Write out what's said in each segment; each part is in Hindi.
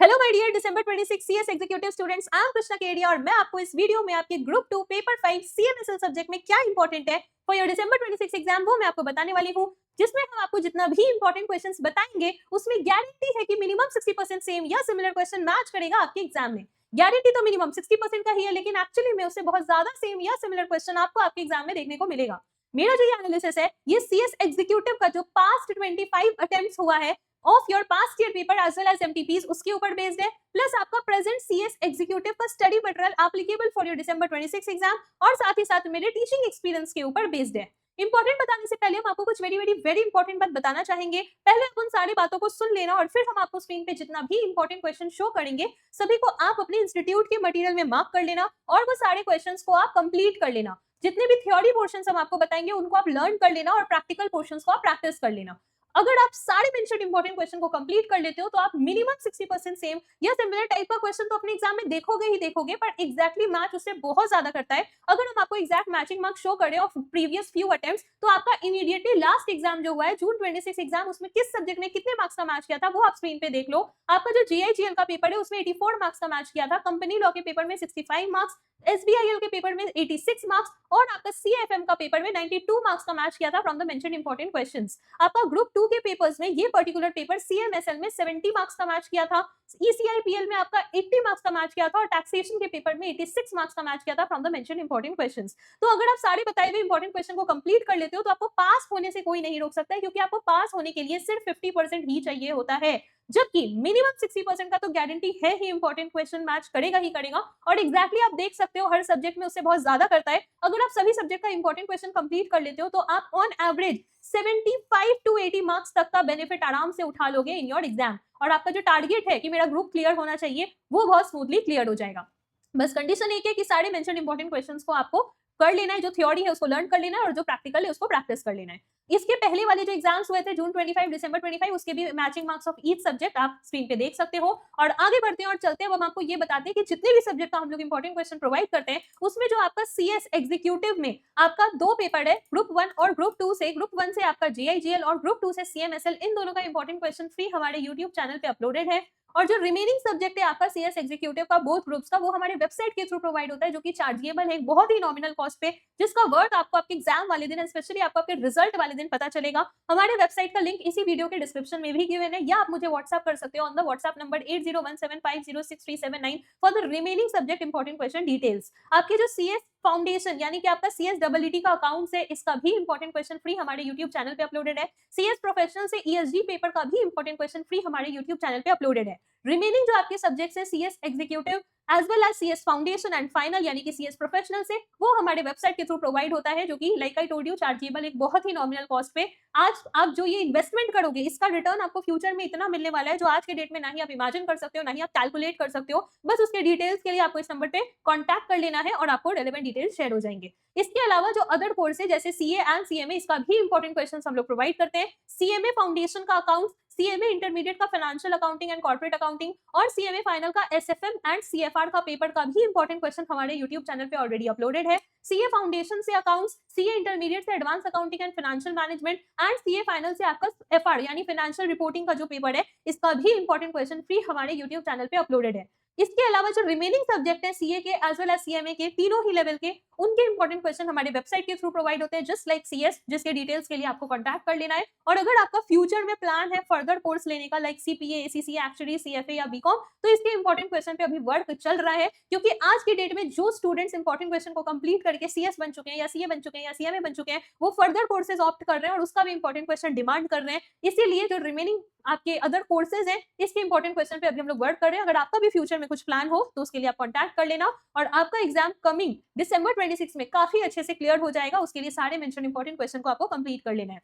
Hello my dear December 26 CS executive students, I am Krishna Kedia और मैं आपको इस वीडियो में आपके ग्रुप 2 पेपर 5 सीएमएसएल सब्जेक्ट में क्या इंपॉर्टेंट है फॉर योर दिसंबर 26 एग्जाम वो मैं आपको बताने वाली हूं, जिसमें हम आपको जितना भी इंपॉर्टेंट क्वेश्चंस बताएंगे उसमें गारंटी है कि मिनिमम 60% सेम या सिमिलर क्वेश्चन मैच करेगा आपके एग्जाम में। गारंटी तो मिनिमम 60% का ही है, लेकिन एक्चुअली में उससे बहुत ज्यादा सेम या सिमिलर क्वेश्चन आपको आपके एग्जाम में देखने को मिलेगा। मेरा जो ये एनालिसिस है ये सीएस एग्जीक्यूटिव का जो पास्ट 25 अटेम्प्ट्स हुआ है of your past year paper as well as MTPs उसके ऊपर बेस्ड है, प्लस आपका प्रेजेंट सीएस एग्जीक्यूटिव का study material applicable for your December 26 exam और साथ ही साथ मेरे टीचिंग एक्सपीरियंस के ऊपर बेस्ड है। इंपॉर्टेंट बताने से पहले हम आपको कुछ वेरी इंपॉर्टेंट बात बताना चाहेंगे। पहले आप उन सारी बातों को सुन लेना और फिर हम आपको स्क्रीन पे जितना भी इंपॉर्टेंट क्वेश्चन शो करेंगे सभी को आप अपने इंस्टीट्यूट के मटेरियल में मार्क कर लेना और वो सारे क्वेश्चंस को आप कंप्लीट कर लेना। जितने भी थ्योरी पोर्शंस हम आपको बताएंगे उनको आप लर्न कर लेना और प्रैक्टिकल पोर्शंस को आप प्रैक्टिस कर लेना। अगर आप सारे मेंशन्ड इंपॉर्टेंट क्वेश्चन को कंप्लीट कर लेते हो तो आप मिनिमम 60% सेम या सिमिलर टाइप का क्वेश्चन तो अपने एग्जाम में देखोगे ही देखोगे, पर एग्जैक्टली मैच उससे बहुत ज्यादा करता है। अगर हम आपको एग्जैक्ट मैचिंग मार्क्स शो करें ऑफ प्रीवियस फ्यू अटेम्प्ट्स तो आपका इमीडिएटली लास्ट एग्जाम जो हुआ है जून 26 एग्जाम, उसमें किस सब्जेक्ट ने कितने मार्क्स का मैच किया था वो आप स्क्रीन पे देख लो। आपका जो जीआईजीएल का पेपर है उसमें 84 मार्क्स का मैच किया था, कंपनी लॉ के पेपर में 65 मार्क्स, एसबीआईएल के पेपर में 86 मार्क्स और आपका सीएफएम का पेपर में 92 मार्क्स का मैच किया था from the mentioned important questions. आपका ग्रुप 2 के पेपर्स में ये पर्टिकुलर पेपर सीएमएसएल में 70 मार्क्स का मैच किया था, ईसीआईपीएल में आपका 80 मार्क्स का मैच किया था और टैक्सेशन के पेपर में 86 मार्क्स का मैच किया था from the mentioned important questions. तो अगर आप सारे बताए हुए इंपॉर्टेंट क्वेश्चन को कंप्लीट कर लेते हो तो आपको पास होने से कोई नहीं रोक सकता है, क्योंकि आपको पास होने के लिए सिर्फ 50% ही चाहिए होता है, जबकि मिनिमम 60% का तो गारंटी है ही इंपॉर्टेंट क्वेश्चन मैच करेगा ही करेगा। और एग्जैक्टली आप देख सकते हो हर सब्जेक्ट में उससे बहुत ज्यादा करता है। अगर आप सभी सब्जेक्ट का इंपॉर्टेंट क्वेश्चन कंप्लीट कर लेते हो तो आप ऑन एवरेज 75 टू 80 मार्क्स तक का बेनिफिट आराम से उठा लोगे इन योर एग्जाम, और आपका जो टारगेट है कि मेरा ग्रुप क्लियर होना चाहिए वो बहुत स्मूथली क्लियर हो जाएगा। बस कंडीशन एक है कि सारे मेंशन्ड इंपॉर्टेंट क्वेश्चंस को आपको कर लेना है, जो थ्योरी है उसको लर्न कर लेना है और जो प्रैक्टिकल है उसको प्रैक्टिस कर लेना है। इसके पहले वाले जो एग्जाम्स हुए थे जून 25 दिसंबर 25 उसके भी matching marks of each subject आप स्क्रीन पे देख सकते हो। और आगे बढ़ते हैं और चलते हैं, हम आपको ये बताते हैं कि जितने भी सब्जेक्ट का हम लोग इंपॉर्टेंट क्वेश्चन प्रोवाइड करते हैं उसमें जो आपका सीएस एग्जीक्यूटिव में आपका दो पेपर है, ग्रुप 1 और ग्रुप 2 से। ग्रुप 1 से आपका जीआईजीएल और ग्रुप 2 से सीएमएसएल, इन दोनों का इंपॉर्टेंट क्वेश्चन फ्री हमारे यूट्यूब चैनल पे अपलोडेड है। और जो रिमेनिंग सब्जेक्ट है आपका सीएस एग्जीक्यूटिव का बोथ ग्रुप्स का, वो हमारे वेबसाइट के थ्रू प्रोवाइड होता है, जो कि चार्जेबल है बहुत ही नॉमिनल कॉस्ट पे, जिसका वर्थ आपको आपके एग्जाम वाले दिन स्पेशली आपको आपके रिजल्ट वाले दिन पता चलेगा। हमारे वेबसाइट का लिंक इसी वीडियो के डिस्क्रिप्शन में भी गिवन है, या आप मुझे व्हाट्सएप कर सकते हो on the WhatsApp number 8017506379 for the remaining subject important question details. आपके जो सीएस फाउंडेशन यानी कि आपका सीएस डब्ल्यूटी का अकाउंट है, इसका भी इंपॉर्टेंट क्वेश्चन फ्री हमारे यूट्यूब चैनल पे अपलोडेड है। सीएस प्रोफेशनल से ईएसजी पेपर का भी इंपॉर्टेंट क्वेश्चन फ्री हमारे यूट्यूब चैनल पे अपलोडेड है। रिमेनिंग जो आपके सब्जेक्ट्स है CS executive as well as CS foundation and final यानी कि सीएस प्रोफेशनल से, वो हमारे वेबसाइट के थ्रू प्रोवाइड होता है, जो कि like I told you chargeable एक बहुत ही नॉमिनल कॉस्ट पे। आज आप जो ये इन्वेस्टमेंट करोगे इसका रिटर्न आपको फ्यूचर में इतना मिलने वाला है जो आज के डेट में ना ही आप इमेजिन कर सकते हो ना ही आप कैलकुलेट कर सकते हो। बस उसके डिटेल्स के लिए आपको इस नंबर पे कांटेक्ट कर लेना है और आपको रेलेवेंट डिटेल्स शेयर हो जाएंगे। इसके अलावा जो अदर कोर्स है जैसे सीए एंड सीएमए, इसका भी इंपॉर्टेंट क्वेश्चन हम लोग प्रोवाइड करते हैं। सीएमए फाउंडेशन का अकाउंट, सीएमए इंटरमीडिएट का financial accounting and corporate accounting और सीएमए फाइनल का एसएफएम एंड सीएफआर का पेपर का भी इंपॉर्टेंट क्वेश्चन हमारे यूट्यूब चैनल पे ऑलरेडी अपलोडेड है। सीए फाउंडेशन से अकाउंट्स, सीए इंटरमीडिएट से advance accounting and financial management and CA final से आपका एफआर यानी फाइनेंशियल रिपोर्टिंग का जो पेपर है, इसका भी इंपॉर्टेंट क्वेश्चन फ्री हमारे यूट्यूब चैनल पे अपलोडेड है। इसके अलावा जो रिमेनिंग सब्जेक्ट है सीए के एज वेल एज सीएमए के, तीनों ही लेवल के, उनके इंपॉर्टेंट क्वेश्चन हमारे वेबसाइट के थ्रू प्रोवाइड होते हैं जस्ट लाइक सीएस, जिसके डिटेल्स के लिए आपको कांटेक्ट कर लेना है। और अगर आपका फ्यूचर में प्लान है फर्दर कोर्स लेने का like CPA, ACC, actually CFA या बीकॉम, तो इसके इंपॉर्टेंट क्वेश्चन पे अभी वर्क चल रहा है, क्योंकि आज की डेट में जो स्टूडेंट्स इंपॉर्टेंट क्वेश्चन को कंप्लीट करके सीएस बन चुके हैं या सीए बन चुके हैं या सीएमए बन चुके हैं, वो फर्दर कोर्सेज ऑप्ट कर रहे हैं और उसका भी इंपॉर्टेंट क्वेश्चन डिमांड कर रहे हैं। इसीलिए जो रिमेनिंग आपके अदर कोर्सेज हैं इसके इंपॉर्टेंट क्वेश्चन पे अभी हम लोग वर्क कर रहे हैं। अगर आपका भी फ्यूचर में कुछ प्लान हो तो उसके लिए आप कांटेक्ट कर लेना और आपका एग्जाम कमिंग दिसंबर 26 में काफी अच्छे से क्लियर हो जाएगा। उसके लिए सारे मेंशन इंपॉर्टेंट क्वेश्चन को आपको कंप्लीट कर लेना है।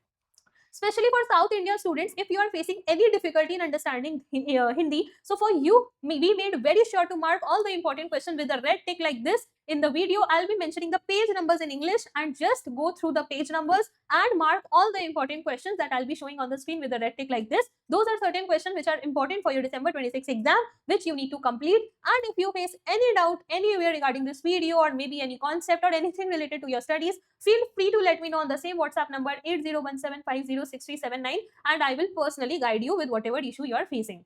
Especially for South India students, if you are facing any difficulty in understanding Hindi, so for you, we made very sure to mark all the important questions with a red tick like this. In the video, I'll be mentioning the page numbers in English and just go through the page numbers and mark all the important questions that I'll be showing on the screen with a red tick like this. Those are certain questions which are important for your December 26 exam, which you need to complete. And if you face any doubt anywhere regarding this video or maybe any concept or anything related to your studies, feel free to let me know on the same WhatsApp number 8017506379 and I will personally guide you with whatever issue you are facing.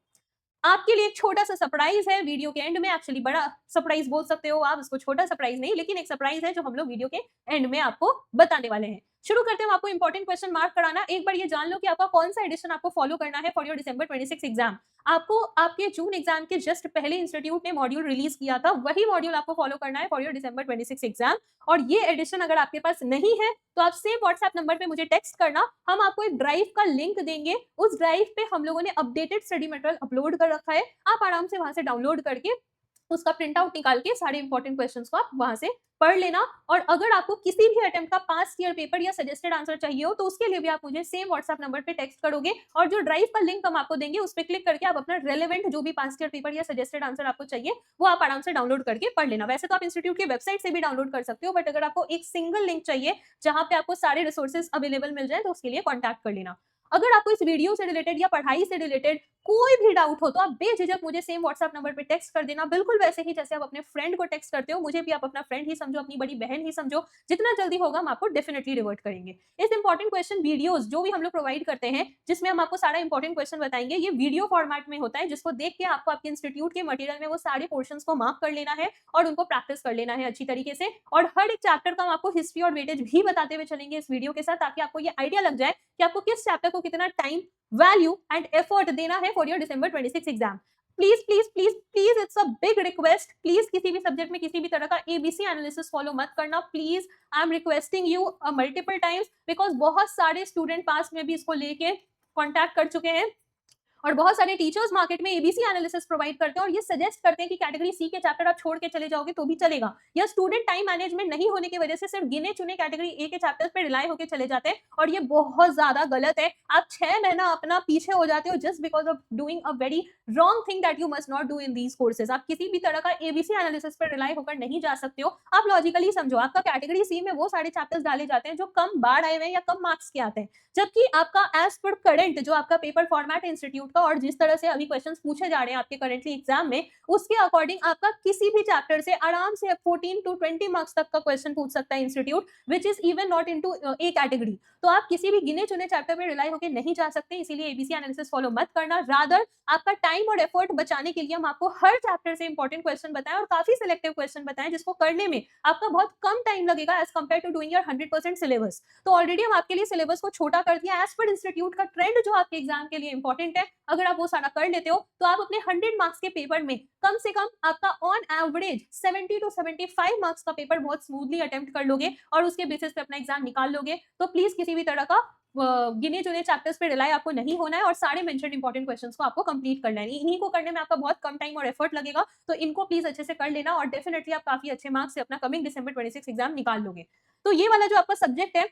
आपके लिए एक छोटा सा सरप्राइज है वीडियो के एंड में, एक्चुअली बड़ा सरप्राइज बोल सकते हो आप इसको, छोटा सरप्राइज नहीं, लेकिन एक सरप्राइज है जो हम लोग वीडियो के एंड में आपको बताने वाले हैं। शुरू करते हैं आपको इंपॉर्टेंट क्वेश्चन मार्क कराना। एक बार ये जान लो कि आपका कौन सा एडिशन आपको फॉलो करना है फॉर योर December 26 एग्जाम। आपको आपके जून एग्जाम के जस्ट पहले इंस्टीट्यूट ने मॉड्यूल रिलीज किया था, वही मॉड्यूल आपको फॉलो करना है फॉर योर December 26 एग्जाम। और ये एडिशन अगर आपके पास नहीं है तो आप सेम व्हाट्सएप नंबर पे मुझे टेक्स्ट करना, हम आपको एक ड्राइव का लिंक देंगे। उस ड्राइव पे हम लोगों ने अपडेटेड स्टडी मटेरियल अपलोड कर रखा है, आप आराम से वहां से डाउनलोड करके उसका प्रिंट आउट निकाल के सारे इंपॉर्टेंट क्वेश्चंस को आप वहां से पढ़ लेना। और अगर आपको किसी भी अटेम्प्ट का पास्ट ईयर पेपर या सजेस्टेड आंसर चाहिए हो तो उसके लिए भी आप मुझे सेम व्हाट्सएप नंबर पे टेक्स्ट करोगे, और जो ड्राइव का लिंक हम आपको देंगे उस पर क्लिक करके आप अपना रेलेवेंट जो भी पास्ट ईयर पेपर या सजेस्टेड आंसर आपको चाहिए वो आप आराम से डाउनलोड करके पढ़ लेना। वैसे तो आप इंस्टीट्यूट की वेबसाइट से भी डाउनलोड कर सकते हो, बट अगर आपको एक सिंगल लिंक चाहिए जहां पे आपको सारे रिसोर्सेज अवेलेबल मिल जाए तो उसके लिए कॉन्टैक्ट कर लेना। अगर आपको इस वीडियो से रिलेटेड या पढ़ाई से रिलेटेड कोई भी डाउट हो तो आप बेझिझक मुझे सेम व्हाट्सएप नंबर पे टेक्स्ट कर देना, बिल्कुल वैसे ही जैसे आप अपने फ्रेंड को टेक्स्ट करते हो, मुझे भी आप अपना फ्रेंड ही समझो, अपनी बड़ी बहन ही समझो। जितना जल्दी होगा हम आपको डेफिनेटली रिवर्ट करेंगे। इस इंपॉर्टेंट क्वेश्चन वीडियोस जो भी हम लोग प्रोवाइड करते हैं जिसमें हम आपको सारा इंपॉर्टेंट क्वेश्चन बताएंगे, ये वीडियो फॉर्मेट में होता है, जिसको देख के आपको आपके इंस्टीट्यूट के मटेरियल में वो सारे पोर्शंस को मार्क कर लेना है और उनको प्रैक्टिस कर लेना है अच्छी तरीके से। और हर एक चैप्टर का हम आपको हिस्ट्री और वेटेज भी बताते हुए चलेंगे इस वीडियो के साथ, ताकि आपको ये आइडिया लग जाए कि आपको किस चैप्टर को कितना टाइम, वैल्यू एंड एफर्ट देना है for your December 26 exam. Please please please please, it's a big request, please किसी भी सब्जेक्ट में किसी भी तरह का एबीसी एनालिसिस फॉलो मत करना please. I am requesting you multiple times, because बहुत सारे स्टूडेंट पास में भी इसको लेके कॉन्टैक्ट कर चुके हैं और बहुत सारे टीचर्स मार्केट में एबीसी एनालिसिस प्रोवाइड करते हैं और ये सजेस्ट करते हैं कि कैटेगरी सी के चैप्टर आप छोड़ के चले जाओगे तो भी चलेगा, या स्टूडेंट टाइम मैनेजमेंट नहीं होने की वजह से सिर्फ गिने चुने कैटेगरी ए के चैप्टर्स पे रिलाई होकर चले जाते हैं, और ये बहुत ज्यादा गलत है। आप 6 महीना अपना पीछे हो जाते हो just because of doing a very wrong thing that you must not do in these courses. आप किसी भी तरह का एबीसी एनालिसिस पर रिलाई होकर नहीं जा सकते हो। आप लॉजिकली समझो, आपका कैटेगरी सी में वो सारे चैप्टर्स डाले जाते हैं जो कम बार आए हुए हैं या कम मार्क्स के आते हैं, जबकि आपका एज पर करंट जो आपका पेपर फॉर्मेट है इंस्टीट्यूट का और जिस तरह से अभी क्वेश्चंस पूछे जा रहे हैं आपके करेंटली एग्जाम में, उसके अकॉर्डिंग आपका किसी भी चैप्टर से आराम से 14 to 20 मार्क्स तक का क्वेश्चन पूछ सकता है institute, which is even not into A category. तो आप किसी भी गिने चुने चैप्टर पे रिलाई होकर नहीं जा सकते, इसीलिए एबीसी एनालिसिस फॉलो मत करना। रादर आपका टाइम और एफर्ट बचाने के लिए हम आपको हर चैप्टर से इंपॉर्टेंट क्वेश्चन बताएं और काफी सिलेक्टिव क्वेश्चन बताएं, जिसको करने में आपका बहुत कम टाइम लगेगा as compare to doing your 100% syllabus. तो ऑलरेडी हम आपके लिए सिलेबस को छोटा कर दिया एज पर इंस्टीट्यूट का ट्रेंड जो आपके एग्जाम के लिए इंपॉर्टेंट है। अगर आप वो सारा कर लेते हो तो आप अपने 100 मार्क्स के पेपर में कम से कम आपका ऑन एवरेज 70 to 75 मार्क्स का पेपर बहुत स्मूथली अटेम्प्ट कर लोगे और उसके बेसिस पे अपना एग्जाम निकाल लोगे। तो प्लीज किसी भी तरह का गिने चुने चैप्टर्स पे रिलाई आपको नहीं होना है और सारे मेंशन्ड इंपॉर्टेंट क्वेश्चंस को आपको कंप्लीट करना है। इन्हीं को करने में आपका बहुत कम टाइम और एफर्ट लगेगा, तो इनको प्लीज अच्छे से कर लेना और डेफिनेटली आप काफी अच्छे मार्क्स से अपना कमिंग December 26 एग्जाम निकाल लोगे। तो ये वाला जो आपका सब्जेक्ट है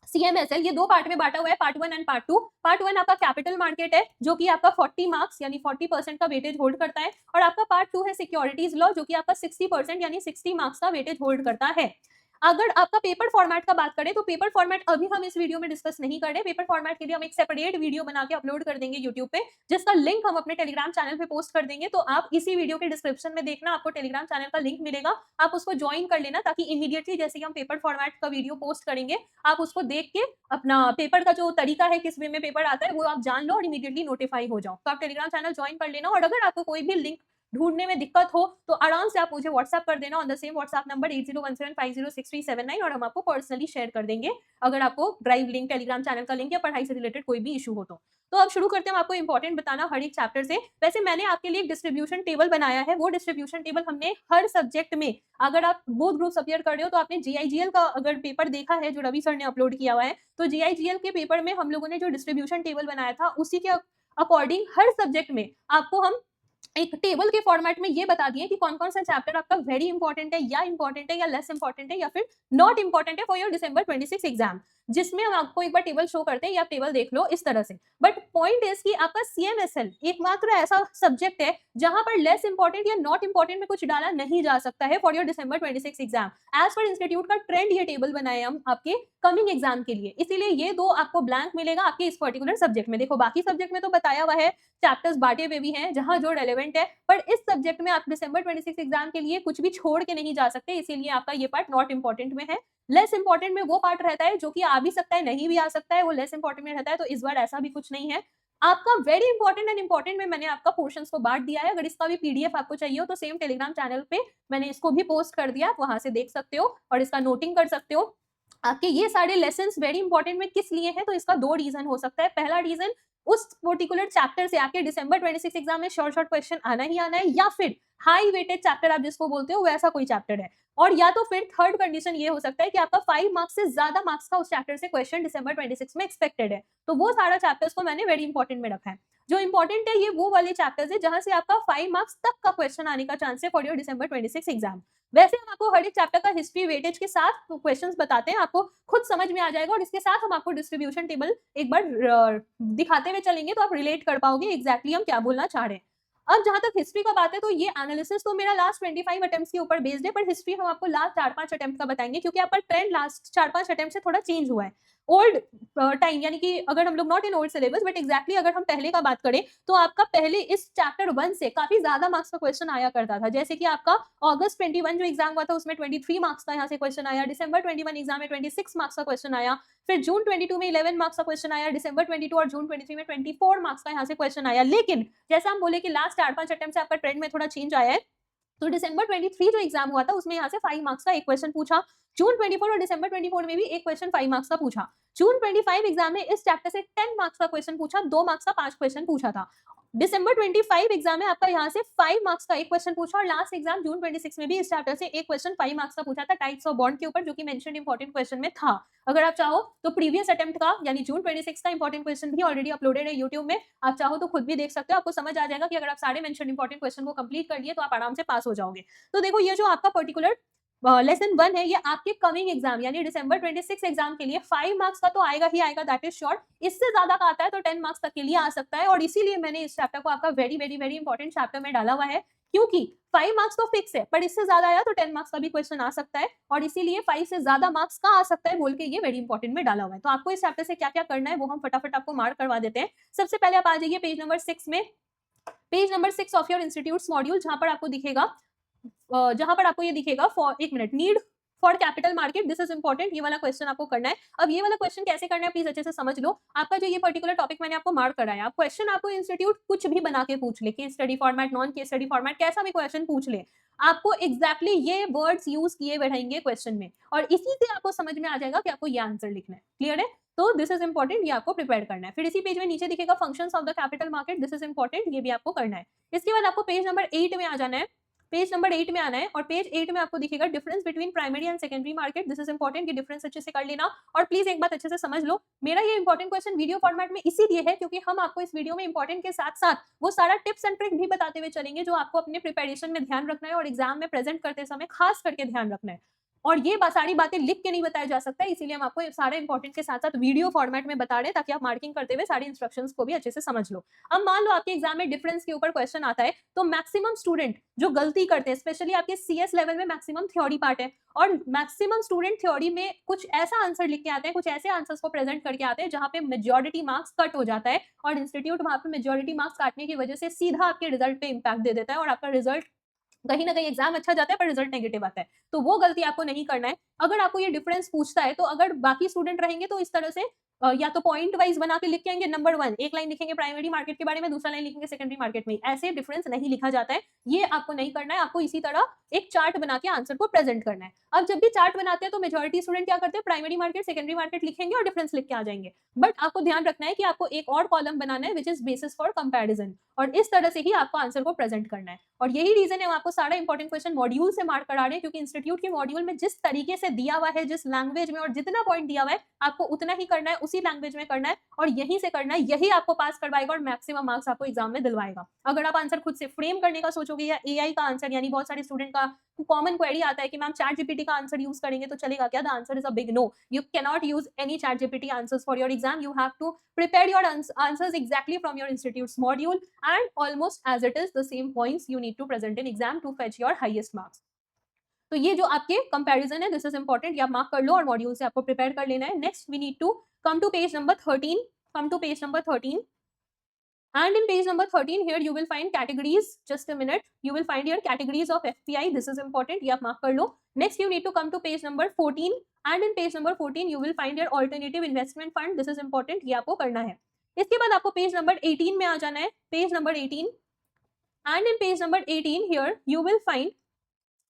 CMSL, ये दो पार्ट में बांटा हुआ है, पार्ट 1 एंड पार्ट 2। पार्ट 1 आपका कैपिटल मार्केट है जो कि आपका 40 मार्क्स यानी 40% का वेटेज होल्ड करता है, और आपका पार्ट 2 है सिक्योरिटीज लॉ जो कि आपका 60% यानी 60 मार्क्स का वेटेज होल्ड करता है। अगर आपका पेपर फॉर्मेट का बात करें तो पेपर फॉर्मेट अभी हम इस वीडियो में डिस्कस नहीं कर रहे। पेपर फॉर्मेट के लिए हम एक सेपरेट वीडियो बना के अपलोड कर देंगे यूट्यूब पे, जिसका लिंक हम अपने टेलीग्राम चैनल पे पोस्ट कर देंगे। तो आप इसी वीडियो के डिस्क्रिप्शन में देखना, आपको टेलीग्राम चैनल का लिंक मिलेगा, आप उसको ज्वाइन कर लेना ताकि इमीडिएटली जैसे ही हम पेपर फॉर्मेट का वीडियो पोस्ट करेंगे आप उसको देख के अपना पेपर का जो तरीका है, किस वे में पेपर आता है, वो आप जान लो और इमीडिएटली नोटिफाई हो जाओ। तो आप टेलीग्राम चैनल ज्वाइन कर लेना, और अगर आपको कोई भी लिंक ढूंढने में दिक्कत हो तो आराम से आप मुझे व्हाट्सएप कर देना on the same WhatsApp number 8017506379 और हम आपको पर्सनली शेयर कर देंगे अगर आपको ड्राइव लिंक, टेलीग्राम चैनल का लिंक या पढ़ाई से रिलेटेड कोई भी इशू हो तो अब शुरू करते हैं आपको इंपॉर्टेंट बताना हर एक चैप्टर से। वैसे मैंने आपके लिए एक डिस्ट्रीब्यूशन टेबल बनाया है, वो डिस्ट्रीब्यूशन टेबल हमने हर सब्जेक्ट में, अगर आप बोथ ग्रुप्स अपीयर कर रहे हो तो आपने GIGL का अगर पेपर देखा है जो रवि सर ने अपलोड किया हुआ है, तो GIGL के पेपर में हम लोगों ने जो डिस्ट्रीब्यूशन टेबल बनाया था उसी के अकॉर्डिंग हर सब्जेक्ट में आपको हम एक टेबल के फॉर्मेट में ये बता दिए कि कौन कौन सा चैप्टर आपका वेरी इंपॉर्टेंट है या लेस इंपॉर्टेंट है या फिर नॉट इंपॉर्टेंट है फॉर योर December 26 एग्जाम, जिसमें हम आपको एक बार टेबल शो करते हैं, या आप टेबल देख लो इस तरह से। बट पॉइंट इज कि आपका CMSL एकमात्र ऐसा सब्जेक्ट है जहां पर लेस इंपॉर्टेंट या नॉट इंपॉर्टेंट में कुछ डाला नहीं जा सकता है for your December 26 exam. As per institute का ट्रेंड ये टेबल बनाए हम आपके कमिंग एग्जाम के लिए, इसीलिए ये दो आपको ब्लैंक मिलेगा आपके इस पर्टिकुलर सब्जेक्ट में। देखो बाकी सब्जेक्ट में तो बताया हुआ है, चैप्टर्स बांटे हुए भी हैं जहां जो रेलेवेंट है, पर इस सब्जेक्ट में आप December 26 एग्जाम के लिए कुछ भी छोड़ के नहीं जा सकते, इसीलिए आपका ये पार्ट नॉट इंपॉर्टेंट में है। लेस इंपॉर्टेंट में वो पार्ट रहता है जो कि आ भी सकता है, नहीं भी आ सकता है, वो लेस इंपॉर्टेंट में रहता है, तो इस बार ऐसा भी कुछ नहीं है। आपका वेरी इंपॉर्टेंट एंड इंपॉर्टेंट में मैंने आपका पोर्शंस को बांट दिया है। अगर इसका भी पीडीएफ आपको चाहिए हो तो सेम टेलीग्राम चैनल पे मैंने इसको भी पोस्ट कर दिया, आप वहां से देख सकते हो और इसका नोटिंग कर सकते हो। आपके ये सारे लेसन्स वेरी इंपॉर्टेंट में किस लिए हैं, तो इसका दो रीजन हो सकता है। पहला रीजन, उस पर्टिकुलर चैप्टर से आपके दिसंबर 26 एग्जाम में शॉर्ट क्वेश्चन आना ही आना है, या फिर हाई वेटेड चैप्टर आप जिसको बोलते हो वैसा कोई चैप्टर है। और या तो फिर थर्ड कंडीशन ये हो सकता है कि आपका 5 मार्क्स से ज्यादा मार्क्स का उस चैप्टर से क्वेश्चन दिसंबर 26 में एक्सपेक्टेड है। तो वो सारा चैप्टर्स को मैंने वेरी इंपॉर्टेंट में रखा है। जो इंपॉर्टेंट है ये वो वाले चैप्टर्स है जहां से आपका 5 मार्क्स तक का क्वेश्चन आने का चांस है फॉर योर दिसंबर 26 एग्जाम। वैसे हम आपको हर एक चैप्टर का हिस्ट्री वेटेज के साथ क्वेश्चंस बताते हैं, आपको खुद समझ में आ जाएगा, और इसके साथ हम आपको डिस्ट्रीब्यूशन टेबल एक बार दिखाते हुए चलेंगे तो आप रिलेट कर पाओगे एग्जैक्टली हम क्या बोलना चाह रहे हैं। अब जहां तक हिस्ट्री का बात है तो ये एनालिसिस तो मेरा लास्ट 25 अटेम्प्ट्स के ऊपर बेस्ड है, पर हिस्ट्री हम आपको लास्ट 4-5 अटेम्प्ट का बताएंगे क्योंकि आपका ट्रेंड लास्ट 4-5 अटेम्प्ट से थोड़ा चेंज हुआ है। ओल्ड टाइम यानी कि अगर हम लोग not in old syllabus but exactly अगर हम पहले का बात करें तो आपका पहले इस चैप्टर 1 से काफी ज्यादा मार्क्स का क्वेश्चन आया करता था। जैसे कि आपका अगस्त 21 जो एग्जाम हुआ था उसमें 23 मार्क्स का यहाँ से क्वेश्चन आया, दिसंबर 21 एग्जाम में 26 मार्क्स का क्वेश्चन आया, फिर जून 22 में 11 मार्क्स का क्वेश्चन आया, दिसंबर 22 और जून 23 में 24 मार्क्स का यहाँ से क्वेश्चन आया। लेकिन जैसा हम बोले कि लास्ट 4-5 अटेम्प्ट से आपका ट्रेंड में थोड़ा चेंज आया है, तो दिसंबर 23 जो एग्जाम हुआ था उसमें यहाँ से 5 मार्क्स का एक क्वेश्चन पूछा, जून 24 और दिसंबर 24 में भी एक क्वेश्चन 5 मार्क्स का पूछा, जून 25 एग्जाम में इस चैप्टर से 10 मार्क्स का क्वेश्चन पूछा, 2 मार्क्स का 5 क्वेश्चन पूछा था। दिसंबर 25 एग्जाम में आपका यहाँ से 5 मार्क्स का एक क्वेश्चन पूछा, और लास्ट एग्जाम जून 26 में भी इस चैप्टर से एक क्वेश्चन 5 मार्क्स का पूछा था टाइप्स ऑफ बॉन्ड के ऊपर, जो कि मेंशन्ड इंपॉर्टेंट क्वेश्चन में था। अगर आप चाहो तो प्रीवियस अटेम्प्ट का यानी जून 26 का इंपॉर्टेंट क्वेश्चन भी ऑलरेडी अपलोडेड है यूट्यूब में, आप चाहो तो खुद भी देख सकते हो, आपको समझ आ जाएगा कि अगर आप सारे मेंशन्ड इंपॉर्टेंट क्वेश्चन को कंप्लीट कर लिए तो आप आराम से पास हो जाओगे। तो देखो ये जो आपका पर्टिकुलर लेसन 1 है ये आपके कमिंग एग्जाम यानी दिसंबर 26 एग्जाम के लिए 5 मार्क्स का तो आएगा ही आएगा, दैट इज श्योर। इससे ज्यादा का आता है तो 10 मार्क्स तक के लिए आ सकता है, और इसीलिए मैंने इस चैप्टर को आपका very very very important chapter में डाला हुआ है, क्योंकि 5 मार्क्स तो फिक्स है, पर इससे ज्यादा आया तो 10 मार्क्स का भी क्वेश्चन आ सकता है, और इसीलिए 5 से ज्यादा मार्क्स का आ सकता है बोल के ये वेरी इंपॉर्टेंट में डाला हुआ है। तो आपको इस चैप्टर से क्या क्या करना है वो हम फटाफट आपको मार्क करवा देते हैं। सबसे पहले आप आ जाइए पेज नंबर 6 में, page number 6 of your institute's module, जहां पर आपको ये दिखेगा फॉर एक minute need for capital market, this is important, ये वाला क्वेश्चन आपको करना है। अब ये वाला क्वेश्चन कैसे करना है प्लीज अच्छे से समझ लो। आपका जो ये पर्टिकुलर टॉपिक मैंने आपको मार्क कराया, आप क्वेश्चन आपको इंस्टीट्यूट कुछ भी बना के पूछ ले, case study format, non case study format, कैसा भी क्वेश्चन पूछ ले, आपको एग्जैक्टली ये वर्ड्स यूज किए बढ़ाएंगे क्वेश्चन में, और इसी से आपको समझ में आ जाएगा कि आपको ये आंसर लिखना है। क्लियर है? तो दिस इज इंपॉर्टेंट, ये आपको प्रिपेयर करना है। फिर इसी पेज में नीचे दिखेगा functions of the capital market, this is important, ये भी आपको करना है। इसके बाद आपको पेज नंबर 8 में आ जाना है, पेज नंबर 8 में आना है, और पेज 8 में आपको दिखेगा difference between primary and secondary market, this is important, ये डिफरेंस अच्छे से कर लेना। और प्लीज एक बात अच्छे से समझ लो, मेरा ये इंपॉर्टेंट क्वेश्चन वीडियो फॉर्मेट में इसीलिए है क्योंकि हम आपको इस वीडियो में इंपॉर्टेंट के साथ साथ वो सारा टिप्स एंड ट्रिक भी बताते हुए चलेंगे जो आपको अपने प्रिपरेशन में ध्यान रखना है और एग्जाम में प्रेजेंट करते समय खास करके ध्यान रखना है। और ये सारी बातें लिख के नहीं बताया जा सकता है, इसीलिए हम आपको सारे इंपॉर्टेंट के साथ साथ वीडियो फॉर्मेट में बता रहे हैं ताकि आप मार्किंग करते हुए सारी इंस्ट्रक्शंस को भी अच्छे से समझ लो। अब मान लो आपके एग्जाम में डिफरेंस के ऊपर क्वेश्चन आता है, तो मैक्सिमम स्टूडेंट जो गलती करते हैं, स्पेशली आपके सीएस लेवल में मैक्सिमम थ्योरी पार्ट है, और मैक्सिमम स्टूडेंट थ्योरी में कुछ ऐसा आंसर लिख के आते हैं, कुछ ऐसे आंसर्स को प्रेजेंट करके आते हैं जहां पे मेजॉरिटी मार्क्स कट हो जाता है, और इंस्टीट्यूट वहां पे मेजॉरिटी मार्क्स काटने की वजह से सीधा आपके रिजल्ट पे इंपैक्ट दे देता है, और आपका रिजल्ट कहीं ना कहीं एग्जाम अच्छा जाता है पर रिजल्ट नेगेटिव आता है। तो वो गलती आपको नहीं करना है। अगर आपको ये डिफरेंस पूछता है तो अगर बाकी स्टूडेंट रहेंगे तो इस तरह से या तो पॉइंट वाइज बना के लिख के आएंगे, नंबर 1 एक लाइन लिखेंगे प्राइमरी मार्केट के बारे में, दूसरा लाइन लिखेंगे सेकेंडरी मार्केट में, ऐसे डिफरेंस नहीं लिखा जाता है, ये आपको नहीं करना है। आपको इसी तरह एक चार्ट बना के आंसर को प्रेजेंट करना है। अब जब भी चार्ट बनाते हैं तो मेजॉरिटी स्टूडेंट क्या करते हैं, प्राइमरी मार्केट सेकेंडरी मार्केट लिखेंगे और डिफरेंस लिख के आ जाएंगे, बट आपको ध्यान रखना है कि आपको एक और कॉलम बनाना है which is basis for comparison, और इस तरह से ही आपको आंसर को प्रेजेंट करना है। और यही रीजन है आपको सारा इंपॉर्टेंट क्वेश्चन मॉड्यूल से मार्क करा रहे हैं, क्योंकि इंस्टीट्यूट के मॉड्यूल में जिस तरीके से दिया हुआ है, जिस लैंग्वेज में और जितना पॉइंट दिया हुआ है, आपको उतना ही करना है, उसी लैंग्वेज में करना है और यहीं से करना है, यही आपको पास करवाएगा और मैक्सिमम मार्क्स आपको एग्जाम में दिलवाएगा। अगर आप आंसर खुद से फ्रेम करने का सोचोगे या एआई का आंसर, यानी बहुत सारे स्टूडेंट का कॉमन क्वेरी आता है कि मैम चैट जीपीटी का आंसर यूज करेंगे तो चलेगा क्या? The answer is a big no. You can not use any ChatGPT answers for your exam, you have to prepare your answers exactly from your institute's module, and almost as it is the same points you need to present in exam to fetch your highest marks. तो ये जो आपके कंपैरिजन है, दिस इज इंपॉर्टेंट, ये आप मार्क कर लो और मॉड्यूल से आपको प्रिपेयर कर लेना है। Next we need to come to page number 13, come to page number 13, and in page number 13 here you will find categories, just a minute, you will find here categories of FPI, this is important, ये आप मार्क कर लो। next you need to come to page number 14, and in page number 14 you will find your alternative investment fund, this is important, ये आपको करना है। इसके बाद आपको पेज नंबर 18 में आ जाना है, page number 18, and in page number 18 here you will find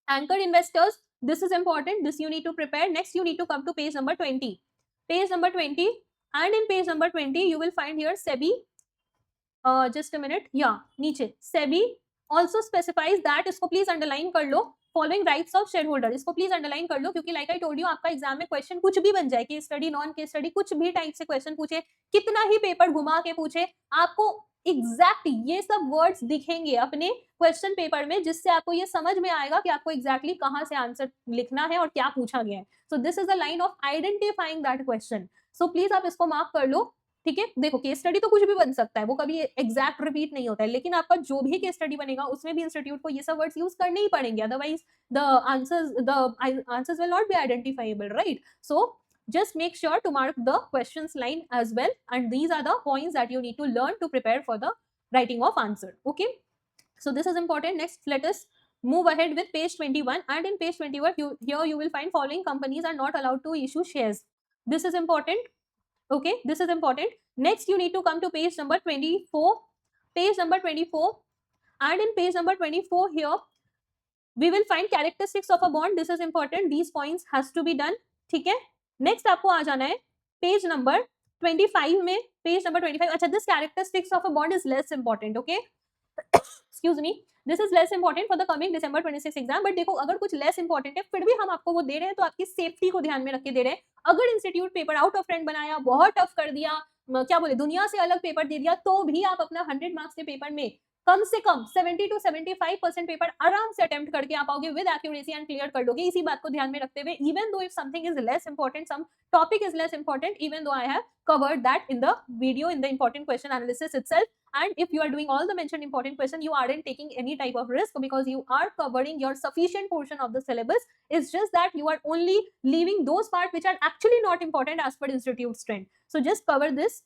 anchor investors. This is important, this you need to prepare. Next you need to come to page number 20, page number 20, and in page number 20 you will find here SEBI, just a minute, yeah, नीचे SEBI also specifies that, इसको please underline कर लो, following rights of shareholder, इसको प्लीज अंडरलाइन कर लो, क्योंकि लाइक आई टोल्ड यू आपका एग्जाम में क्वेश्चन कुछ भी बन जाए, case study, non case study, कुछ भी टाइप से क्वेश्चन पूछे, कितना ही पेपर घुमा के पूछे, आपको एग्जैक्ट ये सब वर्ड्स दिखेंगे अपने क्वेश्चन पेपर में, जिससे आपको ये समझ में आएगा कि आपको एग्जैक्टली कहाँ से आंसर लिखना है और क्या पूछा गया है. So this is the line of identifying that question. So please आप इसको मार्क कर लो. ठीक है, देखो केस स्टडी तो कुछ भी बन सकता है, वो कभी एग्जैक्ट रिपीट नहीं होता है, लेकिन आपका जो भी केस स्टडी बनेगा उसमें भी इंस्टीट्यूट को ये सब वर्ड्स यूज करने ही पड़ेंगे, otherwise the answers will not be identifiable, right? So just make sure to mark the questions line as well, and these are the points that you need to learn to prepare for the writing of answer. Okay, so this is important. Next let us move ahead with page 21, and in page 21 here you will find following companies are not allowed to issue shares. This is important. Okay, this is important. Next you need to come to page number 24, page number 24, and in page number 24 here we will find characteristics of a bond. This is important, these points has to be done. ठीक है, next आपको आ जाना है पेज नंबर 25 में, पेज नंबर 25. अच्छा, this characteristics of a bond is less important. Okay, excuse me, this is less important for the coming December 26 exam. But देखो अगर कुछ लेस इंपॉर्टेंट है फिर भी हम आपको वो दे रहे हैं, तो आपकी सेफ्टी को ध्यान में रख के दे रहे हैं. अगर institute paper out of trend बनाया, बहुत टफ कर दिया, क्या बोले दुनिया से अलग पेपर दे दिया, तो भी आप अपना 100 मार्क्स के पेपर में कम से कम 70 to 75% पेपर आराम से अटेम्प्ट करके आप आओगे विद एक्यूरेसी एंड क्लियर कर लोगे. इसी बात को ध्यान में रखते हुए, even though if something is less important, some topic is less important, even though I have covered that in the video in the important question analysis itself, and if you are doing all the mentioned important question, you aren't taking any type of risk because you are covering your sufficient portion of the syllabus. It's just that you are only leaving those parts which are actually not important as per institute's trend. So just cover this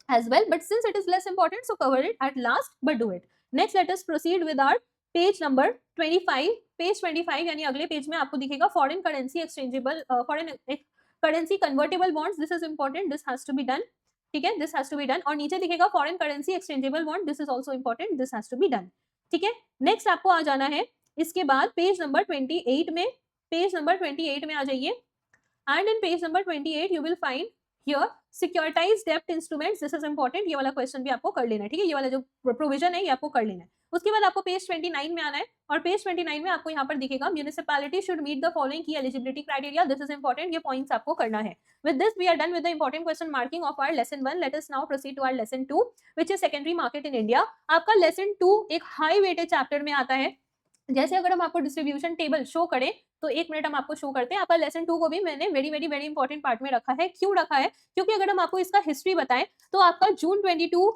as well, but since it is less important, so cover it at last, but do it. Next let us proceed with our page number 25. Page 25 यानी अगले पेज में आपको दिखेगा foreign currency exchangeable, foreign currency convertible bonds. This is important, this has to be done. ठीक है, this has to be done. और नीचे दिखेगा foreign currency exchangeable bond. This is also important, this has to be done. ठीक है, नेक्स्ट आपको आ जाना है इसके बाद पेज नंबर 28 में, पेज नंबर 28 में आ जाइए, and in page number 28 you will find here securitise डेप्ट इंस्ट्रूमेंट्स. दिस इज इंपॉर्टेंट, ये वाला क्वेश्चन भी आपको कर लेना है. ठीक है, ये वाला जो प्रोविजन है ये आपको कर लेना है. उसके बाद आपको पेज 29 में आना है, और पेज 29 में आपको यहाँ पर दिखेगा municipality should meet the following की eligibility criteria. This is important, ये पॉइंट्स आपको करना है. With this we are done with the important question marking of our lesson 1. Let us now proceed to our lesson 2 which is secondary market in India. आपका लेसन 2 एक हाई वेटेड चैप्टर में आता है. जैसे अगर हम आपको डिस्ट्रीब्यूशन टेबल शो करें तो एक मिनट हम आपको शो करते हैं. आपका लेसन 2 को भी मैंने very very very important part में रखा है. क्यों रखा है? क्योंकि अगर हम आपको इसका हिस्ट्री बताएं तो आपका जून 22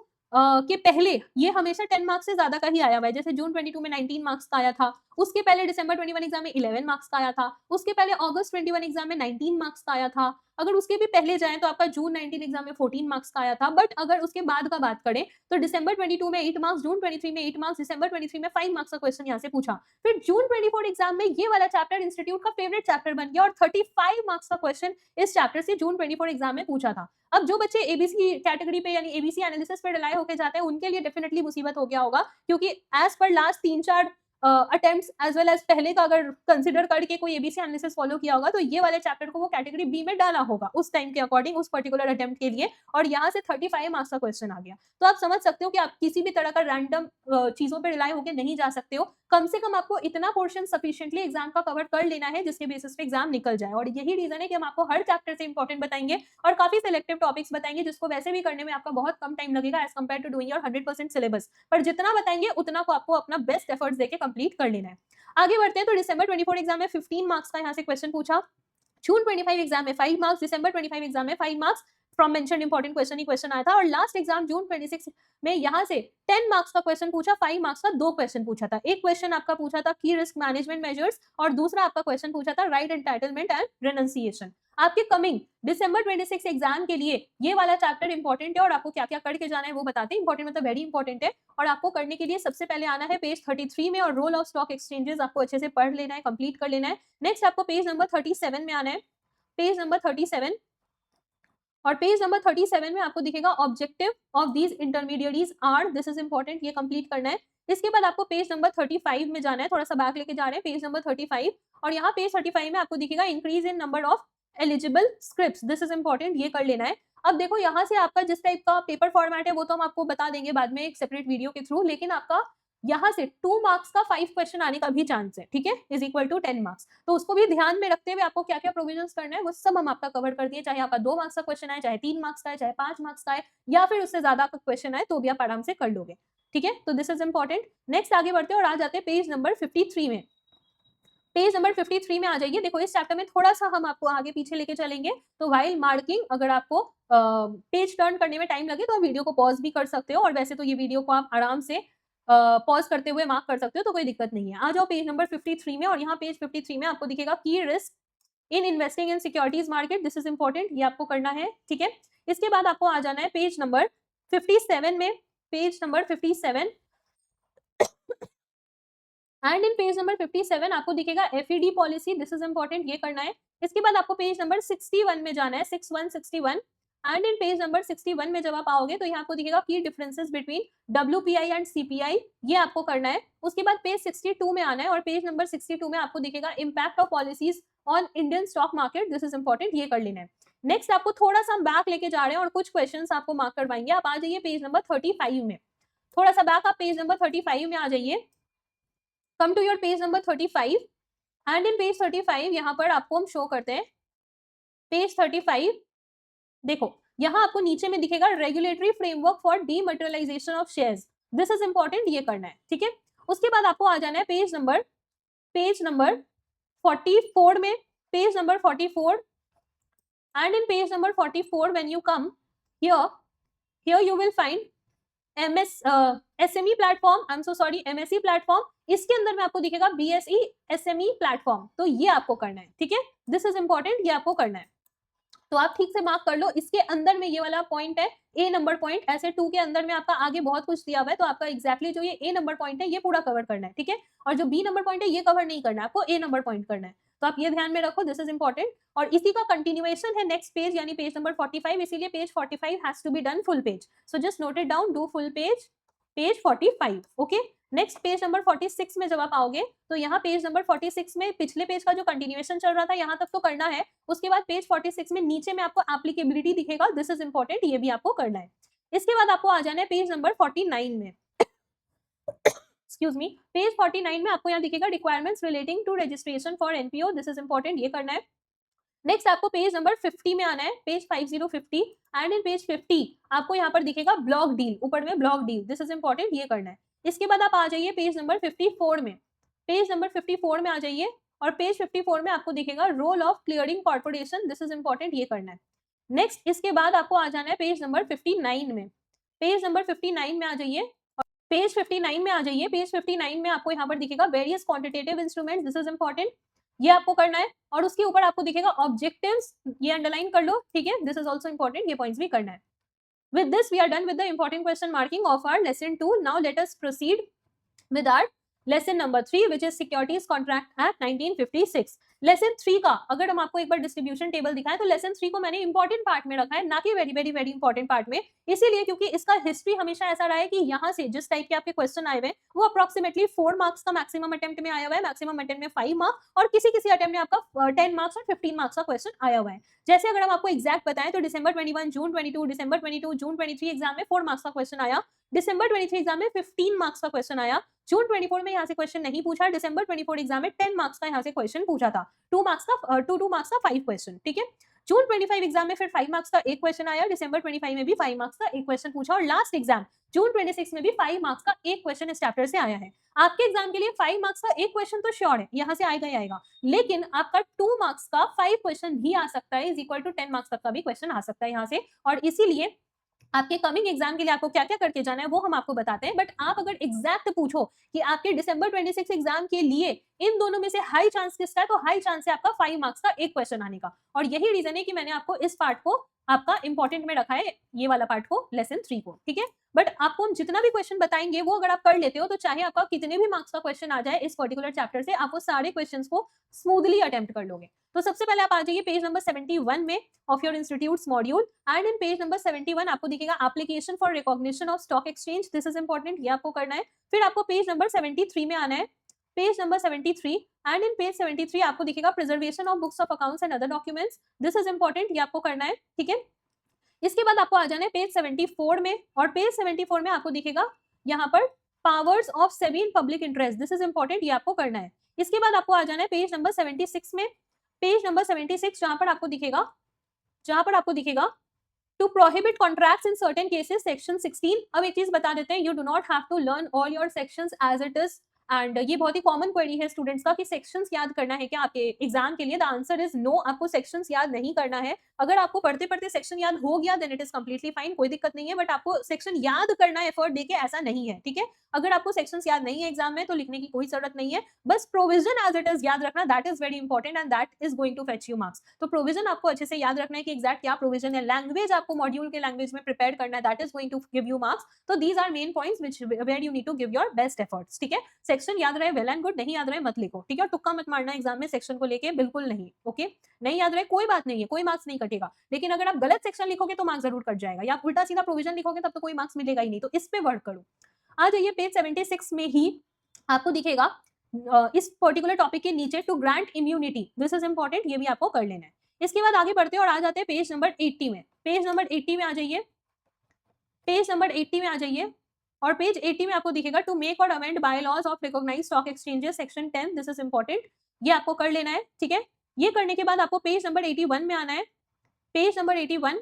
के पहले ये हमेशा 10 मार्क्स से ज्यादा का ही आया हुआ है. जैसे जून 22 में 19 मार्क्स का आया था, उसके पहले दिसंबर 21 एग्जाम में 11 मार्क्स का आया था, उसके पहले अगस्त 21 एग्जाम में 19 मार्क्स का आया था. अगर उसके भी पहले जाएं तो आपका जून 19 एग्जाम में 14 मार्क्स का आया था. बट अगर उसके बाद का बात करें तो दिसंबर 22 में 8 मार्क्स, जून 23 में 8 मार्क्स, दिसंबर 23 में 5 मार्क्स का क्वेश्चन यहाँ से पूछा. फिर जून 24 एग्जाम में ये वाला चैप्टर इंस्टीट्यूट का फेवरेट चैप्टर बन गया और 35 मार्क्स का क्वेश्चन इस चैप्टर से जून 24 एग्जाम में पूछा था. अब जो बच्चे एबीसी कैटेगरी पे यानी एबीसी एनालिसिस पे रिलाय होकर जाते हैं उनके लिए डेफिनेटली मुसीबत हो गया होगा, क्योंकि as per last 3-4 attempts as well as पहले का अगर कंसिडर करके कोई एबीसी एनालिसिस फॉलो किया होगा तो ये वाले चैप्टर को वो कैटेगरी बी में डाला होगा उस टाइम के अकॉर्डिंग, उस पर्टिकुलर अटेम्प्ट के लिए, और यहाँ से 35 मार्क्स का क्वेश्चन आ गया. तो आप समझ सकते हो कि आप किसी भी तरह का रैंडम चीजों पर रिलाय होकर नहीं जा सकते हो. कम से कम आपको इतना पोर्शन सफिशिएंटली एग्जाम का कवर कर लेना है जिसके बेसिस पे एग्जाम निकल जाए. और यही रीजन है कि हम आपको हर चैप्टर से इंपॉर्टेंट बताएंगे और काफी सिलेक्टिव टॉपिक्स बताएंगे जिसको वैसे भी करने में आपका बहुत कम टाइम लगेगा as compare to doing your 100% syllabus. पर जितना बताएंगे उतना को आपको अपना बेस्ट एफर्ट्स देके कंप्लीट कर लेना है. आगे बढ़ते हैं तो दिसंबर 24 एग्जाम में 15 मार्क्स का यहाँ से क्वेश्चन पूछा, जून 25 एग्जाम में 5 मार्क्स, दिसंबर 25 एग्जाम में 5 marks from mentioned important question he question आया था. और लास्ट एग्जाम जून 26 में यहाँ से 10 मार्क्स का क्वेश्चन पूछा, 5 मार्क्स का 2 क्वेश्चन पूछा था. एक क्वेश्चन आपका पूछा था की रिस्क मैनेजमेंट मेजर्स और दूसरा आपका क्वेश्चन पूछा था राइट एंटाइटलमेंट एंड रेनंसिएशन. आपके कमिंग दिसंबर 26 एग्जाम के लिए ये वाला चैप्टर इंपॉर्टेंट है और आपको क्या क्या करके जाना है वो बताते हैं. इंपॉर्टेंट मतलब वेरी इंपॉर्टेंट है. और आपको करने के लिए सबसे पहले आना है पेज 33 में और रोल ऑफ स्टॉक एक्सचेंजेस आपको अच्छे से पढ़ लेना है, कंप्लीट कर लेना है. नेक्स्ट आपको पेज नंबर 37 में आना है, पेज नंबर 37, और पेज नंबर 37 में आपको दिखेगा objective of these intermediaries are, this is important, ये कंप्लीट करना है। इसके बाद आपको पेज नंबर 35 में जाना है, थोड़ा सा बैक लेके जा रहे हैं, पेज नंबर 35, और यहाँ पेज 35 में आपको दिखेगा increase in number of eligible scripts, this is important, ये कर लेना है। अब देखो यहाँ से आपका जिस टाइप का पेपर फॉर्मेट है वो तो हम आपको बता देंगे बाद में एक सेपरेट वीडियो के थ्रू, लेकिन आपका यहाँ से 2 मार्क्स का 5 क्वेश्चन आने का भी चांस है, ठीक है, इज इक्वल टू 10 मार्क्स। तो उसको भी ध्यान में रखते हुए आपको क्या क्या प्रोविजंस करना है वो सब हम आपका कवर कर दिए, चाहे आपका 2 मार्क्स का क्वेश्चन आए, चाहे 3 मार्क्स का है, चाहे 5 मार्क्स का है, या फिर उससे ज्यादा का क्वेश्चन आए तो भी आप आराम से कर लोगे, ठीक है। तो दिस इज इंपॉर्टेंट। नेक्स्ट आगे बढ़ते हैं और आ जाते हैं पेज नंबर 53 में। पेज नंबर 53 में आ जाइए। देखो इस चैप्टर में थोड़ा सा हम आपको आगे पीछे लेके चलेंगे, तो व्हाइल मार्किंग अगर आपको पेज टर्न करने में टाइम लगे तो आप वीडियो को पॉज भी कर सकते हो, और वैसे तो ये वीडियो को आप आराम से पॉज करते हुए मार्क कर सकते हो, तो कोई दिक्कत नहीं है। आ जाओ पेज नंबर 53 में, और यहाँ पेज 53 में आपको दिखेगा की risk in investing in securities market, this is important, ये आपको करना है, ठीक है। इसके बाद आपको आ जाना है पेज नंबर 57 में, page number 57, and in page number 57 आपको दिखेगा FED policy, this is important, ये करना है। इसके बाद आपको पेज नंबर 61 में जाना है, 61 एंड इन पेज नंबर 61 में जब आप आओगे तो यहाँ आपको दिखेगा की differences between WPI and CPI, ये आपको करना है। उसके बाद पेज 62 में आना है, और पेज नंबर 62 में आपको दिखेगा impact of policies on Indian stock market, this is important, ये कर लेना है। नेक्स्ट आपको थोड़ा सा बैक लेके जा रहे हैं और कुछ क्वेश्चन आपको मार्क करवाएंगे। आप आ जाइए पेज नंबर 35 में, थोड़ा सा बैक आप पेज नंबर 35 में आ जाइए। Come to your page number 35 and in page 35 यहाँ पर आपको हम शो करते हैं पेज 35। देखो यहाँ आपको नीचे में दिखेगा regulatory framework for dematerialisation of shares, this is important, ये करना है, ठीक है। उसके बाद आपको आ जाना है पेज नंबर 44 में, page number 44 and in page number 44 when you come here you will find SME platform, I am so sorry, MSE platform, इसके अंदर में आपको दिखेगा BSE SME प्लेटफॉर्म, तो ये आपको करना है, ठीक है, दिस इज इंपॉर्टेंट, ये आपको करना है। तो आप ठीक से मार्क कर लो, इसके अंदर में ये वाला पॉइंट है A नंबर पॉइंट, ऐसे 2 के अंदर में आपका आगे बहुत कुछ दिया हुआ है, तो आपका एग्जैक्टली जो ये A नंबर पॉइंट है ये पूरा कवर करना है, ठीक है। और जो B नंबर पॉइंट है ये कवर नहीं करना है, आपको A नंबर पॉइंट करना है, तो आप ये ध्यान में रखो, दिस इज इंपॉर्टेंट। और इसी का कंटिन्यूएशन है नेक्स्ट पेज, यानी पेज नंबर 45, इसीलिए page 45 has to be done full page, so just note it down, do full page 45, okay. Next page number 46 में जब आप आओगे तो यहाँ पेज नंबर 46 में पिछले पेज का जो कंटिन्यूएशन चल रहा था यहाँ तक तो करना है, उसके बाद पेज 46 में नीचे में आपको एप्लीकेबिलिटी दिखेगा, दिस इज इंपॉर्टेंट, ये भी आपको करना है। इसके बाद आपको आ जाना है पेज नंबर 49 में, एक्सक्यूज मी, पेज 49 में आपको यहाँ दिखेगा requirements relating to registration for NPO, this is important, ये करना है। नेक्स्ट आपको पेज नंबर 50 में आना है, पेज 50 एंड इन पेज 50 आपको यहाँ पर दिखेगा ब्लॉक डील, ऊपर में block deal, this is important, ये करना है। इसके बाद आप आ जाइए पेज नंबर 54 में, पेज नंबर 54 में आ जाइए, और पेज 54 में आपको दिखेगा role of clearing corporation, this is important, ये करना है। नेक्स्ट इसके बाद आपको आ जाना है पेज नंबर 59 में, पेज नंबर 59 में आ जाइए, पेज 59 में आ जाइए, पेज 59 में आपको यहाँ पर दिखेगा various quantitative instruments, this is important, ये आपको करना है। और उसके ऊपर आपको दिखेगा ऑब्जेक्टिव्स, ये अंडरलाइन कर लो, ठीक है, दिस इज आल्सो इंपॉर्टेंट, ये पॉइंट्स भी करना है। With this we are done with the important question marking of our lesson 2. Now let us proceed with our lesson number 3 which is Securities Contract Act 1956. Lesson 3 का अगर हम आपको एक बार डिस्ट्रीब्यूशन टेबल दिखाएं तो लेसन 3 को मैंने इंपॉर्टेंट पार्ट में रखा है, ना कि very very very important part में, इसीलिए क्योंकि इसका हिस्ट्री हमेशा ऐसा रहा है कि यहाँ से जिस टाइप के आपके क्वेश्चन आए हुए वो अप्रोक्सीमेटली 4 मार्क्स का मैक्सिमम अटेम्प्ट में आया हुआ है, मैक्सिमम अटेम्प्ट में 5 मार्क्स, और किसी किसी अटेम्प्ट में आपका 10 मार्क्स और 15 मार्क्स का क्वेश्चन आया हुआ है। जैसे अगर हम आपको एग्जैक्ट बताएं तो दिसंबर 21, जून 22, दिसंबर 22, जून 23 एग्जाम में 4 मार्क्स का क्वेश्चन आया, दिसंबर 23 एग्जाम में 15 मार्क्स का क्वेश्चन आया, जून 24 में यहाँ से क्वेश्चन नहीं पूछा, दिसंबर 24 एग्जाम में 10 मार्क्स का यहाँ से क्वेश्चन पूछा था, 2 मार्क्स का 5 क्वेश्चन, ठीक है। जून 25 एग्जाम में फिर 5 मार्क्स का एक क्वेश्चन आया, दिसंबर 25 में भी 5 मार्क्स का एक क्वेश्चन पूछा, और लास्ट एग्जाम जून 26 में भी 5 मार्क्स का एक क्वेश्चन इस चैप्टर से आया है। आपके एग्जाम के लिए 5 मार्क्स का एक क्वेश्चन तो श्योर है, यहाँ से आएगा ही आएगा, लेकिन आपका 2 मार्क्स का 5 क्वेश्चन भी आ सकता है, इज इक्वल टू 10 मार्क्स तक का भी क्वेश्चन आ सकता है यहाँ से, और इसीलिए आपके कमिंग एग्जाम के लिए आपको क्या क्या करके जाना है वो हम आपको बताते हैं। बट आप अगर एग्जैक्ट पूछो कि आपके दिसंबर 26 एग्जाम के लिए इन दोनों में से हाई चांस किसका है, तो हाई चांस है आपका 5 मार्क्स का एक क्वेश्चन आने का, और यही रीजन है कि मैंने आपको इस पार्ट को आपका इंपॉर्टेंट में रखा है, ये वाला पार्ट को, लेसन 3 को, ठीक है। बट आपको हम जितना भी क्वेश्चन बताएंगे वो अगर आप कर लेते हो तो चाहे आपका कितने भी मार्क्स का क्वेश्चन आ जाए इस पर्टिकुलर चैप्टर से, आप वो सारे क्वेश्चंस को स्मूथली अटेम्प्ट कर लोगे। तो सबसे पहले आप आ जाइए पेज नंबर 71 में of your institute's module, and in page number 71 आपको दिखेगा application for recognition of stock exchange, this is important, ये आपको करना है। फिर आपको पेज नंबर 73 में आना है, page number 73, and in page 73 आपको दिखेगा preservation of books of accounts and other documents, this is important, ये आपको करना है, ठीक है। इसके बाद आपको आ जाना है पेज 74 में, और पेज 74 में आपको दिखेगा यहाँ पर powers of SEBI in public interest, this is important, ये आपको करना है। इसके बाद आपको आ जाना है पेज नंबर 76 में, पेज नंबर 76 जहां पर आपको दिखेगा to prohibit contracts in certain cases, section 16। अब एक चीज बता देते हैं, you do not have to learn all your sections as it is, and ये बहुत ही कॉमन क्वेरी है स्टूडेंट्स का कि सेक्शंस याद करना है क्या आपके एग्जाम के लिए। द आंसर इज नो, आपको सेक्शंस याद नहीं करना है। अगर आपको पढ़ते पढ़ते सेक्शन याद हो गया then it is completely fine, कोई दिक्कत नहीं है, बट आपको सेक्शन याद करना है एफर्ट देके, ऐसा नहीं है, ठीक है। अगर आपको सेक्शंस याद नहीं है एग्जाम में तो लिखने की कोई जरूरत नहीं है, बस प्रोविजन एज इट इज याद रखना, that is very important and that is going to fetch you marks. तो प्रोविजन आपको अच्छे से याद रखना है कि एग्जैक्ट क्या प्रोविजन है, लैंग्वेज आपको मॉड्यूल के लैंग्वेज में प्रिपेयर करना है, that is going to give you marks. तो these are main points which where you need to give your best efforts, ठीक है। सेक्शन याद रहे वेल एंड गुड, नहीं याद रहे मत लिखो, ठीक है। और तुक्का मत मारना एग्जाम में सेक्शन को लेके, बिल्कुल नहीं, ओके। नहीं याद रहे कोई बात नहीं है, कोई मार्क्स नहीं कटेगा, लेकिन अगर आप गलत सेक्शन लिखोगे तो मार्क्स जरूर कट जाएगा, या आप उल्टा सीधा प्रोविजन लिखोगे तब तो कोई मार्क्स मिलेगा ही नहीं। तो इस पे वर्क करो। आ जाइए पेज 76 में ही आपको दिखेगा इस पर्टिकुलर टॉपिक के नीचे to grant immunity, this is important, ये भी आपको कर लेना है। इसके बाद आगे बढ़ते हैं और आ जाते हैं पेज नंबर 80 में, पेज नंबर 80 में आ जाइए, पेज नंबर 80 में आ जाइए, और पेज 80 में आपको दिखेगा टू मेक और amend by laws of recognised stock exchanges, section 10, this is important, ये आपको कर लेना है, ठीक है। ये करने के बाद आपको पेज नंबर 81 में आना है, page number 81,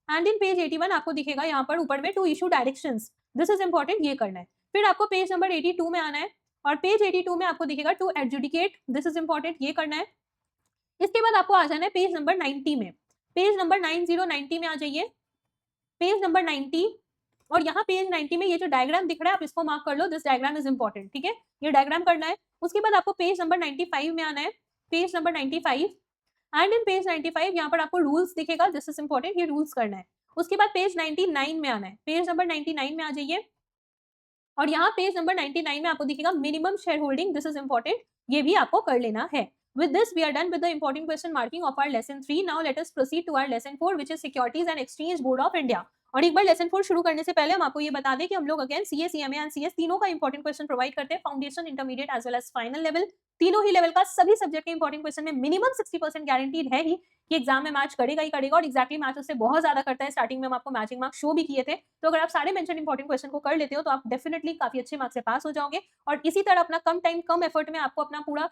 and in page 81 आपको दिखेगा यहाँ पर ऊपर में to issue directions, this is important, ये करना है। फिर आपको पेज नंबर 82 में आना है, और पेज 82 में आपको दिखेगा to adjudicate, this is important, ये करना है। इसके बाद आपको आ जाना है पेज नंबर 90 में, पेज नंबर 90 में आ जाइए, पेज नंबर 90, और यहाँ पेज 90 में ये जो डायग्राम दिख रहा है आप इसको मार्क कर लो, दिस डायग्राम इज इंपॉर्टेंट, ठीक है, ये डायग्राम करना है। उसके बाद आपको पेज नंबर 95 में आना है, page number 95, and in page 95 यहाँ पर आपको रूल्स दिखेगा, दिस इज इंपॉर्टेंट, ये रूल्स करना है। उसके बाद पेज 99 में आना है, पेज नंबर 99 में आ जाइए, और यहाँ पेज नंबर 99 में आपको दिखेगा minimum share holding, this is important, ये भी आपको कर लेना है। With this, we are done with the important question marking of our lesson 3. Now let us proceed to our lesson 4, which is Securities and Exchange Board of India. और एक बार लेसन 4 शुरू करने से पहले हम आपको ये बता दें कि हम लोग again CA, CMA and CS तीनों का इंपॉर्टेंट क्वेश्चन प्रोवाइड करते हैं, foundation, intermediate as well as final level, तीनों ही लेवल का सभी सब्जेक्ट के इंपॉर्टेंट क्वेश्चन में मिनिमम 60% गारंटीड है ही कि एग्जाम में मैच करेगा ही करेगा, और एक्जैक्टली मैच उससे बहुत ज्यादा करता है। स्टार्टिंग में हम आपको मैचिंग मार्क्स शो भी किए थे, तो अगर आप सारे मेंशन इंपॉर्टेंट क्वेश्चन को कर लेते हो तो आप डेफिनेटली काफी अच्छे मार्क्स से पास हो जाओगे। और इसी तरह अपना कम टाइम कम एफर्ट में आपको अपना पूरा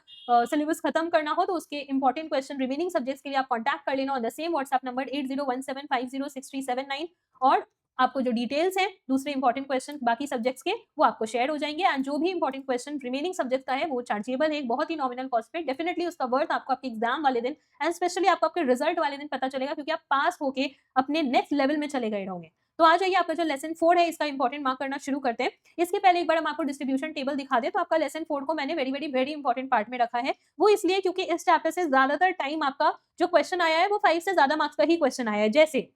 सिलेबस खत्म करना हो तो उसके इंपॉर्टेंट क्वेश्चन रिमेनिंग सब्जेक्ट्स के लिए आप कॉन्टैक्ट कर लेना on the same WhatsApp number 8017506379, और आपको जो डिटेल्स हैं दूसरे इंपॉर्टेंट क्वेश्चन बाकी सब्जेक्ट्स के वो आपको शेयर हो जाएंगे, एंड जो भी इंपॉर्टेंट क्वेश्चन रिमेनिंग सब्जेक्ट का है वो चार्जेबल है, एक बहुत ही नॉमिनल कॉस्ट पे, डेफिनेटली उसका वर्थ आपको आपके एग्जाम वाले दिन एंड स्पेशली आपको आपके रिजल्ट वाले दिन पता चलेगा, क्योंकि आप पास होके अपने नेक्स्ट लेवल में चले गए रहोगे। तो आ जाइए, आपका जो लेसन 4 है इसका इंपॉर्टेंट मार्क करना शुरू करते हैं। इसके पहले एक बार हम आपको डिस्ट्रीब्यूशन टेबल दिखा दें, तो आपका लेसन 4 को मैंने वेरी इंपॉर्टेंट पार्ट में रखा है, वो इसलिए क्योंकि इस चैप्टर से ज्यादातर टाइम आपका जो क्वेश्चन आया है वो 5 से ज्यादा मार्क्स का ही क्वेश्चन आया है। जैसे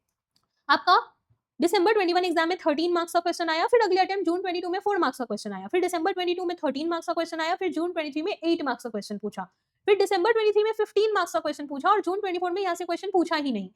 आपका दिसंबर 21 एग्जाम में 13 मार्क्स का क्वेश्चन आया, फिर अगले अटेम्प्ट जून 22 में 4 मार्क्स का क्वेश्चन आया, फिर दिसंबर 22 में 13 मार्क्स का क्वेश्चन आया, फिर जून 23 में 8 मार्क्स का क्वेश्चन पूछा, फिर दिसंबर 23 में 15 मार्क्स का क्वेश्चन पूछा, और जून 24 में यहाँ से क्वेश्चन पूछा ही नहीं।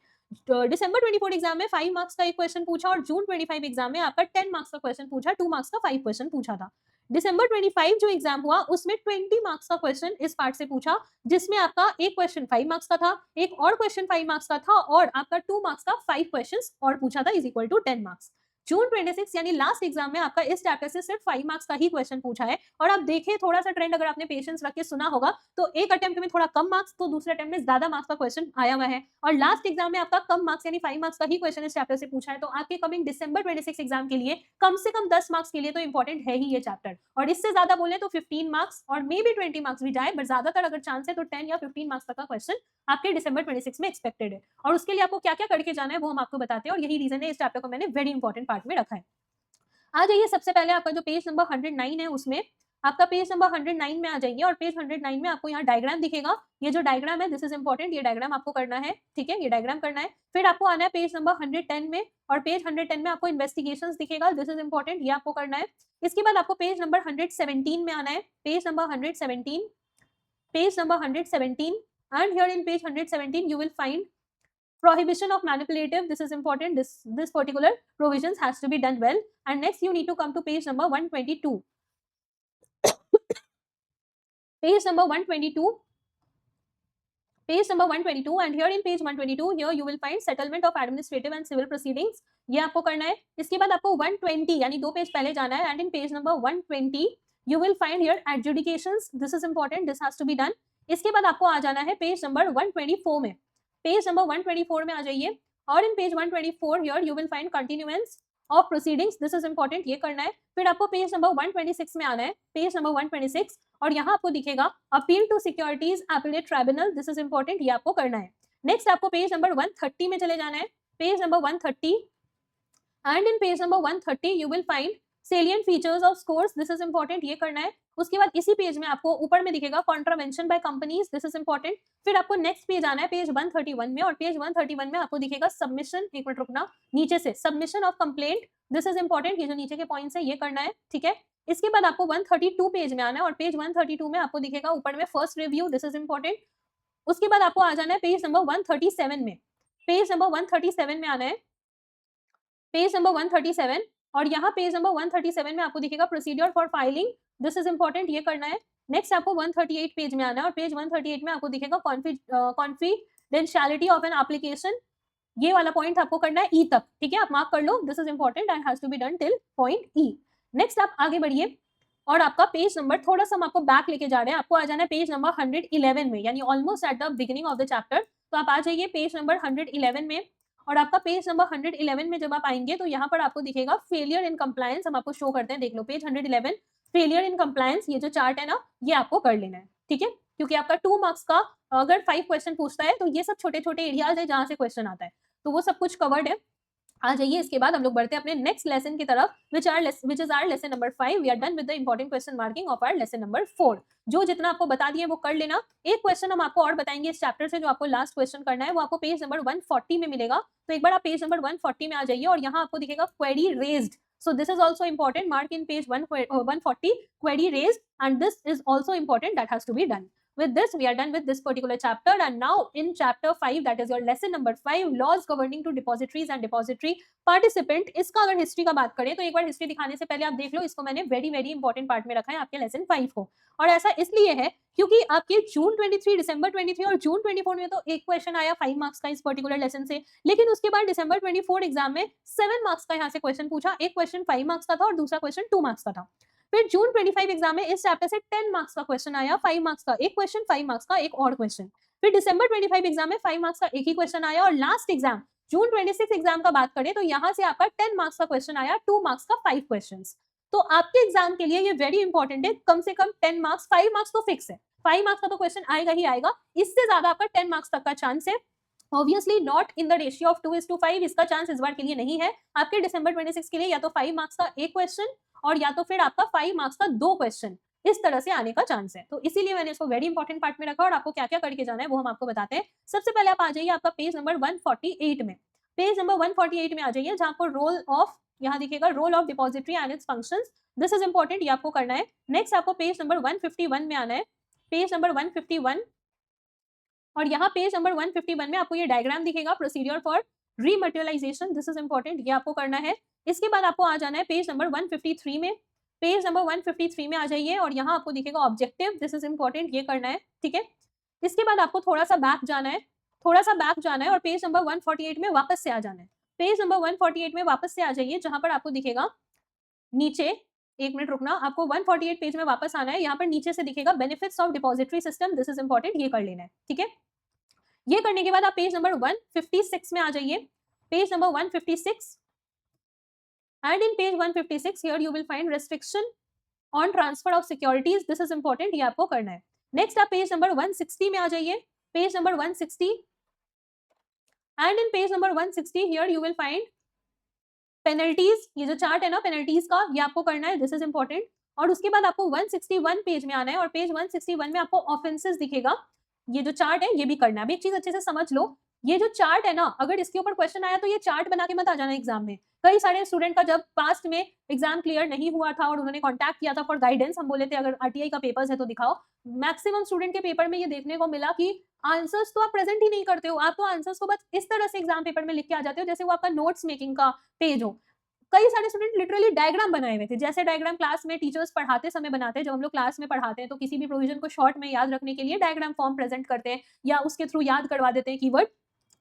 दिसंबर 24 एग्जाम में 5 मार्क्स का एक क्वेश्चन पूछा, और जून 25 एग्जाम में आपका 10 मार्क्स का क्वेश्चन पूछा, 2 मार्क्स का 5 क्वेश्चन पूछा था। दिसंबर 25 जो एग्जाम हुआ उसमें 20 मार्क्स का क्वेश्चन इस पार्ट से पूछा, जिसमें आपका एक क्वेश्चन 5 मार्क्स का था, एक और क्वेश्चन 5 मार्क्स का था, और आपका 2 मार्क्स का 5 क्वेश्चन और पूछा था, इज इक्वल टू 10 मार्क्स। जून 26 यानी लास्ट एग्जाम में आपका इस चैप्टर से सिर्फ 5 मार्क्स का ही क्वेश्चन पूछा है, और आप देखें थोड़ा सा ट्रेंड, अगर आपने पेशेंस रख के सुना होगा तो एक अटेम्प्ट में थोड़ा कम मार्क्स तो दूसरे अटेम्प्ट में ज्यादा मार्क्स का क्वेश्चन आया हुआ है, और लास्ट एग्जाम में आपका कम मार्क्स यानी 5 मार्क्स का ही क्वेश्चन इस चैप्टर से पूछा है। तो आपके कमिंग दिसंबर 26 एग्जाम के लिए कम से कम 10 मार्क्स के लिए तो इंपॉर्टेंट है ही ये चैप्टर, और इससे ज्यादा बोले तो 15 मार्क्स और मे बी 20 मार्क्स भी जाए, बट ज्यादातर अगर चांस है तो 10 या 15 मार्क्स तक का क्वेश्चन आपके दिसंबर 26 में एक्सपेक्टेड है। और उसके लिए आपको क्या क्या करके जाना है वो हम आपको बताते हैं, और यही रीजन है इस चैप्टर को मैंने वेरी इंपॉर्टेंट पार्ट में रखा है। आ जाइए, सबसे पहले आपका जो पेज नंबर 109 है उसमें आपका पेज नंबर 109 में आ जाइए, और पेज 109 में आपको यहाँ डायग्राम दिखेगा, ये जो डायग्राम है दिस इज इंपॉर्टेंट, ये डायग्राम आपको करना है, ठीक है, ये डायग्राम करना है। फिर आपको आना है पेज नंबर 110 में, और पेज 110 में आपको इन्वेस्टिगेशंस दिखेगा, दिस इज इंपॉर्टेंट, ये आपको करना है। इसके बाद आपको पेज नंबर 117 में आना है, page number 117, page number 117, and here in page 117 you will find prohibition of manipulative. This is important. This particular provisions has to be done well. And next you need to come to page number 122. Page number 122. Page number 122 and here in page 122 here you will find settlement of administrative and civil proceedings. ये आपको करना है. इसके बाद आपको 120 यानी 2 पेज पहले जाना है and in page number 120 you will find here adjudications. This is important. This has to be done. इसके बाद आपको आ जाना है पेज नंबर 124 में. पेज नंबर 124 में आ जाइए और इन page 124 here you will find continuance of proceedings. This is important. ये करना है. फिर आपको पेज नंबर 126 में आना है. पेज नंबर 126 और यहाँ आपको दिखेगा appeal to securities appellate tribunal. This is important. ये आपको करना है. नेक्स्ट आपको पेज नंबर 130 में चले जाना है. Page number 130 and in page number 130 you will find salient features of scores. This is important. ये करना है. उसके बाद इसी पेज में आपको ऊपर में दिखेगा contravention by companies. This is important. फिर आपको नेक्स्ट पेज आना है पेज 131 में और पेज 131 में आपको दिखेगा सबमिशन. एक मिनट रुकना, नीचे से submission of complaint. This is important. ये जो नीचे के पॉइंट्स है ये करना है. ठीक है. इसके बाद आपको 132 पेज में आना है और पेज 132 में आपको दिखेगा ऊपर में first review. This is important. उसके बाद आपको आ जाना है पेज नंबर 137 में. पेज नंबर 137 में आना है. पेज नंबर 137 और यहाँ पेज नंबर 137 में आपको दिखेगा procedure for filing. This is important. ये करना है. नेक्स्ट आपको 138 पेज में आना है और पेज 138 में आपको दिखेगा कॉन्फिडेंशियलिटी ऑफ एन एप्लीकेशन. ये वाला पॉइंट आपको करना है ई तक. ठीक है, आप मार्क कर लो. This is important and has to be done till point E. Next आप आगे बढ़िए और आपका पेज नंबर थोड़ा सा हम आपको बैक लेके जा रहे हैं. आपको आ जाना है पेज नंबर 111 में यानी almost at the beginning of the chapter. तो आप आ जाइए पेज नंबर 111 में और आपका पेज नंबर 111 में जब आप आएंगे तो यहाँ पर आपको दिखेगा फेलियर इन कंप्लायंस. हम आपको शो करते हैं. देख लो पेज 111 फेलियर इन कंप्लायंस. ये जो चार्ट है ना ये आपको कर लेना है. ठीक है, क्योंकि आपका 2 मार्क्स का अगर 5 क्वेश्चन पूछता है तो ये सब छोटे छोटे एरियाज है जहाँ से क्वेश्चन आता है, तो वो सब कुछ कवर्ड है. आ जाइए. इसके बाद हम लोग बढ़ते हैं अपने नेक्स्ट लेसन की तरफ which is our lesson number 5. We are done with the important question marking of our lesson number 4. जो जितना आपको बता दिए वो कर लेना. एक क्वेश्चन हम आपको और बताएंगे इस चैप्टर से जो आपको लास्ट क्वेश्चन करना है वो आपको पेज नंबर 140 में मिलेगा. तो एक बार आप पेज नंबर 140 में आ जाइए और यहाँ आपको दिखेगा query raised. So this is also important. Mark in page 140 query raised and this is also important. That has to be done. With this we are done with this particular chapter and now in chapter 5 that is your lesson number 5 laws governing to depositories and depository participant. इसका अगर हिस्ट्री का बात करें तो एक बार हिस्ट्री दिखाने से पहले आप देख लो इसको मैंने वेरी वेरी इंपॉर्टेंट पार्ट में रखा है आपके लेसन 5 को. और ऐसा इसलिए है क्योंकि आपके जून 23, दिसंबर 23 और जून 24 में तो एक क्वेश्चन आया 5 मार्क्स का इस पर्टिकुलर लेसन से, लेकिन उसके बाद दिसंबर 24 एग्जाम में 7 मार्क्स का यहाँ से क्वेश्चन पूछा. एक क्वेश्चन 5 मार्क्स का था और दूसरा क्वेश्चन 2 मार्क्स का था. फिर जून 25 एग्जाम में इस चैप्टर से 10 मार्क्स का क्वेश्चन आया, 5 मार्क्स का एक क्वेश्चन, 5 मार्क्स का एक और क्वेश्चन. फिर दिसंबर 25 एग्जाम में 5 मार्क्स का एक ही क्वेश्चन आया और लास्ट एग्जाम जून 26 एग्जाम का बात करें तो यहाँ से आपका 10 मार्क्स का क्वेश्चन आया, 2 मार्क्स का 5 क्वेश्चन. तो आपके एग्जाम के लिए ये वेरी इंपॉर्टेंट है. कम से कम 10 मार्क्स, 5 मार्क्स तो फिक्स है, 5 मार्क्स का तो क्वेश्चन आएगा ही आएगा. इससे ज्यादा आपका 10 मार्क्स तक का चांस है. Obviously not in the ratio of 2:5. इसका चांस इस बार के लिए नहीं है. आपके दिसंबर 26 के लिए या तो 5 मार्क्स का एक क्वेश्चन और या तो फिर आपका 5 मार्क्स का 2 क्वेश्चन इस तरह से आने का चांस है. तो इसीलिए मैंने इसको वेरी इंपॉर्टेंट पार्ट में रखा और आपको क्या क्या करके जाना है वो हम आपको बताते हैं. सबसे पहले आप आ जाइए आपका पेज नंबर 148 में. पेज नंबर 148 में आ जाइए जहां पर रोल ऑफ, यहाँ दिखेगा role of depository and its functions. This is important. ये आपको करना है. नेक्स्ट आपको पेज नंबर 151 में आना है. पेज नंबर 151 और यहाँ पेज नंबर 151 में आपको ये डायग्राम दिखेगा procedure for rematerialisation. This is important. ये आपको करना है. इसके बाद आपको आ जाना है पेज नंबर 153 में. पेज नंबर 153 में आ जाइए और यहाँ आपको दिखेगा ऑब्जेक्टिव. This is important. ये करना है. ठीक है. इसके बाद आपको थोड़ा सा बैक जाना है, थोड़ा सा बैक जाना है और पेज नंबर 148 में वापस से आ जाना है. पेज नंबर 148 में वापस से आ जाइए जहां पर आपको दिखेगा नीचे, एक मिनट रुकना, आपको 148 पेज में वापस आना है. यहाँ पर नीचे से दिखेगा benefits of depository system. This is important. ये कर लेना है. ठीक है. ये करने के बाद आप पेज नंबर 156 में आ जाइए. Page number 156 and in page 156 here you will find restriction on transfer of securities. this is important. ये आपको करना है. नेक्स्ट आप पेज नंबर 160 में आ जाइए. Page number 160 and in page number 160 here you will find penalties. ये जो चार्ट है ना पेनल्टीज का, ये आपको करना है. This is important. और उसके बाद आपको 161 पेज में आना है और पेज 161 में आपको ऑफेंसेस दिखेगा. ये जो चार्ट है ये भी करना है. अब एक चीज अच्छे से समझ लो, ये जो चार्ट है ना, अगर इसके ऊपर क्वेश्चन आया तो ये चार्ट बना के मत आ जाना एग्जाम में। कई सारे स्टूडेंट का जब पास्ट में एग्जाम क्लियर नहीं हुआ था और उन्होंने कांटेक्ट किया था फॉर गाइडेंस, हम बोले थे अगर आरटीआई का पेपर्स है तो दिखाओ, मैक्सिमम स्टूडेंट के पेपर में ये देखने को मिला कि आंसर्स तो आप प्रेजेंट ही नहीं करते हो, आप तो आंसर्स को बस इस तरह से एग्जाम पेपर में लिख के आ जाते हो जैसे वो आपका नोट्स मेकिंग का पेज हो। कई सारे स्टूडेंट लिटरली डायग्राम बनाए हुए थे, जैसे डायग्राम क्लास में टीचर्स पढ़ाते समय बनाते हैं। जब हम लोग क्लास में पढ़ाते हैं तो किसी भी प्रोविजन को शॉर्ट में याद रखने के लिए डायग्राम फॉर्म प्रेजेंट करते हैं या उसके थ्रू याद करवा देते हैं keyword,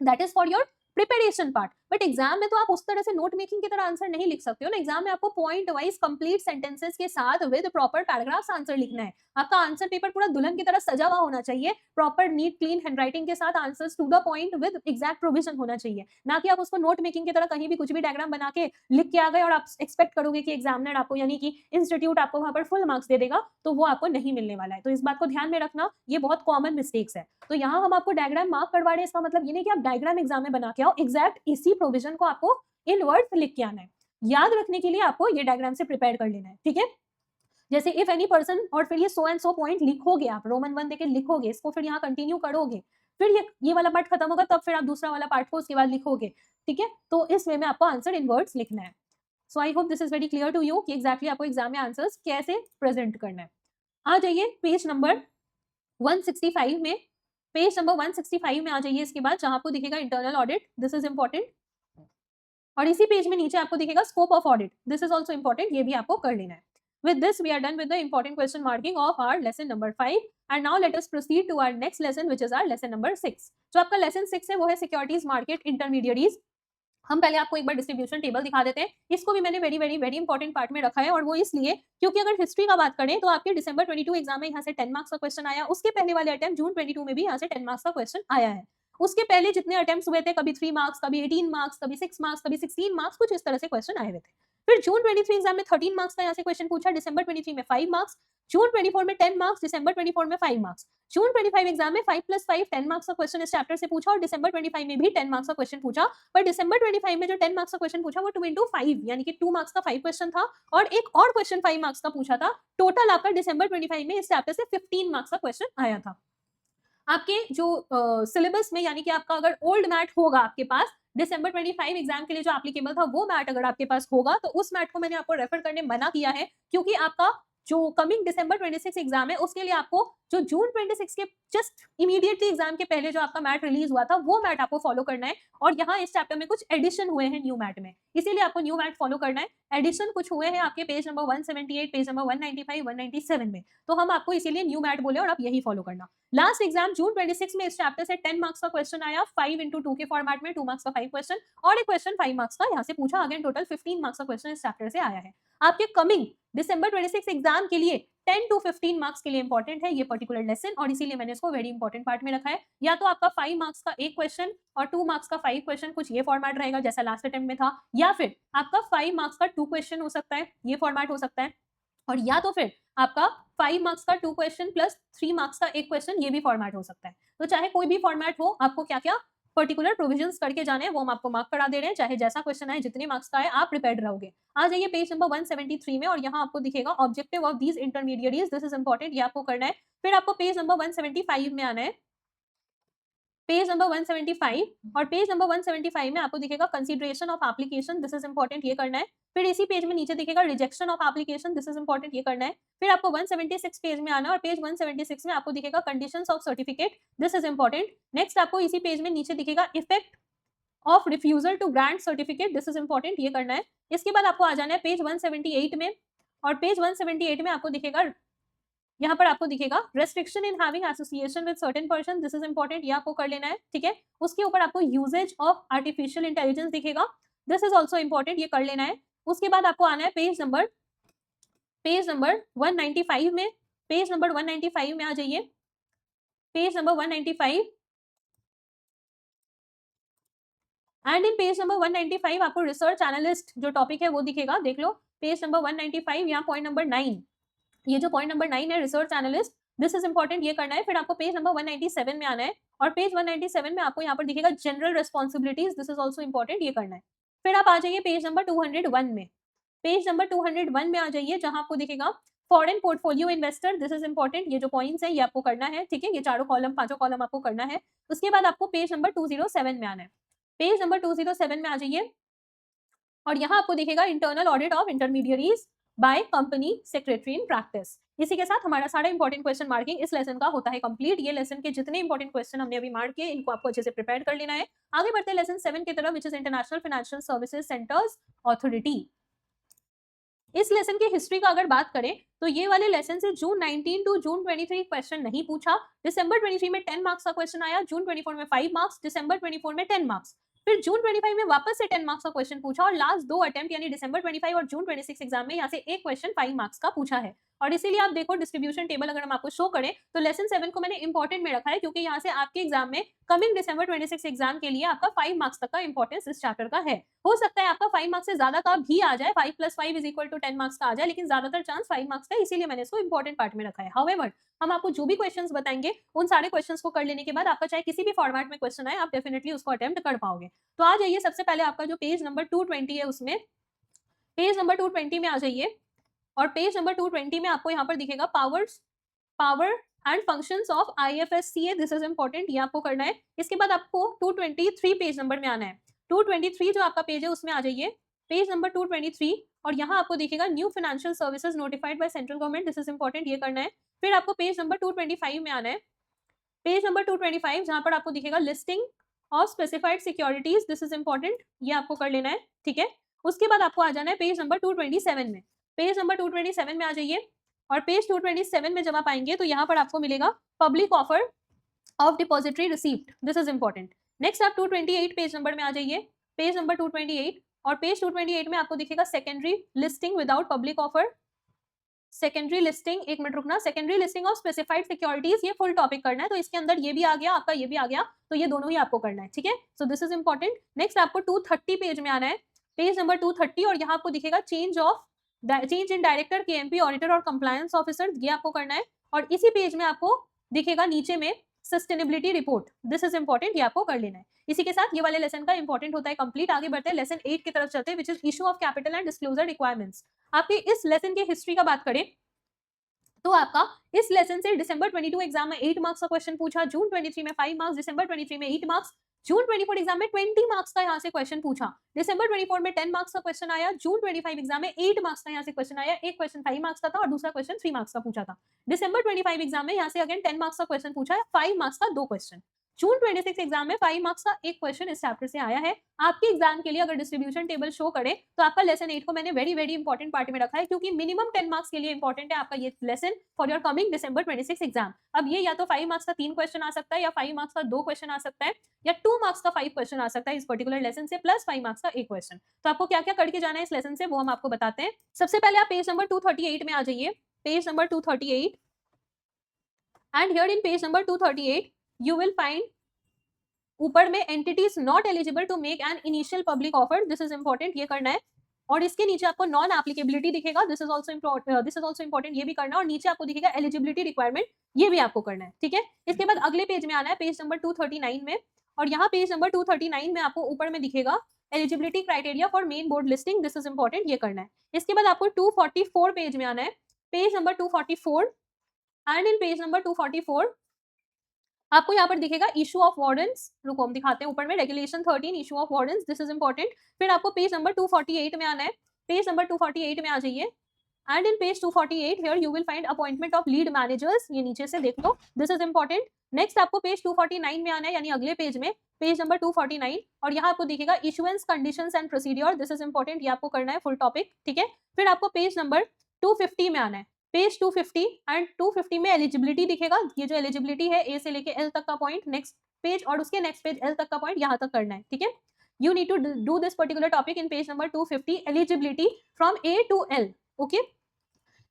that is for your preparation part. But exam में तो आप उस तरह से नोट मेकिंग की तरह आंसर नहीं लिख सकते हो ना। एग्जाम में आपको पॉइंट वाइज कंप्लीट सेंटेंसेस के साथ विद प्रॉपर पैराग्राफ्स आंसर लिखना है। आपका आंसर पेपर पूरा दुल्हन की तरह सजा हुआ होना चाहिए, प्रॉपर नीट क्लीन हैंडराइटिंग के साथ answers to the point with exact provision होना चाहिए, ना कि आप उसको नोट मेकिंग की तरह कहीं भी कुछ भी डायग्राम बना के लिख के आ गए और आप एक्सपेक्ट करोगे कि एग्जामिनर आपको यानी कि इंस्टीट्यूट आपको वहां पर फुल मार्क्स दे देगा, तो वो आपको नहीं मिलने वाला है। तो इस बात को ध्यान में रखना, ये बहुत कॉमन मिस्टेक्स है। तो यहाँ हम आपको डायग्राम मार्क करवा रहे हैं, इसका मतलब ये नहीं कि आप डायग्राम एग्जाम में बना के आओ, एग्जैक्ट इसी प्रोविजन को आपको इन वर्ड्स लिख के आना है। याद रखने के लिए आपको ये डायग्राम से प्रिपेयर कर लेना है, ठीक है। जैसे इफ एनी पर्सन और फिर ये सो एंड सो पॉइंट लिखोगे, आप रोमन 1 देके लिखोगे, इसको फिर यहाँ कंटिन्यू करोगे, फिर ये वाला पार्ट खत्म होगा तब फिर आप दूसरा वाला पार्ट को उसके बाद लिखोगे, ठीक है। तो इस वे में आपको आंसर इन वर्ड्स लिखना है। So I hope this is very clear to you कि एग्जैक्टली आपको एग्जाम में आंसर्स कैसे प्रेजेंट करना है। आ जाइए पेज नंबर 165 में, पेज नंबर 165 में आ जाइए इसके बाद, जहां आपको दिखेगा internal audit, this is important. और इसी पेज में नीचे आपको दिखेगा scope of audit, this is also important, ये भी आपको कर लेना है। With this, we are done with the important question marking of our lesson number 5. And now let us proceed to our next lesson, which is our lesson number 6. जो आपका lesson 6 है वो है सिक्योरिटीज मार्केट इंटरमीडिएरीज। हम पहले आपको एक बार डिस्ट्रीब्यूशन टेबल दिखा देते हैं। इसको भी मैंने very very very important part में रखा है, और वो इसलिए क्योंकि अगर हिस्ट्री का बात करें तो आपके दिसंबर 22 एग्जाम में यहाँ से 10 मार्क्स का क्वेश्चन आया, उसके पहले वाले अटेम्प्ट जून 22 में भी यहाँ से 10 मार्क्स का क्वेश्चन आया है। उसके पहले जितने अटेम्प्ट्स हुए थे, कभी 3 मार्क्स, कभी 18 मार्क्स, कभी 6 मार्क्स, कभी 16 मार्क्स, कुछ इस तरह से क्वेश्चन आए हुए थे। फिर जून 23 एग्जाम में 13 मार्क्स का यहाँ से क्वेश्चन पूछा, दिसंबर 23 में 5 मार्क्स, जून 24 में 10 मार्क्स, दिसंबर 24 में 5 मार्क्स। जून 25 एग्जाम में 5 + 5 10 मार्क्स का क्वेश्चन इस चैप्टर से पूछा, और दिसंबर 25 में भी 10 मार्क्स का क्वेश्चन पूछा। पर दिसंबर 25 में जो 10 मार्क्स का क्वेश्चन पूछा वो 2 × 5 यानी कि 2 मार्क्स का 5 क्वेश्चन था, और एक और क्वेश्चन 5 मार्क्स का पूछा था। टोटल आपका दिसंबर 25 में इस चैप्टर से 15 मार्क्स का क्वेश्चन आया था। आपके जो सिलेबस में यानी कि आपका अगर ओल्ड मैथ होगा आपके पास, दिसंबर 25 एग्जाम के लिए जो एप्लीकेबल था वो मैथ अगर आपके पास होगा, तो उस मैथ को मैंने आपको रेफर करने मना किया है, क्योंकि आपका जो कमिंग दिसंबर 26 एग्जाम है उसके लिए आपको जो जून 26 के जस्ट इमीडिएटली एग्जाम के पहले जो आपका मैथ रिलीज हुआ था वो मैथ आपको फॉलो करना है। और यहाँ इस चैप्टर में कुछ एडिशन हुए हैं न्यू मैथ में, इसीलिए आपको न्यू मैथ फॉलो करना है। एडिशन कुछ हुए हैं आपके पेज नंबर 178, पेज नंबर 195, 197 में, तो हम आपको इसीलिए न्यू मैथ बोले और आप यही फॉलो करना। लास्ट एग्जाम जून 26 में इस चैप्टर से 10 मार्क्स का क्वेश्चन आया, 5 × 2 के फॉर्मेट में, 2 मार्क्स का 5 क्वेश्चन, और एक क्वेश्चन 5 मार्क्स का यहाँ से पूछा। अगेन टोटल 15 मार्क्स का क्वेश्चन इस चैप्टर से आया है। आपके कमिंग दिसंबर 26 एग्जाम के लिए 10 to 15 मार्क्स के लिए इंपॉर्टेंट है ये पर्टिकुलर लेसन, और इसीलिए मैंने इसको वेरी इंपॉर्टेंट पार्ट में रखा है। या तो आपका 5 मार्क्स का एक क्वेश्चन और 2 मार्क्स का 5 क्वेश्चन, कुछ ये फॉर्मेट रहेगा जैसा लास्ट अटेम्प्ट में था, या फिर आपका 5 मार्क्स का 2 क्वेश्चन हो सकता है, ये फॉर्मेट हो सकता है, और या तो फिर आपका 5 मार्क्स का 2 क्वेश्चन प्लस 3 मार्क्स का एक क्वेश्चन, ये भी फॉर्मेट हो सकता है। तो चाहे कोई भी फॉर्मेट हो, आपको क्या क्या पर्टिकुलर प्रोविजंस करके जाने हैं वो हम आपको मार्क करा दे रहे हैं। चाहे जैसा क्वेश्चन आए, जितने मार्क्स का आए, आप प्रिपेयर्ड रहोगे। आ जाइए पेज नंबर 173 में, और यहाँ आपको दिखेगा objective of these intermediaries, this is important, ये आपको करना है। फिर आपको पेज नंबर 175 में आना है, पेज नंबर 175, और पेज नंबर 175 में आपको दिखेगा consideration of application, this is important, ये करना है। फिर इसी पेज में नीचे दिखेगा rejection of application, this is important, ये करना है। फिर आपको 176 पेज में आना है, और पेज 176 में आपको दिखेगा conditions of certificate, this is important. Next आपको इसी पेज में नीचे दिखेगा effect of refusal to grant certificate, this is important, ये करना है। इसके बाद आपको आ जाना है पेज 178 में, और पेज 178 में आपको दिखेगा, यहाँ पर आपको दिखेगा restriction in having association with certain person, this is important, ये आपको कर लेना है, ठीक है। उसके ऊपर आपको यूजेज ऑफ आर्टिफिशियल इंटेलिजेंस दिखेगा, दिस इज ऑल्सो इंपॉर्टेंट, ये कर लेना है। उसके बाद आपको आना है पेज नंबर 195 में, पेज नंबर 195 में आ जाइए, page number 195, and in page number 195 आपको रिसर्च एनालिस्ट जो टॉपिक है वो दिखेगा, देख लो पेज नंबर 195, यहाँ पॉइंट नंबर 9, ये जो पॉइंट नंबर 9 है research analyst, this is important, ये करना है। फिर आपको पेज नंबर 197 में आना है, और पेज 197 में आपको यहाँ पर दिखेगा general responsibilities, this is also important, ये करना है। फिर आप आ जाइए पेज नंबर 201 में, पेज नंबर 201 में आ जाइए, जहां आपको दिखेगा foreign portfolio investor, this is important, ये जो पॉइंट्स है ये आपको करना है, ठीक है, ये चारों कॉलम पांचों कॉलम आपको करना है। उसके बाद आपको पेज नंबर 207 में आना है, पेज नंबर 207 में आ जाइए और यहाँ आपको दिखेगा internal audit of intermediaries by company secretary in practice. इसी के साथ हमारा सारा इंपॉर्टेंट क्वेश्चन मार्किंग इस लेसन का होता है कंप्लीट। ये लेसन के जितने इंपॉर्टेंट क्वेश्चन हमने अभी मार्क किए इनको आपको अच्छे से प्रिपेयर कर लेना है। आगे बढ़ते हैं लेसन 7 की तरफ, which is international financial services centres authority. इस लेसन की हिस्ट्री का अगर बात करें तो ये वाले लेसन से जून 19 टू जून 23 क्वेश्चन नहीं पूछा। दिसंबर 23 में 10 मार्क्स का क्वेश्चन आया, जून 24 में 5 मार्क्स, दिसंबर 24 में 10 मार्क्स, फिर जून 25 में वापस से 10 मार्क्स का क्वेश्चन पूछा और लास्ट 2 अटेम्प्ट यानी दिसंबर 25 और जून 26 एग्जाम में यहाँ से एक क्वेश्चन 5 मार्क्स का पूछा है। और इसीलिए आप देखो डिस्ट्रीब्यूशन टेबल अगर हम आपको शो करें तो लेसन 7 को मैंने इंपॉर्टेंट में रखा है क्योंकि यहाँ से आपके एग्जाम में कमिंग दिसंबर 26 एग्जाम के लिए आपका 5 मार्क्स तक का इंपॉर्टेंस इस चैप्टर का है। हो सकता है आपका 5 मार्क्स से ज्यादा का भी आ जाए, 5 + 5 = 10 मार्क्स का आ जाए, लेकिन ज्यादातर चांस 5 मार्क्स का, इसीलिए मैंने इसको इंपॉर्टेंट पार्ट में रखा है। हाउएवर हम आपको जो भी क्वेश्चंस बताएंगे उन सारे क्वेश्चंस को कर लेने के बाद आपका चाहे किसी भी फॉर्मेट में क्वेश्चन आए आप डेफिनेटली उसको अटेम्प्ट कर पाओगे। तो आ जाइए सबसे पहले आपका जो पेज नंबर 220 है उसमें, पेज नंबर 220 में आ जाइए और पेज नंबर 220 में आपको यहाँ पर दिखेगा power and functions of IFSCA, this is important, ये आपको करना है। इसके बाद आपको 223 पेज नंबर में आना है, 223 जो आपका पेज है उसमें आ जाइए, पेज नंबर 223 और यहाँ आपको दिखेगा new financial services notified by central government, this is important, ये करना है। फिर आपको पेज नंबर 225 में आना है, पेज नंबर 225 जहां पर आपको दिखेगा listing of specified securities, this is important, ये आपको कर लेना है, ठीक है। उसके बाद आपको आ जाना है पेज नंबर 227 में, पेज नंबर 227 में आ जाइए और पेज 227 में जब आप आएंगे तो यहाँ पर आपको मिलेगा public offer of depository receipt, this is important. Next आप 228 पेज नंबर में आ जाइए, पेज नंबर 228 और पेज 228 में आपको दिखेगा secondary listing without public offer, secondary listing, एक मिनट रुकना, secondary listing of specified securities, ये फुल टॉपिक करना है, तो इसके अंदर ये भी आ गया आपका, ये भी आ गया, तो ये दोनों ही आपको करना है, ठीक है। So this is important. Next आपको 230 पेज में आना है, पेज नंबर 230 और यहाँ आपको दिखेगा change in director, KMP auditor और कंप्लायंस ऑफिसर, ये आपको करना है। और इसी पेज में आपको दिखेगा नीचे में sustainability report, this is important, ये आपको कर लेना है। इसी के साथ ये वाले लेसन का इंपॉर्टेंट होता है कंप्लीट। आगे बढ़ते हैं लेसन 8 की तरफ चलते हैं, which is issue of capital and disclosure requirements. आपके इस लेसन की हिस्ट्री का बात करें तो आपका इस लेसन से दिसंबर 22 एग्जाम में 8 मार्क्स का क्वेश्चन पूछा, जून 23 में 5 मार्क्स, दिसंबर 23 में 8 मार्क्स, जून 24 एग्जाम में 20 मार्क्स का यहाँ से क्वेश्चन पूछा, दिसंबर 24 में 10 मार्क्स का क्वेश्चन आया, जून 25 एग्जाम में 8 मार्क्स का यहाँ से क्वेश्चन आया, एक क्वेश्चन 5 मार्क्स का था और दूसरा क्वेश्चन 3 मार्क्स का पूछा था। दिसंबर 25 एग्जाम में यहाँ से अगेन 10 मार्क्स का क्वेश्चन पूछा है, 5 मार्क्स का 2 क्वेश्चन। जून 26 एग्जाम में 5 मार्क्स का एक क्वेश्चन इस चैप्टर से आया है। आपके एग्जाम के लिए अगर डिस्ट्रीब्यूशन टेबल शो करे तो आपका लेसन 8 को मैंने वेरी इंपॉर्टेंट पार्ट में रखा है क्योंकि मिनिमम 10 मार्क्स के लिए इंपॉर्टेंट है आपका ये lesson for your coming December 26 exam. अब ये या तो 5 मार्क्स का 3 क्वेश्चन आ सकता है या 5 मार्क्स का 2 क्वेश्चन आ सकता है या 2 मार्क्स का 5 क्वेश्चन आ सकता है इस पर्टिकुलर लेसन से, प्लस 5 मार्क्स का एक क्वेश्चन। तो आपको क्या क्या करके जाना है इस लेसन से वो हम आपको बताते हैं। सबसे पहले आप पेज नंबर 238 में आ जाइए, page number 238 and here in page number 238 you will find ऊपर में entities not eligible to make an initial public offer, this is important, ये करना है। और इसके नीचे आपको नॉन एप्लीकेबिलिटी दिखेगा, दिस इज आल्सो इंपॉर्टेंट, ये भी करना है। और नीचे आपको दिखेगा एलिजिबिलिटी रिक्वायरमेंट, ये भी आपको करना है, ठीक है। इसके बाद अगले पेज में आना है, पेज नंबर 239 में, और यहाँ पेज नंबर 239 में आपको ऊपर में दिखेगा eligibility criteria for main board listing, this is important, ये करना है। इसके बाद आपको 244 पेज में आना है, page number 244 and in page number 244 आपको यहाँ पर दिखेगा इशू ऑफ वार्डन्स, रुको हम दिखाते हैं ऊपर में, regulation 13 issue of wardens, this is important. फिर आपको पेज नंबर 248 में आना है, पेज नंबर 248 में आ जाइए and in page 248 here you will find appointment of lead managers, ये नीचे से देख लो, दिस इज इंपॉर्टेंट। नेक्स्ट आपको पेज 249 में आना है यानी अगले पेज में, पेज नंबर 249 और यहाँ आपको दिखेगा issuance conditions and procedure, this is important, ये आपको करना है फुल टॉपिक, ठीक है। फिर आपको पेज नंबर 250 में आना है, पेज 250 एंड 250 में एलिजिबिलिटी दिखेगा, ये जो एलिजिबिलिटी है ए से लेके एल तक का पॉइंट, नेक्स्ट पेज और उसके नेक्स्ट पेज एल तक का पॉइंट यहाँ तक करना है, ठीक है। You need to do this particular topic in page number 250, eligibility from A to L, okay.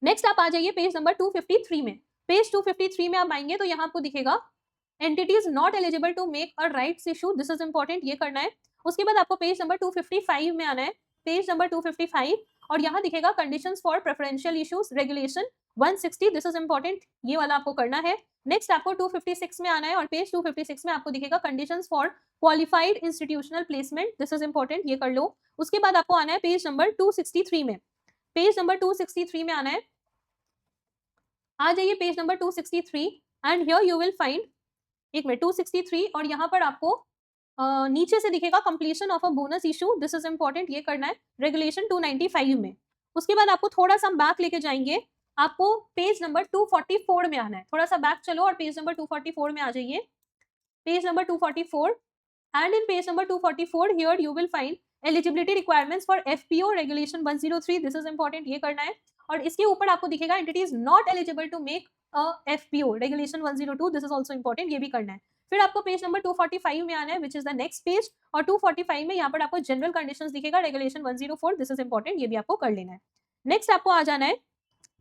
Next आप आ जाइए पेज नंबर 253 में, पेज 253 में आप आएंगे तो यहाँ आपको दिखेगा entities not eligible to make a rights issue, this is important, ये करना है। उसके बाद आपको पेज नंबर 255 में आना है, पेज नंबर 255 और यहाँ दिखेगा conditions for preferential issues regulation 160, this is important, ये वाला आपको करना है। नेक्स्ट आपको 256 में आना है और पेज 256 में आपको दिखेगा conditions for qualified institutional placement, this is important, ये कर लो। उसके बाद आपको आना है पेज नंबर 263 में, पेज नंबर 263 में आना है आ जाइए page number 263 and here you will find, एक मिनट, 263 और यहाँ पर आपको नीचे से दिखेगा completion of a bonus issue, this is important, ये करना है रेगुलेशन 295 में। उसके बाद आपको थोड़ा सा बैक लेके जाएंगे, आपको पेज नंबर 244 में आना है, थोड़ा सा बैक चलो और पेज नंबर 244 में आ जाइए, page number 244 and in page number 244 here you will find eligibility requirements for FPO regulation 103, this is important, ये करना है। और इसके ऊपर आपको दिखेगा entities not eligible to make FPO regulation 102, this is also important, ये भी करना है। फिर आपको पेज नंबर 245 में आना है which is the next page, और 245 में यहाँ पर आपको जनरल कंडीशंस दिखेगा रेगुलेशन 104, दिस इज इंपॉर्टेंट, ये भी आपको कर लेना है। नेक्स्ट आपको आ जाना है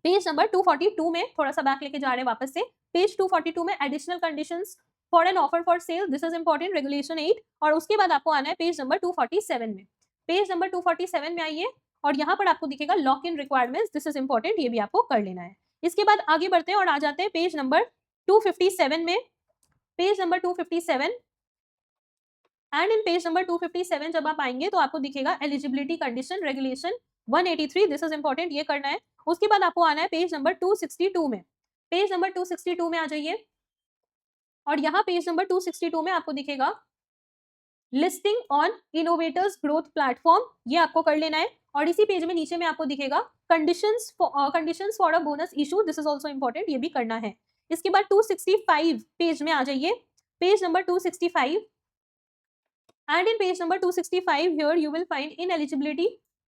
पेज नंबर 242 में, थोड़ा सा बैक लेके जा रहे हैं वापस से, पेज 242 में additional conditions for an offer for sale, this is important, regulation 8, और उसके बाद आपको आना है पेज नंबर 247 में, पेज नंबर 247 में आइए और यहाँ पर आपको दिखेगा lock in requirements, this is important, ये भी आपको कर लेना है। इसके बाद आगे बढ़ते हैं और आ जाते हैं पेज नंबर 257 में, page number 257 and in page number 257 जब आप आएंगे तो आपको दिखेगा eligibility condition regulation 183, this is important, ये करना है। उसके बाद आपको आना है पेज नंबर 262 में, पेज नंबर 262 में आ जाइए और यहाँ पेज नंबर 262 में आपको दिखेगा listing on innovators growth platform, ये आपको कर लेना है। और इसी पेज में नीचे में आपको दिखेगा conditions for a bonus issue, this is also important, ये भी करना है। इसके बाद 265 पेज में आ जाइए, page number 265 and in page number 265 here you will find ineligibility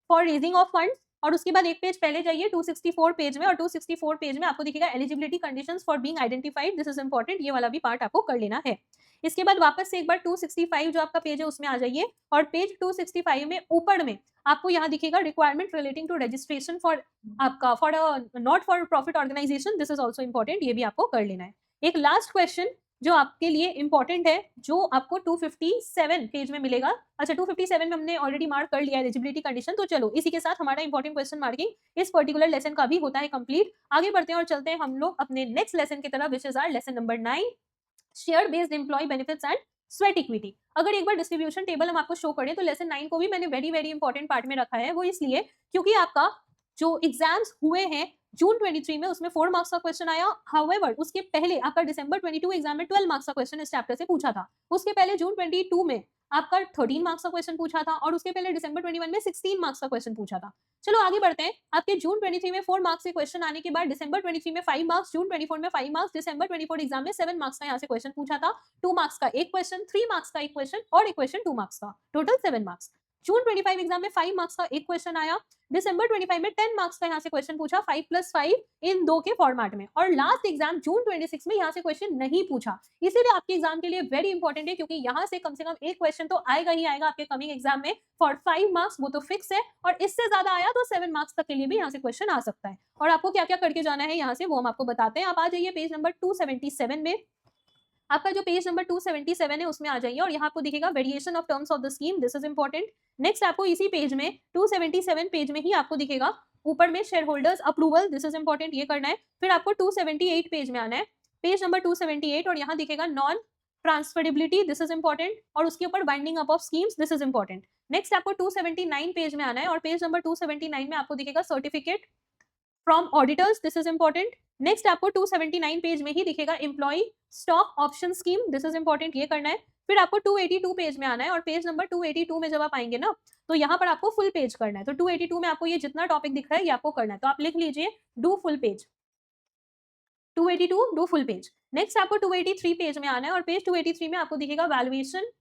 for raising of funds, और उसके बाद एक पेज पहले जाइए 264 पेज में, और 264 पेज में आपको दिखेगा eligibility conditions for being identified, this is important, ये वाला भी पार्ट आपको कर लेना है। इसके बाद वापस से एक बार 265 जो आपका पेज है उसमें आ जाइए और पेज 265 में ऊपर में आपको यहाँ दिखेगा requirement relating to registration for आपका for not for profit organisation, this is also important, ये भी आपको कर लेना है। एक लास्ट क्वेश्चन जो आपके लिए इंपॉर्टेंट है, जो आपको 257 पेज में मिलेगा। अच्छा 257 में हमने ऑलरेडी मार्क कर लिया एलिजिबिलिटी कंडीशन, तो चलो इसी के साथ हमारा इंपॉर्टेंट क्वेश्चन मार्किंग इस पर्टिकुलर लेसन का भी होता है कंप्लीट। आगे बढ़ते हैं और चलते हैं हम लोग अपने नेक्स्ट लेसन की तरफ, which is our lesson number 9, share based employee benefits and sweat equity. अगर एक बार डिस्ट्रीब्यूशन टेबल हम आपको शो करें तो लेसन 9 को भी मैंने वेरी वेरी इंपॉर्टेंट पार्ट में रखा है, वो इसलिए क्योंकि आपका जो एग्जाम्स हुए हैं जून 23 में उसमें 4 मार्क्स का क्वेश्चन आया, हाउएवर उसके पहले आपका दिसंबर 22 एग्जाम में 12 मार्क्स का क्वेश्चन इस चैप्टर से पूछा था, उसके पहले जून 22 में आपका 13 मार्क्स का क्वेश्चन पूछा था, और उसके पहले दिसंबर 21 में 16 मार्क्स का क्वेश्चन पूछा था। चलो आगे बढ़ते हैं, आपके जून 23 में 4 मार्क्स के क्वेश्चन आने के बाद दिसंबर 23 में 5 मार्क्स, जून 24 में 5 मार्क्स, दिसंबर 24 एग्जाम में 7 मार्क्स का यहाँ से क्वेश्चन पूछा था, 2 मार्क्स का एक क्वेश्चन, 3 मार्क्स का एक क्वेश्चन और एक क्वेश्चन 2 मार्क्स का, टोटल 7 मार्क्स। जून 25 एग्जाम में 5 मार्क्स का एक क्वेश्चन आया, दिसंबर 25 में 10 मार्क्स का यहाँ से क्वेश्चन पूछा 5+5 इन 2 के फॉर्मेट में, और लास्ट एग्जाम जून 26 में यहाँ से क्वेश्चन नहीं पूछा, इसीलिए आपके एग्जाम के लिए वेरी इंपॉर्टेंट है, क्योंकि यहाँ से कम एक क्वेश्चन तो आएगा ही आएगा आपके कमिंग एग्जाम में फॉर 5 मार्क्स, वो तो फिक्स है, और इससे ज्यादा आया तो 7 मार्क्स तक के लिए भी यहाँ से क्वेश्चन आ सकता है। और आपको क्या क्या करके जाना है यहाँ से वो हम आपको बताते हैं। आप आ जाइए पेज नंबर 277 में, आपका जो पेज नंबर 277 है उसमें आ जाइए और यहाँ आपको दिखेगा variation of terms of the scheme, this is important. Next आपको इसी पेज में 277 पेज में ही आपको दिखेगा ऊपर में share holders approval, this is important, ये करना है। फिर आपको 278 पेज में आना है, पेज नंबर 278, और यहाँ दिखेगा non transferability, this is important, और उसके ऊपर binding up of schemes, this is important. Next आपको 279 पेज में आना है और पेज नंबर 279 में आपको दिखेगा certificate from auditors, this is important. Next आपको 279 पेज में ही दिखेगा employee stock option scheme, this is important, ये करना है। फिर आपको 282 पेज में आना है और पेज नंबर 282 में जब आप आएंगे ना तो यहाँ पर आपको फुल पेज करना है, तो 282 में आपको ये जितना टॉपिक दिख रहा है ये आपको करना है, तो आप लिख लीजिए do full page, 282 do full page. Next आपको 283 पेज में आना है और पेज 283 में आपको दिखेगा वैल्यूएशन,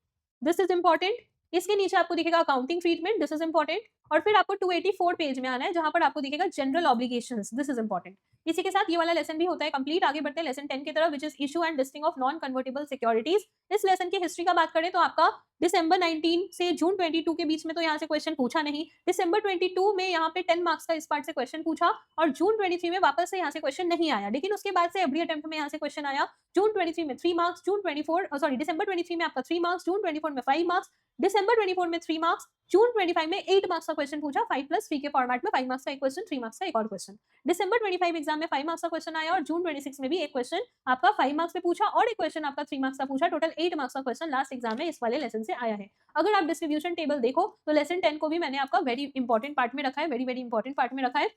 दिस इज इंपॉर्टेंट। इसके नीचे आपको दिखेगा accounting treatment, this is important, और फिर आपको 284 पेज में आना है जहां पर आपको दिखेगा general obligations, this is important. इसी के साथ ये वाला लेसन भी होता है कंप्लीट। आगे बढ़ते हैं लेसन 10 की तरफ, which is issue and listing of non convertible securities. इस लेसन की हिस्ट्री का बात करें तो आपका दिसंबर 19 से जून 22 के बीच में तो यहाँ से क्वेश्चन पूछा नहीं, दिसंबर 22 में यहाँ पे 10 मार्क्स का इस पार्ट से क्वेश्चन पूछा, और जून 23 में वापस से यहाँ से क्वेश्चन नहीं आया, लेकिन उसके बाद से एवरी अटेम्प्ट में यहाँ से क्वेश्चन आया। जून 23 में 3 मार्क्स, जून 24 सॉरी दिसंबर 23 में आपका 3 मार्क्स, जून 24 में 5 मार्क्स, दिसंबर 24 में 3 मार्क्स, जून 25 में 8 मार्क्स का क्वेश्चन पूछा 5+3 के फॉर्मेट में, 5 मार्क्स का एक क्वेश्चन, 3 मार्क्स का एक और क्वेश्चन। दिसंबर 25 एग्जाम में 5 मार्क्स का क्वेश्चन आया और जून 26 में भी एक क्वेश्चन आपका 5 मार्क्स पे पूछा और एक क्वेश्चन आपका 3 मार्क्स का पूछा, टोटल 8 मार्क्स का क्वेश्चन लास्ट एग्जाम में इस वाले लेसन से आया है। अगर आप डिस्ट्रीब्यूशन टेबल देखो तो लेसन 10 को भी मैंने आपका वेरी इंपॉर्टेंट पार्ट में रखा है, वेरी वेरी इंपॉर्टेंट पार्ट में रखा है,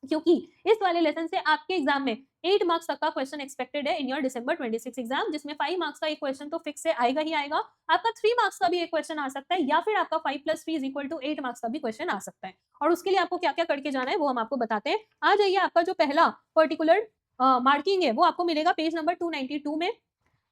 क्योंकि इस वाले लेसन से आपके एग्जाम में 8 मार्क्स तक का क्वेश्चन एक्सपेक्टेड है इन योर December 26 एग्जाम, जिसमें 5 मार्क्स का एक क्वेश्चन तो फिक्स है, आएगा ही आएगा। आपका 3 मार्क्स का भी एक क्वेश्चन आ सकता है, या फिर आपका 5 + 3 = 8 मार्क्स का भी क्वेश्चन आ सकता है। और उसके लिए आपको क्या-क्या करके जाना है वो हम आपको बताते हैं। आ जाइए, आपका जो पहला पर्टिकुलर मार्किंग है वो आपको मिलेगा पेज नंबर 292 में।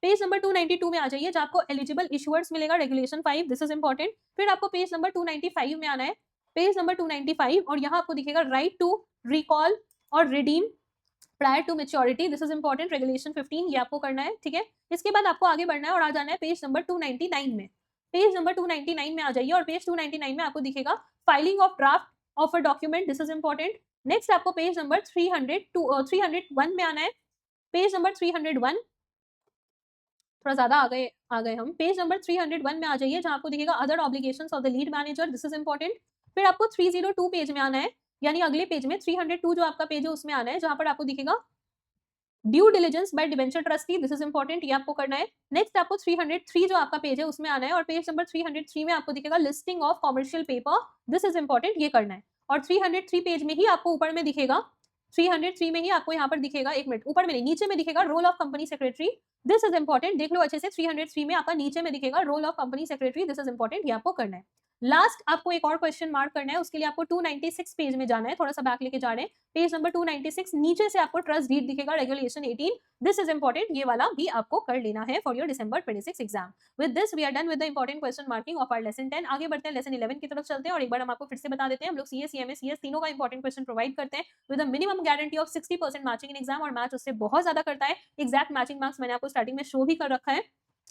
पेज नंबर 292 में आ जाइए, जहाँ आपको एलिजिबल इशूअर्स मिलेगा, रेगुलेशन 5, दिस इज इंपॉर्टेंट। फिर आपको पेज नंबर 295 में आना है, पेज नंबर 295, और यहाँ आपको दिखेगा राइट टू रिकॉल और redeem prior to maturity, this is important, regulation 15, ये आपको करना है, ठीक है। इसके बाद आपको आगे बढ़ना है और आ जाना है पेज नंबर 299 में। पेज नंबर 299 में आ जाइए, और पेज 299 में आपको दिखेगा filing of draft of a document, this is important. Next आपको पेज नंबर 301 में आना है, पेज नंबर 301, थोड़ा ज्यादा आ गए हम। पेज नंबर 301 में आ जाइए, जहां आपको दिखेगा other obligations of the lead manager, this is important. फिर आपको 302 पेज में आना है, यानी अगले पेज में 302 जो आपका पेज है उसमें आना है, जहां पर आपको दिखेगा due diligence by debenture trustee, this is important, ये आपको करना है। नेक्स्ट आपको 303 जो आपका पेज है उसमें आना है, और पेज नंबर 303 में आपको दिखेगा listing of commercial paper, this is important, ये करना है। और 303 पेज में ही आपको ऊपर में दिखेगा, 303 में ही आपको यहाँ पर दिखेगा, एक मिनट, ऊपर में नहीं, नीचे में दिखेगा role of company secretary, this is important, देख लो अच्छे से। 303 में आपका नीचे में दिखेगा role of company secretary, this is important, ये आपको करना है। लास्ट आपको एक और क्वेश्चन मार्क करना है, उसके लिए आपको 296 पेज में जाना है, थोड़ा सा बैक लेके जा रहे हैं, पेज नंबर 296, नीचे से आपको ट्रस्ट डीड दिखेगा, रेगुलेशन 18, दिस इज इंपॉर्टेंट, ये वाला भी आपको कर लेना है for your December 26 exam. With this we are done with the important question marking of our lesson 10। आगे बढ़ते हैं लेसन 11 की तरफ चलते हैं, और एक बार हम आपको फिर से बता देते हैं, हम लोग CS, CMA, CS तीनों का इंपॉर्टेंट क्वेश्चन प्रोवाइड करते हैं with a minimum guarantee of 60% matching in exam, और मैच उससे बहुत ज्यादा करता है। एग्जैक्ट मैचिंग मार्क्स मैंने आपको स्टार्टिंग में शो भी कर रखा है।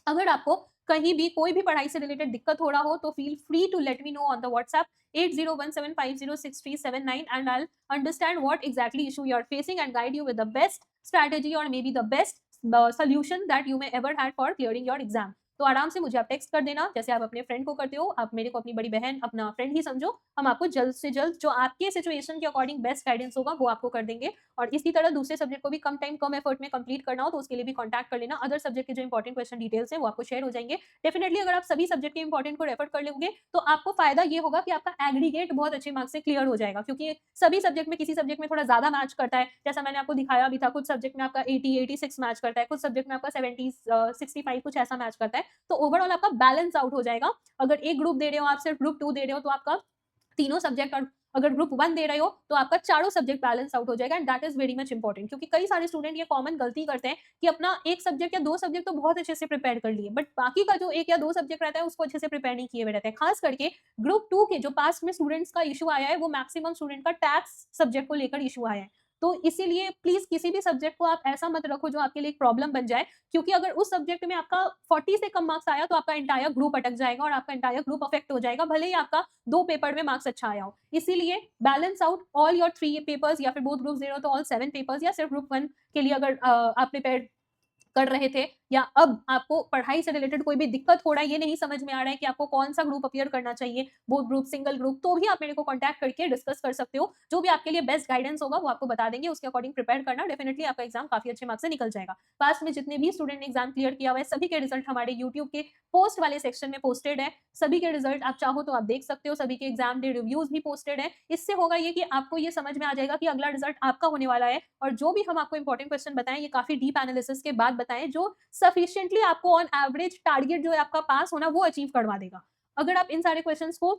अगर आपको कहीं भी कोई भी पढ़ाई से रिलेटेड दिक्कत हो रहा हो तो feel free to let me know on the WhatsApp 8017506379, and I'll understand what exactly issue you are facing and guide you with the best strategy or maybe the best solution that you may ever had for clearing your exam. तो आराम से मुझे आप टेक्स्ट कर देना, जैसे आप अपने फ्रेंड को करते हो, आप मेरे को अपनी बड़ी बहन, अपना फ्रेंड ही समझो। हम आपको जल्द से जल्द जो आपके सिचुएशन के अकॉर्डिंग बेस्ट गाइडेंस होगा वो आपको कर देंगे। और इसी तरह दूसरे सब्जेक्ट को भी कम टाइम कम एफर्ट में कंप्लीट करना हो तो उसके लिए भी कॉन्टैक्ट कर लेना। अदर सब्जेक्ट के जो इंपॉर्टेंट क्वेश्चन डिटेल्स है वो आपको शेयर हो जाएंगे। डेफिनेटली अगर आप सभी सब्जेक्ट के इंपॉर्टेंट को रेफर कर लोगे तो आपको फायदा ये होगा कि आपका एग्रीगेट बहुत अच्छे मार्क्स से क्लियर हो जाएगा, क्योंकि सभी सब्जेक्ट में किसी सब्जेक्ट में थोड़ा ज्यादा मैच करता है, जैसा मैंने आपको दिखाया भी था। कुछ सब्जेक्ट में आपका 80, 86 मैच करता है, कुछ सब्जेक्ट में आपका 70, 65 कुछ ऐसा मैच करता है। तो ओवरऑल आपका बैलेंस आउट हो जाएगा। अगर एक ग्रुप दे रहे हो, आप सिर्फ ग्रुप 2 दे रहे हो, तो आपका तीनों सब्जेक्ट, और अगर ग्रुप 1 दे रहे हो तो आपका चारों सब्जेक्ट बैलेंस आउट हो जाएगा, and that is very much important. क्योंकि कई सारे स्टूडेंट ये कॉमन गलती करते हैं कि अपना एक सब्जेक्ट या दो सब्जेक्ट तो बहुत अच्छे से प्रिपेयर कर लिए, बट बाकी का जो एक या दो सब्जेक्ट रहता है उसको अच्छे से प्रिपेयर नहीं किए हुए रहते हैं। खास करके ग्रुप 2 के जो पास्ट में स्टूडेंट्स का इशू आया है वो मैक्सिमम स्टूडेंट का टैक्स सब्जेक्ट को लेकर इशू आया है। तो इसीलिए प्लीज किसी भी सब्जेक्ट को आप ऐसा मत रखो जो आपके लिए एक प्रॉब्लम बन जाए, क्योंकि अगर उस सब्जेक्ट में आपका 40 से कम मार्क्स आया तो आपका एंटायर ग्रुप अटक जाएगा और आपका एंटायर ग्रुप अफेक्ट हो जाएगा, भले ही आपका 2 पेपर में मार्क्स अच्छा आया हो। इसीलिए balance out all your 3 papers, या फिर बोथ ग्रुप 0 तो ऑल 7 पेपर्स, या सिर्फ ग्रुप 1 के लिए अगर आप प्रिपेयर कर रहे थे, या अब आपको पढ़ाई से रिलेटेड कोई भी दिक्कत हो रहा है, ये नहीं समझ में आ रहा है कि आपको कौन सा ग्रुप अपीयर करना चाहिए, बोथ ग्रुप, सिंगल ग्रुप, तो भी आप मेरे को कांटेक्ट करके डिस्कस कर सकते हो। जो भी आपके लिए बेस्ट गाइडेंस होगा वो आपको बता देंगे, उसके अकॉर्डिंग प्रिपेयर करना, डेफिनेटली आपका एग्जाम काफी अच्छे मार्क्स से निकल जाएगा। पास में जितने भी स्टूडेंट ने एग्जाम क्लियर किया हुआ है सभी के रिजल्ट हमारे यूट्यूब के पोस्ट वाले सेक्शन में पोस्टेड है। सभी के रिजल्ट आप चाहो तो आप देख सकते हो, सभी के एग्जाम डे रिव्यूज भी पोस्टेड है। इससे होगा ये कि आपको ये समझ में आ जाएगा कि अगला रिजल्ट आपका होने वाला है, और जो भी हम आपको इंपॉर्टेंट क्वेश्चन बताएं ये काफी डीप एनालिसिस के बाद बताएं, जो सफिशिएंटली आपको ऑन एवरेज टारगेट जो है आपका पास होना वो अचीव करवा देगा। अगर आप इन सारे क्वेश्चंस को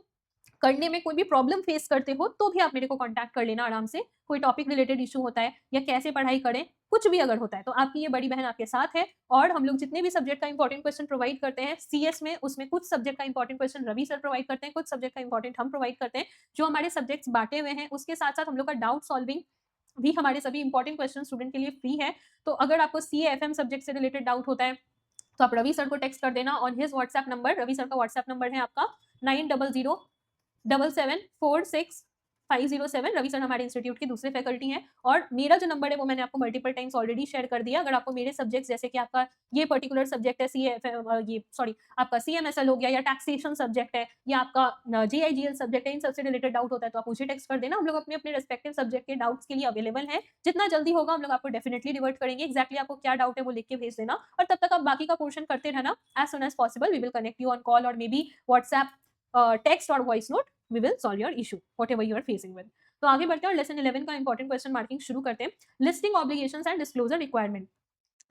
करने में कोई भी प्रॉब्लम फेस करते हो तो भी आप मेरे को कांटेक्ट कर लेना आराम से। कोई टॉपिक रिलेटेड इशू होता है या कैसे पढ़ाई करें, कुछ भी अगर होता है तो आपकी ये बड़ी बहन आपके साथ है। और हम लोग जितने भी सब्जेक्ट का इंपॉर्टेंट क्वेश्चन प्रोवाइड करते हैं CS में, उसमें कुछ सब्जेक्ट का important question Ravi sir provide करते हैं, कुछ सब्जेक्ट का इंपॉर्टेंट हम प्रोवाइड करते हैं। जो हमारे सब्जेक्ट्स बांटे हुए हैं उसके साथ साथ हम लोग का डाउट सॉल्विंग भी हमारे सभी इंपॉर्टेंट क्वेश्चन स्टूडेंट के लिए फ्री है। तो अगर आपको CA-FM सब्जेक्ट से रिलेटेड डाउट होता है तो आप रवि सर को टेक्स्ट कर देना on his WhatsApp number. Ravi sir का व्हाट्सएप नंबर है आपका 90077746 रवि सर हमारे इंस्टीट्यूट के दूसरे फैकल्टी हैं, और मेरा जो नंबर है वो मैंने आपको मल्टीपल टाइम्स ऑलरेडी शेयर कर दिया। अगर आपको मेरे सब्जेक्ट जैसे कि आपका ये पर्टिकुलर सब्जेक्ट है आपका CMSL हो गया, या टैक्सेशन सब्जेक्ट है, या आपका JIGL सब्जेक्ट है, इन सबसे रिलेटेड डाउट होता है तो आप मुझे टेक्स्ट कर देना। हम लोग अपने अपने रेस्पेक्टिव सब्जेक्ट के डाउट्स के लिए अवेलेबल हैं। जितना जल्दी होगा हम लोग आपको डेफिनेटली रिवर्ट करेंगे। एक्जैक्टली आपको क्या डाउट है वो लिख के भेज देना, और तब तक आप बाकी का पोर्शन करते रहना। As soon as possible we will connect you on call or maybe WhatsApp, text or voice note, we will solve your issue whatever you are facing with। तो आगे बढ़ते हैं और लेसन 11 का इंपॉर्टेंट क्वेश्चन मार्किंग शुरू करते हैं। Listing obligations and disclosure requirement.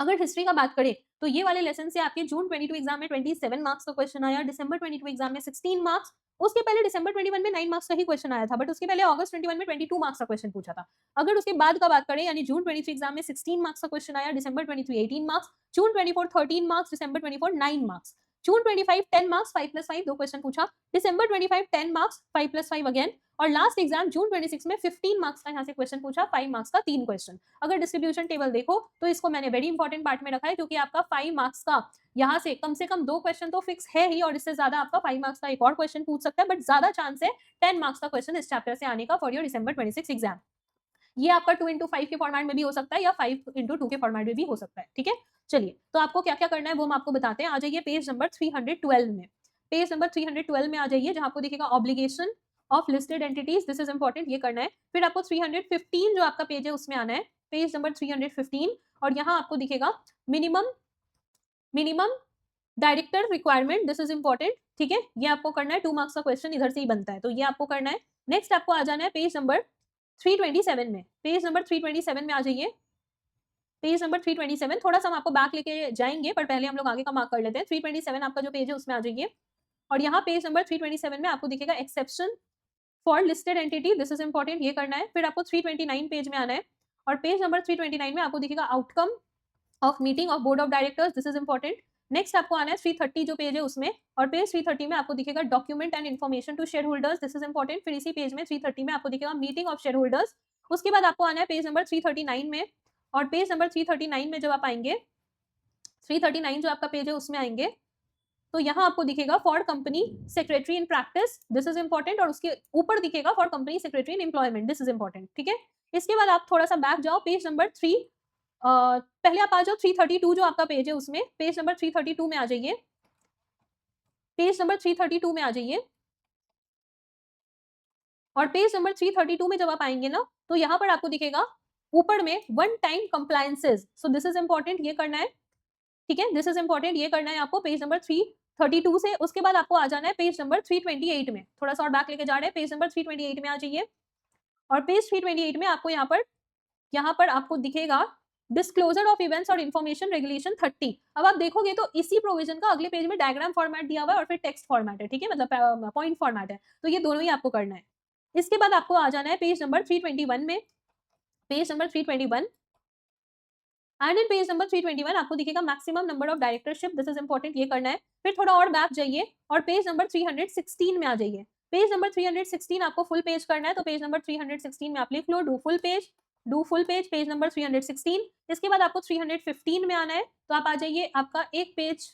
अगर हिस्ट्री का बात करें तो ये वाले लेसन से आपके जून 22 एग्जाम में 27 मार्क्स का क्वेश्चन आया, दिसंबर 22 एग्जाम में 16 मार्क्स, उसके पहले दिसंबर 21 में 9 मार्क्स का ही क्वेश्चन आया था, बट उसके पहले अगस्त 21 में 22 मार्क्स का क्वेश्चन पूछा था। अगर उसके बाद का बात करें यानी जून 23 एग्जाम में 16 मार्क्स का क्वेश्चन आया, दिसंबर 23 18 मार्क्स, जून 24 13 मार्क्स, दिसंबर 24 9 मार्क्स, जून 25 10 मार्क्स 5+5 दो क्वेश्चन पूछा, दिसंबर 25 10 मार्क्स 5+5 अगेन, और लास्ट एग्जाम जून 26 में 15 मार्क्स का यहाँ से क्वेश्चन पूछा, 5 मार्क्स का 3 क्वेश्चन। अगर डिस्ट्रीब्यूशन टेबल देखो तो इसको मैंने वेरी इंपॉर्टेंट पार्ट में रखा है क्योंकि आपका 5 मार्क्स का यहाँ से कम 2 क्वेश्चन तो फिक्स है ही, और इससे ज्यादा आपका 5 मार्क्स का एक और क्वेश्चन पूछ सकता है, बट ज्यादा चांस है 10 मार्क्स का क्वेश्चन इस चैप्टर से आने का फॉर योर दिसंबर 26 एग्जाम। ये आपका 2x5 के फॉर्मेट में भी हो सकता है या 5x2 के फॉर्मेट में भी हो सकता है, ठीक है। चलिए, तो आपको क्या क्या करना है वो हम आपको बताते हैं। आ जाइए पेज नंबर 312 में, पेज नंबर 312 में आ जाइए, जहां आपको दिखेगा obligation of listed entities, this is important, ये करना है। फिर आपको 315 जो आपका पेज है उसमें आना है, पेज नंबर 315, और यहाँ आपको दिखेगा minimum director requirement, this is important, ठीक है। ये आपको करना है, 2 मार्क्स का क्वेश्चन इधर से ही बनता है, तो ये आपको करना है। नेक्स्ट आपको आ जाना है पेज नंबर 327 में, पेज नंबर 327 में आ जाइए, पेज नंबर 327, थोड़ा सा हम आपको बैक लेके जाएंगे पर पहले हम लोग आगे का मार्क कर लेते हैं। 327 आपका जो पेज है उसमें आ जाइए, और यहाँ पेज नंबर 327 में आपको दिखेगा exception for listed entity, this is important, ये करना है। फिर आपको 329 पेज में आना है, और पेज नंबर 329 में आपको दिखेगा outcome of meeting of board of directors, this is important. Next आपको आना है 330 जो पेज है उसमें, और पेज 330 में आपको दिखेगा document and information to shareholders, this is important. फिर इसी पेज में 330 में आपको दिखेगा मीटिंग ऑफ शेयर होल्डर्स। उसके बाद आपको आना है पेज नंबर 339 में, और पेज नंबर 339 में जब आप आएंगे, 339 जो आपका पेज है उसमें आएंगे, तो यहाँ आपको दिखेगा for company secretary in practice, this is important, और उसके ऊपर दिखेगा for company secretary in employment, this is important, ठीक है। इसके बाद आप थोड़ा सा बैक जाओ, पेज नंबर 3 पहले आप आ जाओ 332 जो आपका पेज है उसमें, पेज नंबर 332 में आ जाइए, पेज नंबर 332 में आ जाइए, और पेज नंबर 332 में जब आप आएंगे ना तो यहाँ पर आपको दिखेगा ऊपर में one time compliances, so this is important, ये करना है, ठीक है, दिस इज इंपॉर्टेंट, ये करना है आपको पेज नंबर 332 से। उसके बाद आपको आ जाना है पेज नंबर 328 में, थोड़ा सा और बैक लेके जा रहे हैं, पेज नंबर 328 में आ जाइए, और पेज 328 में आपको यहाँ पर आपको दिखेगा डिस्क्लोजर ऑफ इवेंट्स और इन्फॉर्मेशन रेगुलेशन 30। अब आप देखोगे तो इसी प्रोविजन का अगले पेज में डायग्राम फॉर्मेट दिया हुआ है और फिर टेक्स्ट फॉर्मेट है, ठीक है, मतलब पॉइंट फॉर्मेट है, तो ये दोनों ही आपको करना है। इसके बाद आपको आ जाना है पेज नंबर 321 में, page number 321, and in page number 321 आपको दिखेगा maximum number of directorship, this is important, ये करना है। फिर थोड़ा और बैक जाइए और पेज नंबर 316 में आ जाइए, पेज नंबर 316 आपको फुल पेज करना है, तो पेज नंबर 316 में आप लिख लो do full page, do full page, page number 316। इसके बाद आपको 315 में आना है, तो आप आ जाइए, आपका एक पेज,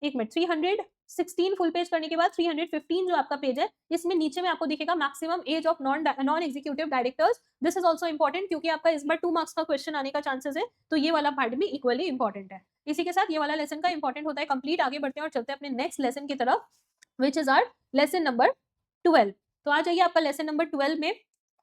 एक मिनट, 316 फुल पेज करने के बाद 315 जो आपका पेज है इसमें नीचे में आपको दिखेगा maximum age of non executive directors, this is also important क्योंकि आपका इस बार 2 मार्क्स का क्वेश्चन आने का चांसेस है, तो ये वाला पार्ट भी इक्वली इंपॉर्टेंट है। इसी के साथ ये वाला लेसन का इंपॉर्टेंट होता है कंप्लीट। आगे बढ़ते हैं और चलते हैं अपने नेक्स्ट लेसन की तरफ, which is our lesson number 12। तो आ जाइए आपका लेसन नंबर 12 में,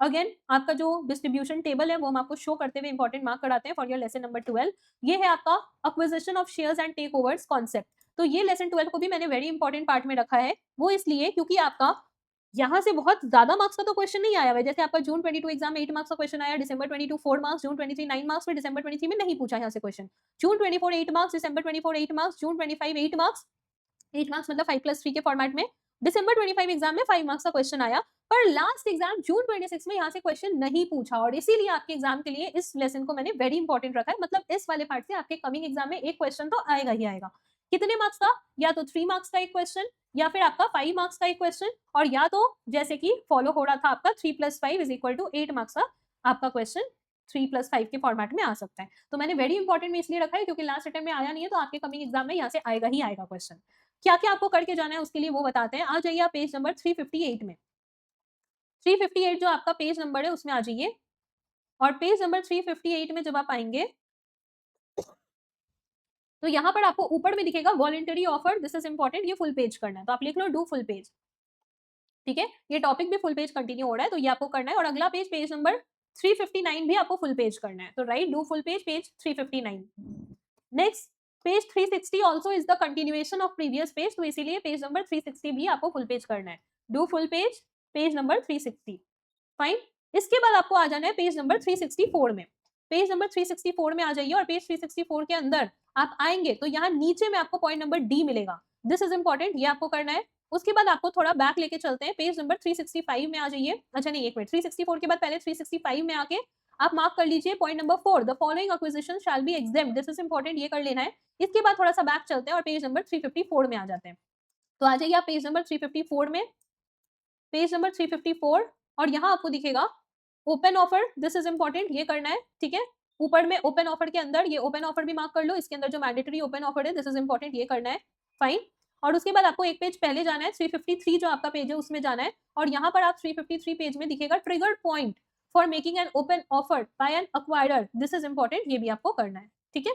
अगेन आपका जो डिस्ट्रीब्यूशन टेबल है वो हम आपको शो करते हुए इंपॉर्टेंट मार्क कराते हैं फॉर योर लेसन नंबर 12। ये है आपका acquisition of shares and takeovers concept. तो ये लेसन 12 को भी मैंने वेरी इंपॉर्टेंट पार्ट में रखा है, वो इसलिए क्योंकि आपका यहाँ से बहुत ज्यादा मार्क्स का तो क्वेश्चन नहीं आया है, जैसे आपका जून 22 एग्जाम में 8 मार्क्स का क्वेश्चन आया, दिसंबर 22 4 मार्क्स, जून 23 9 मार्क्स, फिर दिसंबर 23 में नहीं पूछा यहाँ से क्वेश्चन, जून 24 8 मार्क्स, दिसंबर 24 8 मार्क्स, जून 25 8 मार्क्स, 8 मार्क्स मतलब 5+3 के फॉर्मेट में, दिसंबर 25 एग्जाम में 5 मार्क्स का क्वेश्चन आया, पर लास्ट एग्जाम जून 26 में यहाँ से क्वेश्चन नहीं पूछा, और इसीलिए आपके एग्जाम के लिए इस लेसन को मैंने वेरी इंपॉर्टेंट रखा है, मतलब इस वाले पार्ट से आपके कमिंग एग्जाम में एक क्वेश्चन तो आएगा ही आएगा। कितने मार्क्स का? या तो 3 मार्क्स का एक क्वेश्चन, या फिर आपका 5 मार्क्स का एक क्वेश्चन, और या तो जैसे कि फॉलो हो रहा था आपका 3+5 इज इक्वल टू 8 मार्क्स का आपका क्वेश्चन 3+5 के फॉर्मेट में आ सकता है। तो मैंने वेरी इंपॉर्टेंट में इसलिए रखा है क्योंकि लास्ट अटेम्प्ट में आया नहीं है, तो आपके कमिंग एग्जाम में यहाँ से आएगा ही आएगा क्वेश्चन। क्या क्या आपको करके जाना है उसके लिए वो बताते हैं। आ जाइए आप पेज नंबर 358 में, 358 जो आपका पेज नंबर है उसमें आ जाइए, और पेज नंबर 358 में जब आप आएंगे तो यहाँ पर आपको ऊपर में दिखेगा voluntary offer, this is important, ये फुल पेज करना है, तो आप लिख लो डू फुल पेज, ठीक है, ये टॉपिक भी फुल पेज कंटिन्यू हो रहा है तो ये आपको करना है। और अगला पेज, पेज नंबर 359 भी आपको फुल पेज करना है, तो right do full page, page 359। Next page 360 also is the continuation of previous page, तो इसीलिए पेज नंबर 360 भी आपको फुल पेज करना है, do full page, page number 360, fine. इसके बाद आपको आ जाना है पेज नंबर 364 में। पेज नंबर 364 में आ जाइए और पेज 364 के अंदर आप आएंगे तो यहाँ नीचे में आपको पॉइंट नंबर डी मिलेगा। दिस इज इंपॉर्टेंट, ये आपको करना है। उसके बाद आपको थोड़ा बैक लेके चलते हैं, पेज नंबर 365 में आ जाइए। अच्छा नहीं, एक मिनट, 364 के बाद पहले 365 में आके आप मार्क कर लीजिए point number 4, the following acquisition shall be exempt. This is important, ये कर लेना है। इसके बाद थोड़ा सा बैक चलते हैं और पेज नंबर 354 में आ जाते हैं। तो आ जाइए आप पेज नंबर 354 में, पेज नंबर 354, और यहाँ आपको दिखेगा open offer. This is important, ये करना है, ठीक है। ऊपर में ओपन ऑफर के अंदर ये ओपन ऑफर भी मार्क कर लो, इसके अंदर जो मैंडेटरी ओपन ऑफर है, दिस इज इंपॉर्टेंट, ये करना है, फाइन। और उसके बाद आपको एक पेज पहले जाना है, 353 जो आपका पेज है उसमें जाना है, और यहाँ पर आप 353 पेज में दिखेगा triggered point for making an open offer by an acquirer. This is important, ये भी आपको करना है, ठीक है।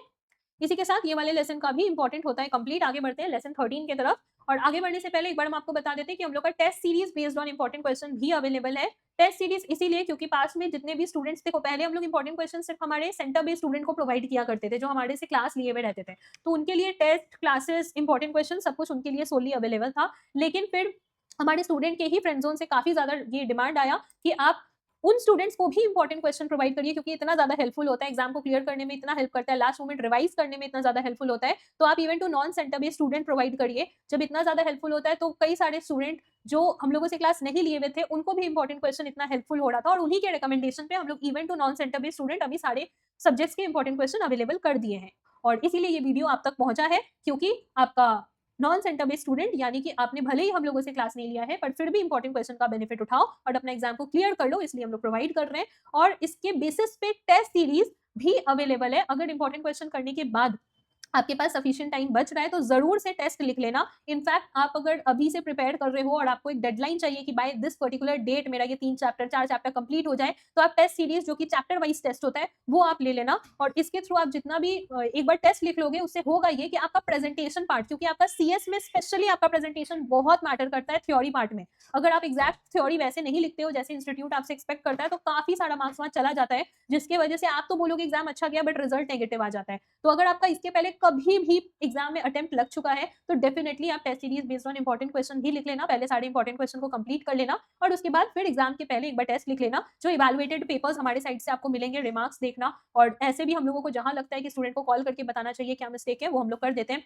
इसी के साथ ये वाले लेसन का भी इंपॉर्टेंट होता है कंप्लीट। आगे बढ़ते हैं लेसन 13 की तरफ, और आगे बढ़ने से पहले एक बार हम आपको बता देते हैं कि हम लोग का test series based on important question भी अवेलेबल है। टेस्ट सीरीज इसीलिए क्योंकि पास में जितने भी स्टूडेंट्स थे, पहले हम लोग इंपॉर्टेंट क्वेश्चन सिर्फ हमारे सेंटर बेस्ड स्टूडेंट को प्रोवाइड किया करते थे, जो हमारे से क्लास लिए हुए रहते थे, तो उनके लिए टेस्ट क्लासेस इंपॉर्टेंट क्वेश्चन सब कुछ उनके लिए सोली अवेलेबल था। लेकिन फिर हमारे स्टूडेंट के ही फ्रेंड जोन से काफी ज्यादा ये डिमांड आया कि आप उन स्टूडेंट्स को भी इंपॉर्टेंट क्वेश्चन प्रोवाइड करिए, क्योंकि इतना ज्यादा हेल्पफुल होता है, एग्जाम को क्लियर करने में इतना हेल्प करता है, लास्ट मोमेंट रिवाइज करने में इतना ज्यादा हेल्पफुल होता है। तो आप even to non centre based student provide करिए। जब इतना ज्यादा हेल्पफुल होता है तो कई सारे स्टूडेंट जो हम लोगों से क्लास नहीं लिए हुए थे, उनको भी इंपॉर्टेंट क्वेश्चन इतना हेल्पफुल हो रहा था, और उन्हीं के रिकमेंडेशन पे हम लोग even to non centre based student अभी सारे सब्जेक्ट्स के इंपॉर्टेंट क्वेश्चन अवेलेबल कर दिए हैं। और इसीलिए ये वीडियो आप तक पहुंचा है, क्योंकि आपका नॉन सेंटर बेस्ड स्टूडेंट, यानी कि आपने भले ही हम लोगों से क्लास नहीं लिया है, पर फिर भी इंपॉर्टेंट क्वेश्चन का बेनिफिट उठाओ और अपना एग्जाम को क्लियर कर लो, इसलिए हम लोग प्रोवाइड कर रहे हैं। और इसके बेसिस पे टेस्ट सीरीज भी अवेलेबल है। अगर इंपॉर्टेंट क्वेश्चन करने के बाद आपके पास सफिशिएंट टाइम बच रहा है तो जरूर से टेस्ट लिख लेना। इनफैक्ट आप अगर अभी से प्रिपेयर कर रहे हो और आपको एक डेडलाइन चाहिए कि बाय दिस पर्टिकुलर डेट मेरा ये 3 चैप्टर 4 चैप्टर कंप्लीट हो जाए, तो आप टेस्ट सीरीज जो कि चैप्टर वाइज टेस्ट होता है वो आप ले लेना। और इसके थ्रू आप जितना भी एक बार टेस्ट लिख लोगे, उससे होगा ये कि आपका प्रेजेंटेशन पार्ट, क्योंकि आपका सीएस में स्पेशली आपका प्रेजेंटेशन बहुत मैटर करता है थ्योरी पार्ट में। अगर आप एग्जैक्ट थ्योरी वैसे नहीं लिखते हो जैसे इंस्टीट्यूट आपसे एक्सपेक्ट करता है, तो काफी सारा मार्क्स वहां चला जाता है, जिसकी वजह से आप तो बोलोगे एग्जाम अच्छा गया बट रिजल्ट नेगेटिव आ जाता है। तो अगर आपका इसके पहले कभी भी एग्जाम में अटेम्प्ट लग चुका है तो डेफिनेटली आप test series based on important question भी लिख लेना, पहले सारे इंपॉर्टेंट क्वेश्चन को कंप्लीट कर लेना, और उसके बाद फिर एग्जाम के पहले एक बार टेस्ट लिख लेना। जो इवैल्यूएटेड पेपर्स हमारे साइड से आपको मिलेंगे, रिमार्क्स देखना, और ऐसे भी हम लोगों को जहां लगता है कि स्टूडेंट को कॉल करके बताना चाहिए क्या मिस्टेक है, वो हम लोग कर देते हैं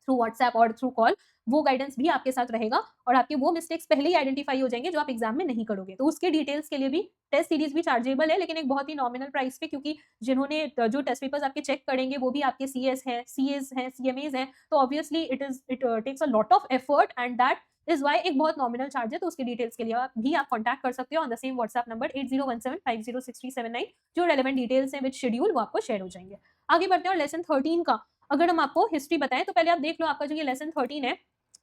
थ्रू व्हाट्सएप और थ्रू कॉल। वो गाइडेंस भी आपके साथ रहेगा, और आपके वो मिस्टेक्स पहले ही आइडेंटिफाई हो जाएंगे जो आप एग्जाम में नहीं करोगे। तो उसके डिटेल्स के लिए भी टेस्ट सीरीज भी चार्जेबल है, लेकिन एक बहुत ही नॉमिनल प्राइस पे, क्योंकि जिन्होंने जो टेस्ट पेपर्स आपके चेक करेंगे वो भी आपके सीएस हैं, सीएस हैं, सीएमएज हैं, तो obviously it takes a lot of effort, and that is why एक बहुत नॉमिनल चार्ज है। तो उसके डिटेल्स के लिए भी आप कॉन्टैक्ट कर सकते हो on the same WhatsApp number 8017506379। जो रेलेवेंट डिटेल्स हैं विद शेड्यूल वो आपको शेयर हो जाएंगे। आगे बढ़ते हैं और लेसन 13 का अगर हम आपको हिस्ट्री बताएं, तो पहले आप देख लो आपका जो ये लेसन 13 है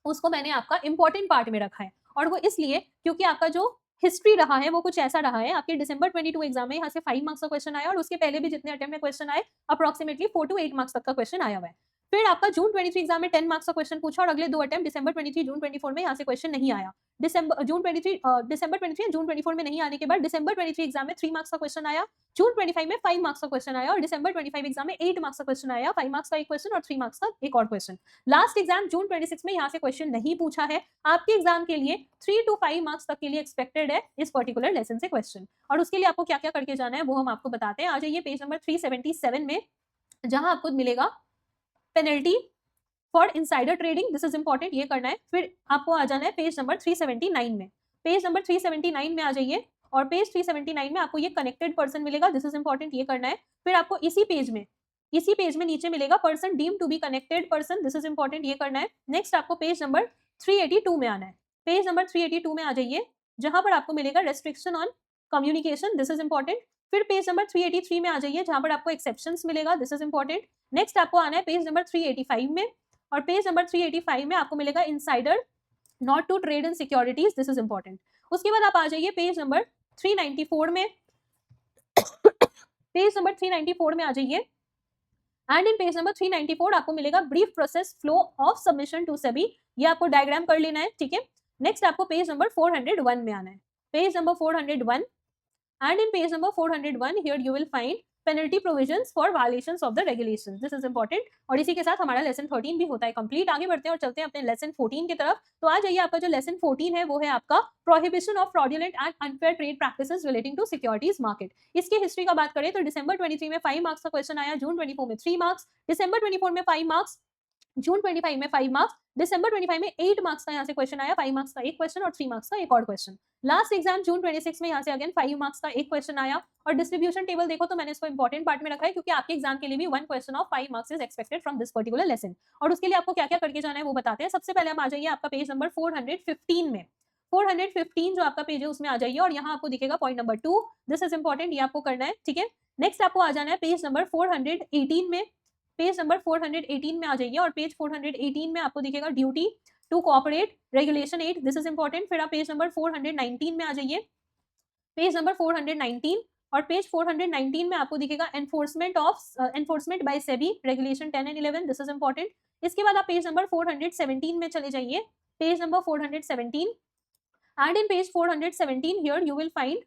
उसको मैंने आपका इंपॉर्टेंट पार्ट में रखा है, और वो इसलिए क्योंकि आपका जो हिस्ट्री रहा है वो कुछ ऐसा रहा है। आपके दिसंबर 22 एग्जाम में यहाँ से 5 मार्क्स का क्वेश्चन आया, और उसके पहले भी जितने अटेम्प्ट में क्वेश्चन आए अप्रोक्सीमेटली 4 to 8 मार्क्स तक का क्वेश्चन आया हुआ है। फिर आपका जून 23 एग्जाम में 10 मार्क्स का क्वेश्चन पूछा, और अगले 2 अटेम्प्ट दिसंबर 23 जून 24 में यहाँ से क्वेश्चन नहीं आया। दिसंबर 23 जून 24 में नहीं आने के बाद दिसंबर 23 एग्जाम में 3 मार्क्स का क्वेश्चन आया, जून 25 में 5 मार्क्स का क्वेश्चन आया, और दिसंबर 25 एग्जाम में 8 मार्क्स का क्वेश्चन आया, 5 मार्क्स का एक क्वेश्चन और 3 मार्क्स का एक और क्वेश्चन। लास्ट एग्जाम जून 26 में यहाँ से क्वेश्चन नहीं पूछा है। आपके एग्जाम के लिए 3 to 5 मार्क्स तक के लिए एक्सपेक्टेड है इस पर्टिकुलर लेसन से क्वेश्चन, और उसके लिए आपको क्या क्या करके जाना है वो हम आपको बताते हैं। आ जाइए पेज नंबर 377 में, जहां आपको मिलेगा penalty for insider trading. This is important, ये करना है। फिर आपको आ जाना है पेज नंबर 379 में। पेज नंबर 379 में आ जाइए, और पेज 379 में आपको ये कनेक्टेड पर्सन मिलेगा। दिस इज इंपॉर्टेंट, ये करना है। फिर आपको इसी पेज में नीचे मिलेगा person deem to be connected person. This is important, ये करना है। नेक्स्ट आपको पेज नंबर 382 में आना है। पेज नंबर 382 में आ जाइए, जहां पर आपको मिलेगा restriction on communication. This is important. फिर पेज नंबर 383 में आ जाइए, जहां पर आपको एक्सेप्शंस मिलेगा। This is important. नेक्स्ट आपको आना है पेज नंबर 385 में, और पेज नंबर 385 में आपको मिलेगा insider not to trade in securities. This is important. उसके बाद आप आ जाइए पेज नंबर 394 में। पेज नंबर 394 में आ जाइए, एंड इन पेज नंबर 394 आपको मिलेगा brief process flow of submission to SEBI. ये आपको डायग्राम कर लेना है, ठीक है। नेक्स्ट आपको पेज नंबर 401 में आना है। Page number 401, and in page number 401 here you will find penalty provisions for violations of the regulations, this is important. और इसी के साथ हमारा लेसन 13 भी होता है कंप्लीट। आगे बढ़ते हैं और चलते हैं अपने लेसन 14 की तरफ। तो आ जाइए, आपका जो लेसन 14 है वो है आपका prohibition of fraudulent and unfair trade practices relating to securities market. इसकी हिस्ट्री का बात करें तो दिसंबर 23 में 5 मार्क्स का क्वेश्चन आया, जून 24 में 3 मार्क्स, दिसंबर 24 में 5 मार्क्स, जून 25 में 5 मार्क्स, दिसंबर 25 में 8 मार्क्स का यहाँ से क्वेश्चन आया, 5 मार्क्स का एक क्वेश्चन और 3 मार्क्स का एक और क्वेश्चन। लास्ट एग्जाम जून 26 में यहाँ से अगेन 5 मार्क्स का एक क्वेश्चन आया। और डिस्ट्रीब्यूशन टेबल देखो तो मैंने इसको इंपॉर्टेंट पार्ट में रखा है क्योंकि आपके एग्जाम के लिए भी 1 question of 5 marks is expected from this particular lesson. और उसके लिए आपको क्या क्या करके जाना है वो बताते हैं। सबसे पहले आप आ जाइए आपका पेज नंबर 415 में, 415 जो आपका पेज है उसमें आ जाइए और यहाँ आपको दिखेगा point number 2, this is important, ये आपको करना है, ठीक है। नेक्स्ट आपको आ जाना है पेज नंबर 418 में, पेज नंबर 418 में आ जाइए और पेज 418 में आपको दिखेगा duty to cooperate regulation 8, this is important. फिर आप पेज नंबर 419 में आ जाइए, पेज नंबर 419 और पेज 419 में आपको दिखेगा enforcement by SEBI regulation 10 and 11, this is important. इसके बाद आप पेज नंबर 417 में चले जाइए, page number 417 and in page 417 here you will find,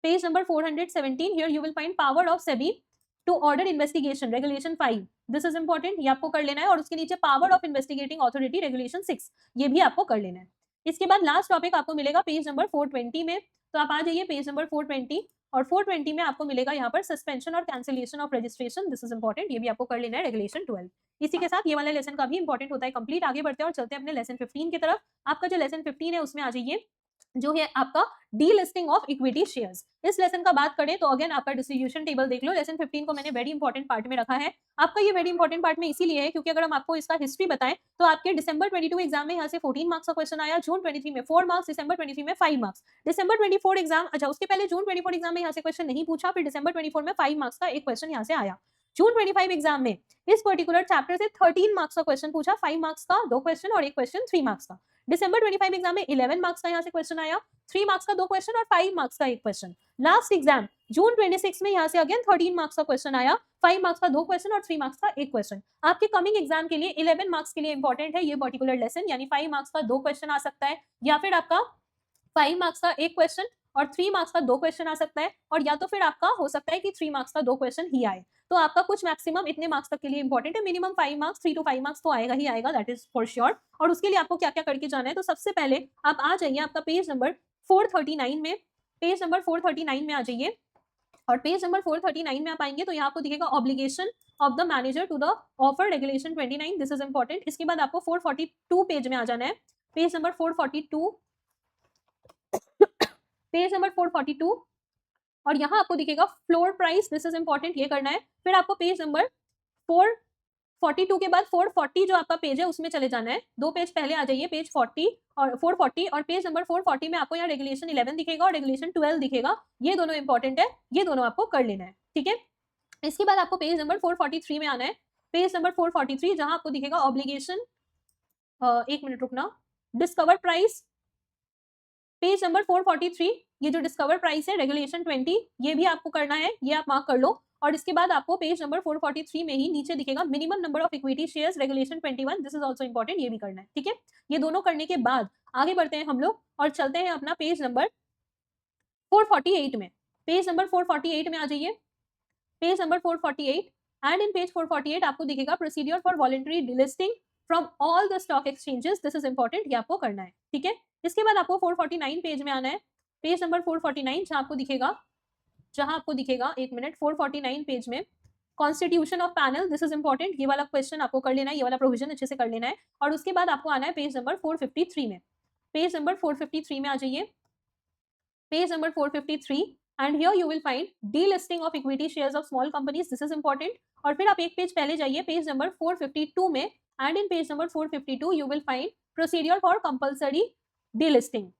page number 417 here you will find power of SEBI to order investigation regulation 5, this is important, ये आपको कर लेना है। और उसके नीचे power of investigating authority regulation 6, ये भी आपको कर लेना है। इसके बाद लास्ट टॉपिक आपको मिलेगा पेज नंबर 420 में, तो आप आ जाइए पेज नंबर 420 और 420 में आपको मिलेगा यहाँ पर सस्पेंशन और cancellation of registration, this is important, ये भी आपको कर लेना है रेगुलेशन 12। इसी के साथ ये वाला लेसन का भी इंपॉर्टेंट होता है कंप्लीट। आगे बढ़ते हैं और चलते हैं अपने लेसन 15 की तरफ। आपका जो लेसन 15 है उसमें आ जाइए जो है आपका डीलिस्टिंग ऑफ इक्विटी शेयर्स। इस लेसन का बात करें तो अगेन आपका डिस्ट्रीब्यूशन टेबल देख लो, लेसन 15 को मैंने वेरी इंपॉर्टेंट पार्ट में रखा है। आपका ये वेरी इंपॉर्टेंट पार्ट में इसीलिए है क्योंकि अगर हम आपको इसका हिस्ट्री बताएं तो आपके दिसंबर 22 एग्जाम में यहाँ से 14 मार्क्स का क्वेश्चन आया, जून 23 में 4 मार्क्स, दिसंबर 23 में 5 मार्क्स, दिसंबर 24 एग्जाम, अच्छा उसके पहले जून 24 एग्जाम में यहाँ से क्वेश्चन नहीं पूछा, फिर दिसंबर 24 में 5 मार्क्स का एक क्वेश्चन यहाँ से आया। जून 25 एग्जाम में इस पर्टिकुलर चैप्टर से 13 मार्क्स का क्वेश्चन पूछा, 5 मार्क्स का 2 क्वेश्चन और एक क्वेश्चन 3 मार्क्स का। दिसंबर 25 एग्जाम में 11 मार्क्स का यहाँ से क्वेश्चन आया, 3 मार्क्स का 2 क्वेश्चन और 5 मार्क्स का एक क्वेश्चन। लास्ट एग्जाम जून 26 में यहाँ से अगेन 13 मार्क्स का क्वेश्चन आया, 5 मार्क्स का 2 क्वेश्चन और 3 मार्क्स का एक क्वेश्चन। आपके कमिंग एग्जाम के लिए 11 मार्क्स के लिए इंपॉर्टेंट है ये पर्टिकुलर लेसन, यानी 5 मार्क्स का 2 क्वेश्चन आ सकता है या फिर आपका 5 मार्क्स का एक क्वेश्चन और 3 मार्क्स का 2 क्वेश्चन आ सकता है, और या तो फिर आपका हो सकता है कि 3 मार्क्स का 2 क्वेश्चन ही आए। तो आपका कुछ मैक्सिमम इतने मार्क्स तक के लिए इंपॉर्टेंट है, मिनिमम 5 मार्क्स, 3 to 5 मार्क्स तो आएगा ही आएगा, दैट इज फॉर श्योर। और उसके लिए आपको क्या क्या करके जाना है, तो सबसे पहले आप आ जाइए आपका पेज नंबर 439 में, पेज नंबर 439 में आ जाइए और पेज नंबर 439 में आप आएंगे तो यहाँ आपको दिखेगा obligation of the manager to the offer regulation 29, this is important. इसके बाद आपको 442 पेज में आ जाना है, पेज नंबर 442, पेज नंबर 442 और यहाँ आपको दिखेगा floor price, this is important, ये करना है। फिर आपको पेज नंबर 442 के बाद 440 जो आपका पेज है उसमें चले जाना है, 2 पेज पहले आ जाइए, पेज 40 और 440 और पेज नंबर 440 में आपको यहाँ रेगुलेशन 11 दिखेगा और रेगुलेशन 12 दिखेगा, ये दोनों इंपॉर्टेंट है, ये दोनों आपको कर लेना है, ठीक है। इसके बाद आपको पेज नंबर 443 में आना है, पेज नंबर 443 जहां आपको दिखेगा ऑब्लिगेशन, एक मिनट रुकना, डिस्कवर प्राइस, पेज नंबर 443 ये जो डिस्कवर प्राइस है रेगुलेशन 20, ये भी आपको करना है, ये आप मार्क कर लो। और इसके बाद आपको पेज नंबर 443 में ही नीचे दिखेगा minimum number of equity shares regulation 21, this is also important, ये भी करना है, ठीक है। ये दोनों करने के बाद आगे बढ़ते हैं हम लोग और चलते हैं अपना पेज नंबर 448 में, पेज नंबर 448 में आ जाइए, page number 448 and in page 448 आपको दिखेगा procedure for voluntary delisting from all the stock exchanges, this is important, ये आपको करना है, ठीक है। इसके बाद आपको 449 पेज में आना है, पेज नंबर 449 जहां आपको दिखेगा एक मिनट, 449 पेज में constitution of panel, this is important, ये वाला क्वेश्चन आपको कर लेना है, ये वाला प्रोविजन अच्छे से कर लेना है। और उसके बाद आपको आना है पेज नंबर 453 में, पेज नंबर 453 में आ जाइए, page number 453 and here you will find delisting of equity shares of small companies, this is important. और फिर आप एक पेज पहले जाइए, पेज नंबर 452 में and in page number 452 you will find procedure for compulsory delisting,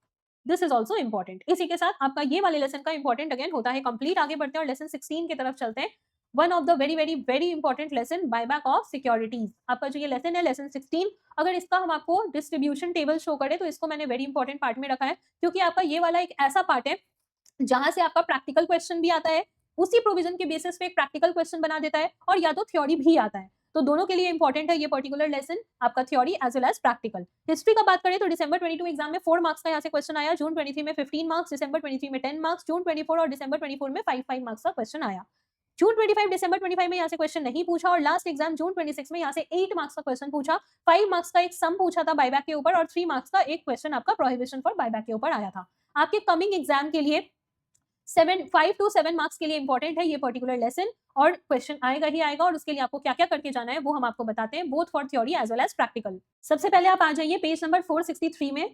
this is also important. इसी के साथ आपका ये वाले लेसन का इंपॉर्टेंट अगेन होता है कंप्लीट। आगे बढ़ते हैं और लेसन 16 की तरफ चलते हैं, one of the very very very important lesson, buyback of securities. आपका जो ये लेसन है लेसन 16, अगर इसका हम आपको डिस्ट्रीब्यूशन टेबल शो करें तो इसको मैंने वेरी इंपॉर्टेंट पार्ट में रखा है क्योंकि आपका ये वाला एक ऐसा पार्ट है जहां से आपका प्रैक्टिकल क्वेश्चन भी आता है, उसी प्रोविजन के बेसिस पे एक प्रैक्टिकल क्वेश्चन बना देता है और या तो थ्योरी भी आता है, तो दोनों के लिए इंपॉर्टेंट है ये पर्टिकुलर लेसन, आपका theory as well as practical. History का बात करें तो दिसंबर 22 एग्जाम में 4 मार्क्स का यहाँ से क्वेश्चन आया, जून 23 में 15 मार्क्स, दिसंबर 23 में 10 मार्क्स, जून 24 और दिसंबर 24 में 5 मार्क्स का क्वेश्चन आया। जून 25 दिसंबर 25 में यहाँ से क्वेश्चन नहीं पूछा और लास्ट एग्जाम जून 26 में यहाँ से 8 मार्क्स का क्वेश्चन पूछा, 5 मार्क्स का एक सम पूछा था बायबैक के ऊपर और 3 मार्क्स का एक क्वेश्चन आपका प्रोहिबिशन फॉर बायबैक के ऊपर आया था। आपके कमिंग एग्जाम के लिए 5 to 7 मार्क्स के लिए इंपॉर्टेंट है ये पर्टिकुलर लेसन और क्वेश्चन आएगा ही आएगा और उसके लिए आपको क्या क्या करके जाना है वो हम आपको बताते हैं, both for theory as well as practical. सबसे पहले आप आ जाइए पेज नंबर 463 में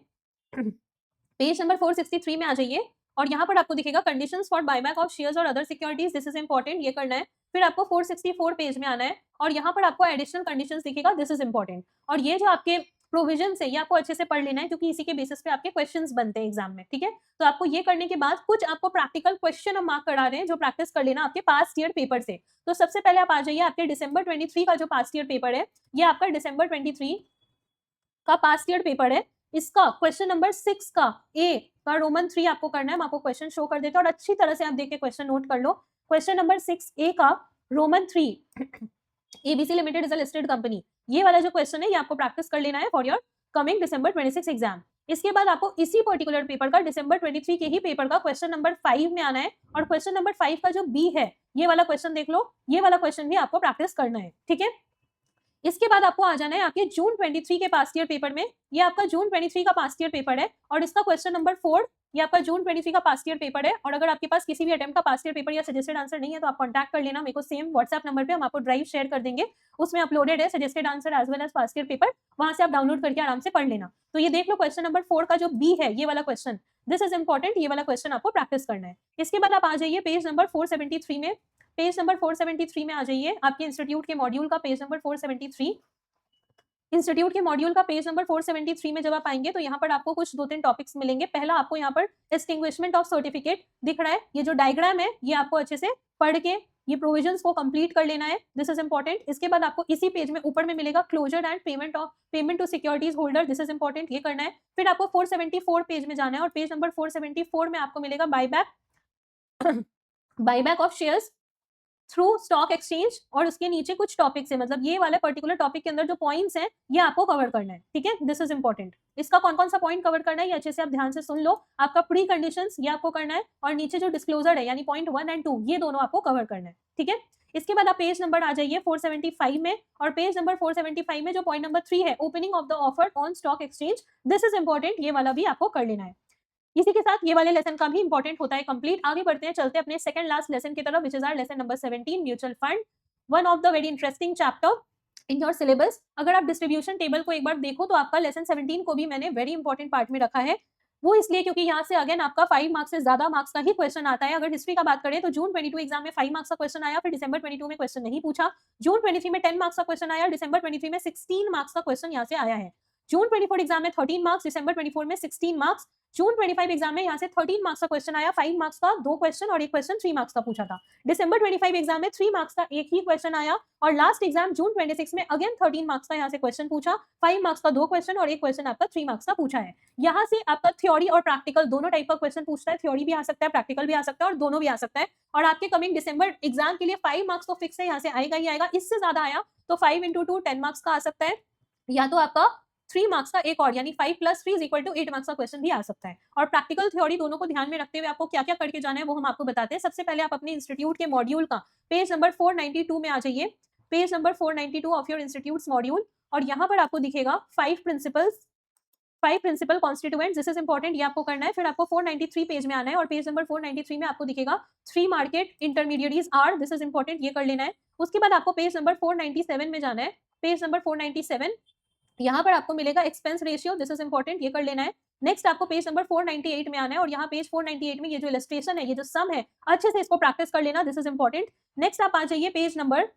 पेज नंबर 463 में आ जाइए और यहाँ पर आपको दिखेगा conditions for buyback of shares और other securities, this is important, ये करना है। फिर आपको 464 पेज में आना है और यहाँ पर आपको एडिशनल कंडीशंस दिखेगा, दिस इज इंपॉर्टेंट। और ये जो आपके प्रोविजन है ये आपको अच्छे से पढ़ लेना है क्योंकि इसी के बेसिस पे आपके क्वेश्चंस बनते हैं एग्जाम में, ठीक है। तो आपको ये करने के बाद कुछ आपको प्रैक्टिकल क्वेश्चन हम मार्क करा रहे हैं जो प्रैक्टिस कर लेना आपके पास्ट ईयर पेपर से। तो सबसे पहले आप आ जाइए, आपके दिसंबर 23 का जो पास्ट ईयर पेपर है ये आपका दिसंबर 23 का पास्ट ईयर पेपर है। इसका क्वेश्चन नंबर 6 का ए का रोमन 3 आपको करना है। मैं आपको क्वेश्चन शो कर देता हूँ और अच्छी तरह से आप देख के क्वेश्चन नोट कर लो। क्वेश्चन नंबर 6 ए का Roman 3 ABC limited is a listed company, ये वाला जो क्वेश्चन है ये आपको प्रैक्टिस कर लेना है for your coming December 26 exam. इसके बाद आपको इसी पर्टिकुलर पेपर का दिसंबर 23 के ही पेपर का क्वेश्चन नंबर 5 में आना है और क्वेश्चन नंबर 5 का जो बी है ये वाला क्वेश्चन देख लो, ये वाला क्वेश्चन भी आपको प्रैक्टिस करना है, ठीक है। इसके बाद आपको आ जाना है आपके जून 23 के पास्ट ईयर पेपर में, ये आपका जून 23 का पास्ट ईयर पेपर है और इसका क्वेश्चन नंबर 4 ये आपका जून 23 का पास्ट ईयर पेपर है। और अगर आपके पास किसी भी अटेम्प्ट का पास्ट ईयर पेपर या सजेस्टेड आंसर नहीं है तो आप कांटेक्ट कर लेना मेरे को सेम व्हाट्सएप नंबर पे, हम आपको ड्राइव शेयर कर देंगे, उसमें अपलोडेड है suggested answer as well as past year paper, वहां से आप डाउनलोड करके आराम से पढ़ लेना। तो ये देख लो क्वेश्चन नंबर 4 का जो बी है ये वाला क्वेश्चन, दिस इज इंपॉर्टेंट, ये वाला क्वेश्चन आपको प्रैक्टिस करना है। इसके बाद आप आ जाइए पेज नंबर 473 में, पेज नंबर 473 में आ जाइए, आपके इंस्टीट्यूट के मॉड्यूल का पेज नंबर 473, इंस्टीट्यूट के मॉड्यूल का पेज नंबर 473 में जब आप आएंगे तो यहाँ पर आपको कुछ 2-3 टॉपिक्स मिलेंगे। पहला आपको यहाँ पर एक्सटिंग्विशमेंट ऑफ सर्टिफिकेट दिख रहा है, ये जो डायग्राम है ये आपको अच्छे से पढ़ के ये प्रोविजंस को कंप्लीट कर लेना है, दिस इज इंपॉर्टेंट। इसके बाद आपको इसी पेज में ऊपर में मिलेगा closure and payment to securities holder, this is important, ये करना है। फिर आपको 474 पेज में जाना है और पेज नंबर 474 में आपको मिलेगा buyback of shares through stock exchange और उसके नीचे कुछ टॉपिक्स है, मतलब ये वाले पर्टिकुलर टॉपिक के अंदर जो पॉइंट्स हैं ये आपको कवर करना है, ठीक है, दिस इज इंपॉर्टेंट। इसका कौन कौन सा पॉइंट कवर करना है ये अच्छे से आप ध्यान से सुन लो। आपका प्री कंडीशंस ये आपको करना है और नीचे जो डिस्क्लोजर है यानी पॉइंट 1 और 2 ये दोनों आपको कवर करना है, ठीक है। इसके बाद आप पेज नंबर आ जाइए 475 में और पेज नंबर 475 में जो पॉइंट नंबर 3 है opening of the offer on stock exchange, this is important, ये वाला भी आपको कर लेना है। इसी के साथ ये वाले लेसन का भी इंपॉर्टेंट होता है कंप्लीट। आगे बढ़ते हैं, चलते हैं अपने सेकंड लास्ट लेसन की तरफ, which is our lesson number 17 mutual fund, one of the very interesting chapter in your syllabus. अगर आप डिस्ट्रीब्यूशन टेबल को एक बार देखो तो आपका लेसन 17 को भी मैंने वेरी इंपॉर्टेंट पार्ट में रखा है, वो इसलिए क्योंकि यहाँ से अगेन आपका 5 मार्क्स से ज्यादा मार्क्स का ही क्वेश्चन आता है। अगर हिस्ट्री का बात करें तो जून 22 एग्जाम में 5 मार्क्स का क्वेश्चन आया, फिर दिसंबर 22 में क्वेश्चन नहीं पूछा, जून 23 में 10 मार्क्स का क्वेश्चन आया, दिसंबर 23 में 16 मार्क्स का क्वेश्चन यहाँ से आया है। जून 24 एग्जाम में 13 मार्क्स, दिसंबर 24 में 16 मार्क्स, जून 25 एग्जाम में यहाँ से 13 मार्क्स का क्वेश्चन आया, 5 मार्क्स का 2 क्वेश्चन और एक क्वेश्चन 3 मार्क्स का पूछा था। दिसंबर 25 एग्जाम में 3 मार्क्स का एक ही क्वेश्चन आया और लास्ट एग्जाम जून 26 में अगेन 13 मार्क्स का यहाँ से क्वेश्चन पूछा, 5 मार्क्स का 2 क्वेश्चन और एक क्वेश्चन आपका 3 मार्क्स का पूछा है। यहाँ से आपका थ्योरी और प्रैक्टिकल दोनों टाइप का क्वेश्चन पूछता है, थ्योरी भी आ सकता है, प्रैक्टिकल भी आ सकता है और दोनों भी आ सकता है। और आपके कमिंग दिसंबर एग्जाम के लिए 5 मार्क्स तो फिक्स है, यहाँ से आएगा ही आएगा, इससे ज्यादा आया तो 5 into 2 10 मार्क्स का आ सकता है, या तो आपका 3 मार्क्स का एक और यानी 5 + 3 = 8 मार्क्स का क्वेश्चन भी आ सकता है। और प्रैक्टिकल थ्योरी दोनों को ध्यान में रखते हुए आपको क्या क्या करके जाना है वो हम आपको बताते हैं। सबसे पहले आप अपने इंस्टीट्यूट के मॉड्यूल का पेज नंबर 492 में आ जाइए, page number 492 of your institute's module, और यहाँ पर आपको दिखेगा 5 principal constituents, this is important, ये आपको करना है। फिर आपको 493 पेज में आना है और पेज नंबर 493 में आपको दिखेगा 3 market intermediaries are, this is important, ये कर लेना है। उसके बाद आपको पेज नंबर 497 में जाना है, पेज नंबर 497, यहाँ पर आपको मिलेगा expense ratio, this is important, ये कर लेना है। नेक्स्ट आपको पेज नंबर 498 में आना है और यहाँ पेज 498 में ये जो इलस्ट्रेशन है, ये जो सम है, अच्छे से इसको प्रैक्टिस कर लेना, दिस इज इंपॉर्टेंट। नेक्स्ट आप आ जाइए पेज नंबर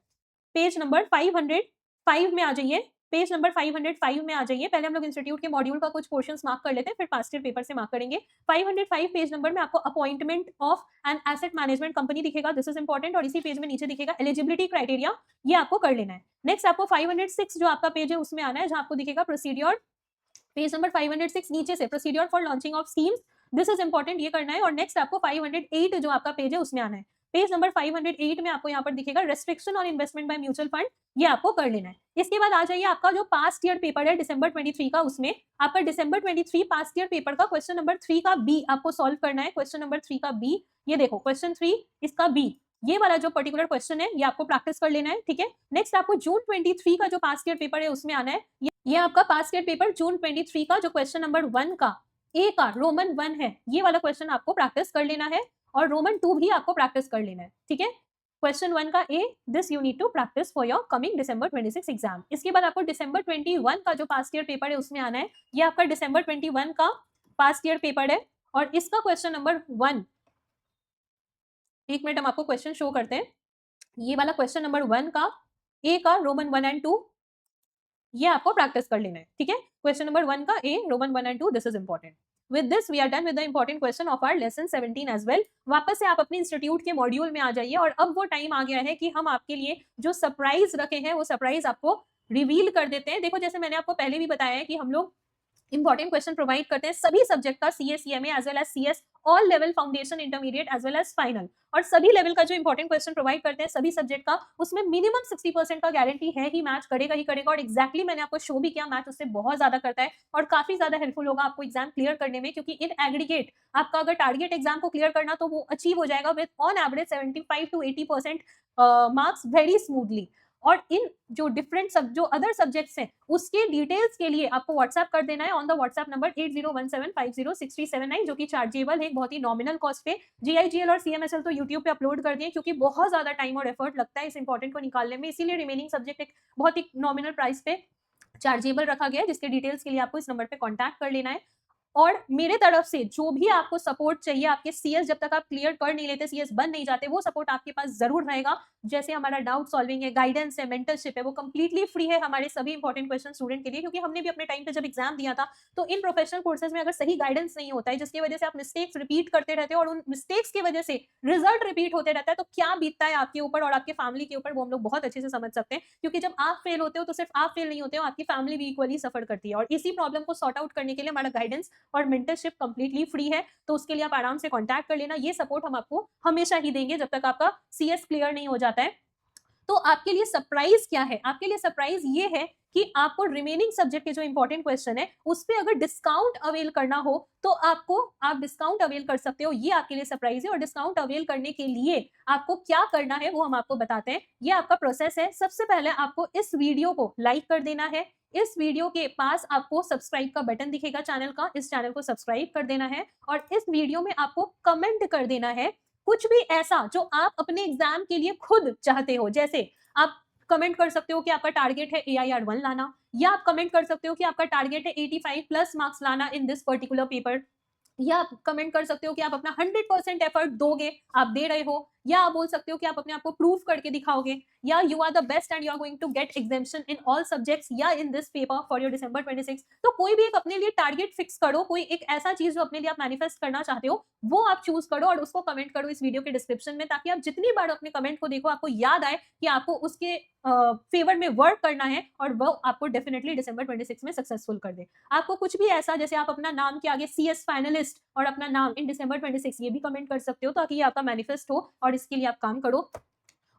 505 में आ जाइए, पेज नंबर 505 में आ जाइए। पहले हम लोग इंस्टीट्यूट के मॉड्यूल का कुछ पोर्शंस मार्क कर लेते हैं, फिर पास्ट ईयर पेपर से मार्क करेंगे। 505 पेज नंबर में आपको appointment of an asset management company दिखेगा, दिस इज इंपॉर्टेंट, और इसी पेज में नीचे दिखेगा एलिजिबिलिटी क्राइटेरिया, ये आपको कर लेना है। नेक्स्ट आपको 506 जो आपका पेज है उसमें आना है, जहां आपको दिखेगा प्रोसीड्योर, पेज नंबर 506 नीचे से procedure for launching of schemes, this is important, ये करना है। और नेक्स्ट आपको 508 जो आपका पेज है उसमें आना है, पेज नंबर 508 में आपको यहाँ पर दिखेगा restriction on investment by mutual fund, ये आपको कर लेना है। इसके बाद आ जाइए आपका जो पास्ट ईयर पेपर है दिसंबर 23 का, उसमें आपका दिसंबर 23 पास्ट ईयर पेपर का क्वेश्चन नंबर 3 का बी आपको सॉल्व करना है। क्वेश्चन नंबर 3 का बी, ये देखो क्वेश्चन 3 इसका बी, ये वाला जो पर्टिकुलर क्वेश्चन है ये आपको प्रैक्टिस कर लेना है, ठीक है। नेक्स्ट आपको जून 23 का जो पास्ट ईयर पेपर है उसमें आना है। ये आपका पास्ट ईयर पेपर जून 23 का जो क्वेश्चन नंबर 1 का ए का रोमन 1 है, ये वाला क्वेश्चन आपको प्रैक्टिस कर लेना है और रोमन 2 भी आपको प्रैक्टिस कर लेना है, ठीक है। क्वेश्चन 1 का A, this you need to practise for your coming December 26 exam. इसके बाद आपको December 21 का जो पास्ट ईयर पेपर है उसमें आना है। ये आपका December 21 का पास्ट ईयर पेपर है और इसका क्वेश्चन नंबर 1, एक मिनट हम आपको क्वेश्चन शो करते हैं। ये वाला क्वेश्चन नंबर 1 का ए का रोमन 1 एंड 2 ये आपको प्रैक्टिस कर लेना है, ठीक है। क्वेश्चन नंबर 1 का A roman 1 and 2, this is important. With this we are done with the important question of our lesson 17 as well। वापस से आप अपने इंस्टीट्यूट के मॉड्यूल में आ जाइए और अब वो टाइम आ गया है कि हम आपके लिए जो सरप्राइज रखे हैं वो सरप्राइज आपको रिवील कर देते हैं। देखो जैसे मैंने आपको पहले भी बताया है कि हम लोग इंपॉर्टेंट क्वेश्चन प्रोवाइड करते हैं सभी सब्जेक्ट का, CA, CMA as well as CS, all level, foundation, intermediate as well as final, और सभी लेवल का जो इंपॉर्टेंट क्वेश्चन प्रोवाइड करते हैं सभी सब्जेक्ट का, उसमें मिनिमम 60% का गारंटी है ही मैच करेगा ही करेगा। और एक्जैक्टली मैंने आपको शो भी किया, मैच उससे बहुत ज्यादा करता है और काफी ज्यादा हेल्पफुल होगा आपको एग्जाम क्लियर करने में, क्योंकि इन एग्रीगेट आपका अगर टारगेट एग्जाम को क्लियर करना तो वो अचीव हो जाएगा with on average 75 to 80% marks very smoothly. और इन जो डिफरेंट जो अदर सब्जेक्ट्स हैं उसके डिटेल्स के लिए आपको व्हाट्सएप कर देना है ऑन द व्हाट्सएप नंबर 8017506379, जो कि चार्जेबल है, बहुत ही नॉमिनल कॉस्ट पे। जीआईजीएल और सीएमएसएल तो यूट्यूब पे अपलोड कर दिए क्योंकि बहुत ज्यादा टाइम और एफर्ट लगता है इस इंपॉर्टेंट को निकालने में, इसीलिए रिमेनिंग सब्जेक्ट एक बहुत ही नॉमिनल प्राइस पे चार्जेबल रखा गया है, जिसके डिटेल्स के लिए आपको इस नंबर पे कॉन्टैक्ट कर लेना है। और मेरे तरफ से जो भी आपको सपोर्ट चाहिए, आपके सीएस जब तक आप क्लियर कर नहीं लेते, सीएस बन नहीं जाते, वो सपोर्ट आपके पास जरूर रहेगा। जैसे हमारा डाउट सॉल्विंग है, गाइडेंस है, मेंटरशिप है, वो कंप्लीटली फ्री है हमारे सभी इंपॉर्टेंट क्वेश्चन स्टूडेंट के लिए, क्योंकि हमने भी अपने टाइम पे जब एग्जाम दिया था तो इन प्रोफेशनल कोर्सेज में अगर सही गाइडेंस नहीं होता है, जिसकी वजह से आप मिस्टेक्स रिपीट करते रहते हो और उन मिस्टेक्स की वजह से रिजल्ट रिपीट होते रहता है, तो क्या बीतता है आपके ऊपर और आपके फैमिली के ऊपर, वो हम लोग बहुत अच्छे से समझ सकते हैं। क्योंकि जब आप फेल होते हो तो सिर्फ आप फेल नहीं होते हो, आपकी फैमिली भी इक्वली सफर करती है। और इसी प्रॉब्लम को सॉर्ट आउट करने के लिए हमारा गाइडेंस और मेंटरशिप कंप्लीटली फ्री है, तो उसके लिए आप आराम से कांटेक्ट कर लेना। ये सपोर्ट हम आपको हमेशा ही देंगे जब तक आपका सीएस क्लियर नहीं हो जाता है। तो आपके लिए सरप्राइज क्या है? आपके लिए सरप्राइज ये है कि आपको रिमेनिंग सब्जेक्ट के जो इंपॉर्टेंट क्वेश्चन है उस पे अगर डिस्काउंट अवेल करना हो तो आप डिस्काउंट अवेल कर सकते हो। ये आपके लिए सरप्राइज है। और डिस्काउंट अवेल करने के लिए आपको क्या करना है वो हम आपको बताते हैं। ये आपका प्रोसेस है। सबसे पहले आपको इस वीडियो को लाइक कर देना है। इस वीडियो के पास आपको सब्सक्राइब का बटन दिखेगा चैनल का, इस चैनल को सब्सक्राइब कर देना है और इस वीडियो में आपको कमेंट कर देना है कुछ भी ऐसा जो आप अपने एग्जाम के लिए खुद चाहते हो। जैसे आप कमेंट कर सकते हो कि आपका टारगेट है AIR 1 लाना, या आप कमेंट कर सकते हो कि आपका टारगेट है 85 प्लस मार्क्स लाना इन दिस पर्टिकुलर पेपर, या आप कमेंट कर सकते हो कि आप अपना 100% एफर्ट दोगे, आप दे रहे हो, या आप बोल सकते हो कि आप अपने आप को प्रूव करके दिखाओगे, या you are the best and you are going to get examination in all subjects या in this paper for your December 26। तो कोई भी एक अपने लिए टारगेट फिक्स करो, कोई एक ऐसा चीज जो अपने लिए आप मैनिफेस्ट करना चाहते हो वो आप चूज करो और उसको कमेंट करो इस वीडियो के डिस्क्रिप्शन में, ताकि आप जितनी बार अपने कमेंट को देखो आपको याद आए कि आपको उसके फेवर में वर्क करना है और वो आपको डेफिनेटली December 26 में सक्सेसफुल कर दे। आपको कुछ भी ऐसा, जैसे आप अपना नाम के आगे CS फाइनलिस्ट और अपना नाम इन December 26 ये भी कमेंट कर सकते हो, ताकि ये आपका मैनिफेस्ट हो और इसके लिए आप काम करो।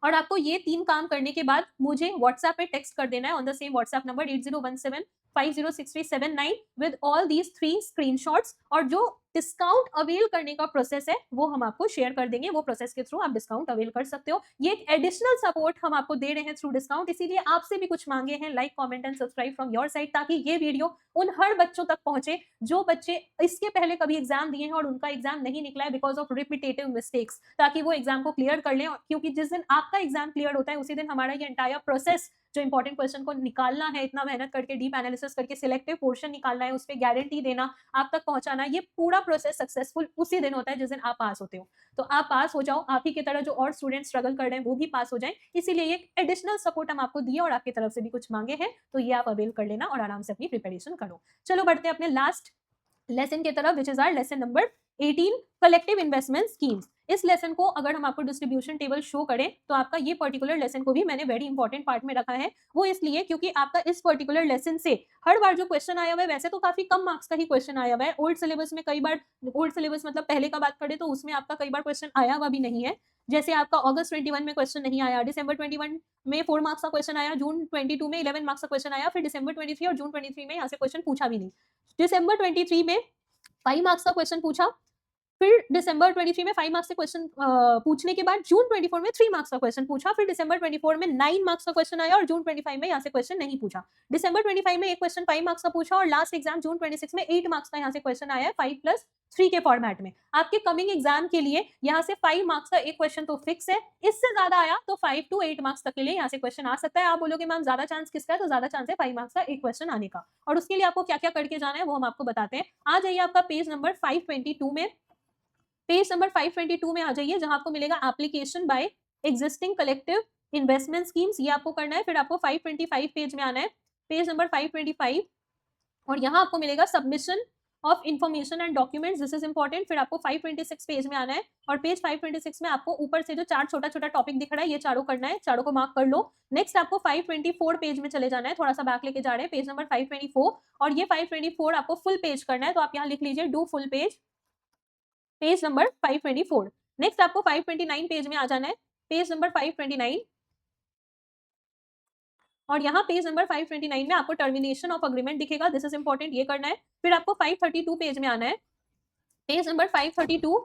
और आपको ये 3 काम करने के बाद मुझे व्हाट्सएप पे टेक्स्ट कर देना है on the same WhatsApp number 8017506379 with all these 3 screenshots. और जो डिस्काउंट अवेल करने का प्रोसेस है वो हम आपको शेयर कर देंगे, वो प्रोसेस के थ्रू आप डिस्काउंट अवेल कर सकते हो। ये एक एडिशनल सपोर्ट हम आपको दे रहे हैं थ्रू डिस्काउंट, इसीलिए आपसे भी कुछ मांगे हैं, like comment and subscribe from your side, ताकि ये वीडियो उन हर बच्चों तक पहुंचे जो बच्चे इसके पहले कभी एग्जाम दिए हैं और उनका एग्जाम नहीं निकला है बिकॉज ऑफ रिपीटेटिव मिस्टेक्स, ताकि वो एग्जाम को क्लियर कर लें। क्योंकि जिस दिन आपका एग्जाम क्लियर होता है उसी दिन हमारा ये एंटायर प्रोसेस जो इंपॉर्टेंट क्वेश्चन को निकालना है, इतना मेहनत करके डीप एनालिसिस करके सिलेक्टिव पोर्शन निकालना है, उस पर गारंटी देना, आप तक पहुंचाना, ये पूरा प्रोसेस सक्सेसफुल उसी दिन होता है जिस दिन आप पास होते हो। तो आप पास हो जाओ, आप ही की तरह जो और स्टूडेंट स्ट्रगल कर रहे हैं वो भी पास हो जाएं। इसीलिए ये एडिशनल सपोर्ट हम आपको दिए और आपकी तरफ से भी कुछ मांगे हैं, तो ये आप अवेल कर लेना और आराम से अपनी प्रिपरेशन करो। चलो बढ़ते हैं अपने लास्ट लेसन की तरफ, which is our lesson number 18, collective investment schemes. इस लेसन को अगर हम आपको डिस्ट्रीब्यूशन टेबल शो करें तो आपका ये पर्टिकुलर लेसन को भी मैंने वेरी इंपॉर्टेंट पार्ट में रखा है। वो इसलिए क्योंकि आपका इस पर्टिकुलर लेसन से हर बार जो क्वेश्चन आया हुआ है, वैसे तो काफी कम मार्क्स का ही क्वेश्चन आया हुआ है। ओल्ड सिलेबस में कई बार, ओल्ड सिलेबस मतलब पहले का बात करें तो उसमें आपका कई बार क्वेश्चन आया हुआ भी नहीं है। जैसे आपका अगस्त 21 में क्वेश्चन नहीं आया, December 21 में 4 मार्क्स का क्वेश्चन आया, जून 22 में 11 मार्क्स का क्वेश्चन आया, फिर December 23 और जून 23 में यहाँ से क्वेश्चन पूछा भी नहीं। December 23 में 5 मार्क्स का क्वेश्चन पूछा, फिर दिसंबर 23 में 5 मार्क्स के क्वेश्चन पूछने के बाद जून 24 में 3 मार्क्स का क्वेश्चन पूछा, फिर दिसंबर 24 में 9 मार्क्स का क्वेश्चन आया और जून 25 में यहाँ से क्वेश्चन नहीं पूछा। दिसंबर 25 में एक क्वेश्चन 5 मार्क्स का पूछा और लास्ट एग्जाम जून 26 में 8 मार्क्स का यहाँ से क्वेश्चन आया है 5+3 के फॉर्मेट में। आपके कमिंग एग्जाम के लिए यहाँ से 5 मार्क्स का एक क्वेश्चन तो फिक्स है, इससे ज्यादा आया तो 5 to 8 मार्क्स तक के लिए यहाँ से क्वेश्चन आ सकता है। आप बोलोगे मैम ज्यादा चांस किसका है, तो ज्यादा चांस है 5 मार्क्स का एक क्वेश्चन आने का। और उसके लिए आपको क्या क्या करके जाना है वो हम आपको बताते हैं। आ जाइए आपका पेज नंबर 522 में, पेज नंबर 522 में आ जाइए, जहां आपको मिलेगा application by existing collective investment schemes, ये आपको करना है। फिर आपको 525 पेज में आना है, पेज नंबर 525, और यहाँ आपको मिलेगा submission of information and documents, this is important. फिर आपको 526 पेज में आना है और पेज 526 में आपको ऊपर से जो 4 छोटा छोटा टॉपिक दिख रहा है ये चारों करना है, चारों को मार्क कर लो। नेक्स्ट आपको 524 पेज में चले जाना है, थोड़ा सा बैक लेके जा रहे हैं, पेज नंबर 524, और ये 524 आपको फुल पेज करना है, तो आप यहाँ लिख लीजिए do full page, page number 524। Next आपको 529 पेज में आ जाना है, पेज नंबर 529, और यहाँ पेज नंबर 529 में आपको टर्मिनेशन ऑफ अग्रीमेंट दिखेगा, दिस इज इंपॉर्टेंट, ये करना है। फिर आपको 532 पेज में आना है, पेज नंबर 532,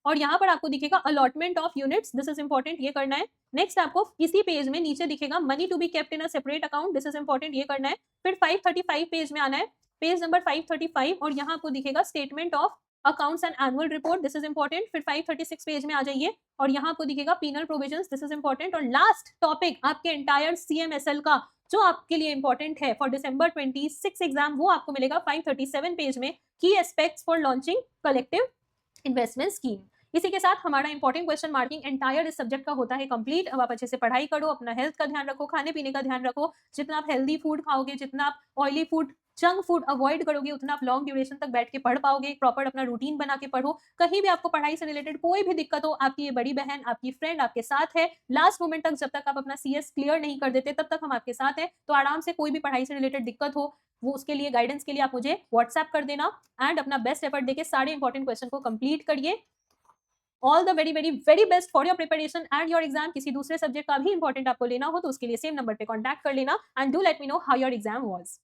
और यहाँ पर आपको दिखेगा allotment of units, this is important, ये करना है। नेक्स्ट आपको इसी पेज में नीचे दिखेगा money to be kept in a separate account, this is important, ये करना है। फिर 535 पेज में आना है, पेज नंबर 535, और यहाँ आपको दिखेगा statement of accounts and annual report, this is important. फिर 536 पेज में आ जाइए और यहाँ आपको दिखेगा penal provisions, this is important. और लास्ट टॉपिक आपके एंटायर CMSL का जो आपके लिए इंपॉर्टेंट है फॉर दिसंबर 26 एग्जाम, वो आपको मिलेगा 537 पेज में, की aspects for launching collective investment scheme. इसी के साथ हमारा इंपॉर्टेंट क्वेश्चन मार्किंग एंटायर इस सब्जेक्ट का होता है कंप्लीट। अब आप अच्छे से पढ़ाई करो, अपना हेल्थ का ध्यान रखो, खाने पीने का ध्यान रखो, जितना आप हेल्दी फूड खाओगे, जितना आप oily food junk food avoid करोगे, उतना आप लॉन्ग ड्यूरेशन तक बैठ के पढ़ पाओगे। प्रॉपर अपना रूटीन बना के पढ़ो, कहीं भी आपको पढ़ाई से रिलेटेड कोई भी दिक्कत हो, आपकी ये बड़ी बहन, आपकी फ्रेंड आपके साथ है। लास्ट मोमेंट तक जब तक आप अपना CS क्लियर नहीं कर देते तब तक हम आपके साथ हैं। तो आराम से कोई भी पढ़ाई से रिलेटेड दिक्कत हो, वो उसके लिए गाइडेंस के लिए आप मुझे व्हाट्सएप कर देना, एंड अपना बेस्ट एफर्ट देके सारे इंपॉर्टेंट क्वेश्चन को कंप्लीट करिए। All the very very very best for your preparation and your exam. किसी दूसरे सब्जेक्ट का भी इंपॉर्टेंट आपको लेना हो तो उसके लिए सेम नंबर पे कॉन्टैक्ट कर लेना, and do let me know how your exam was.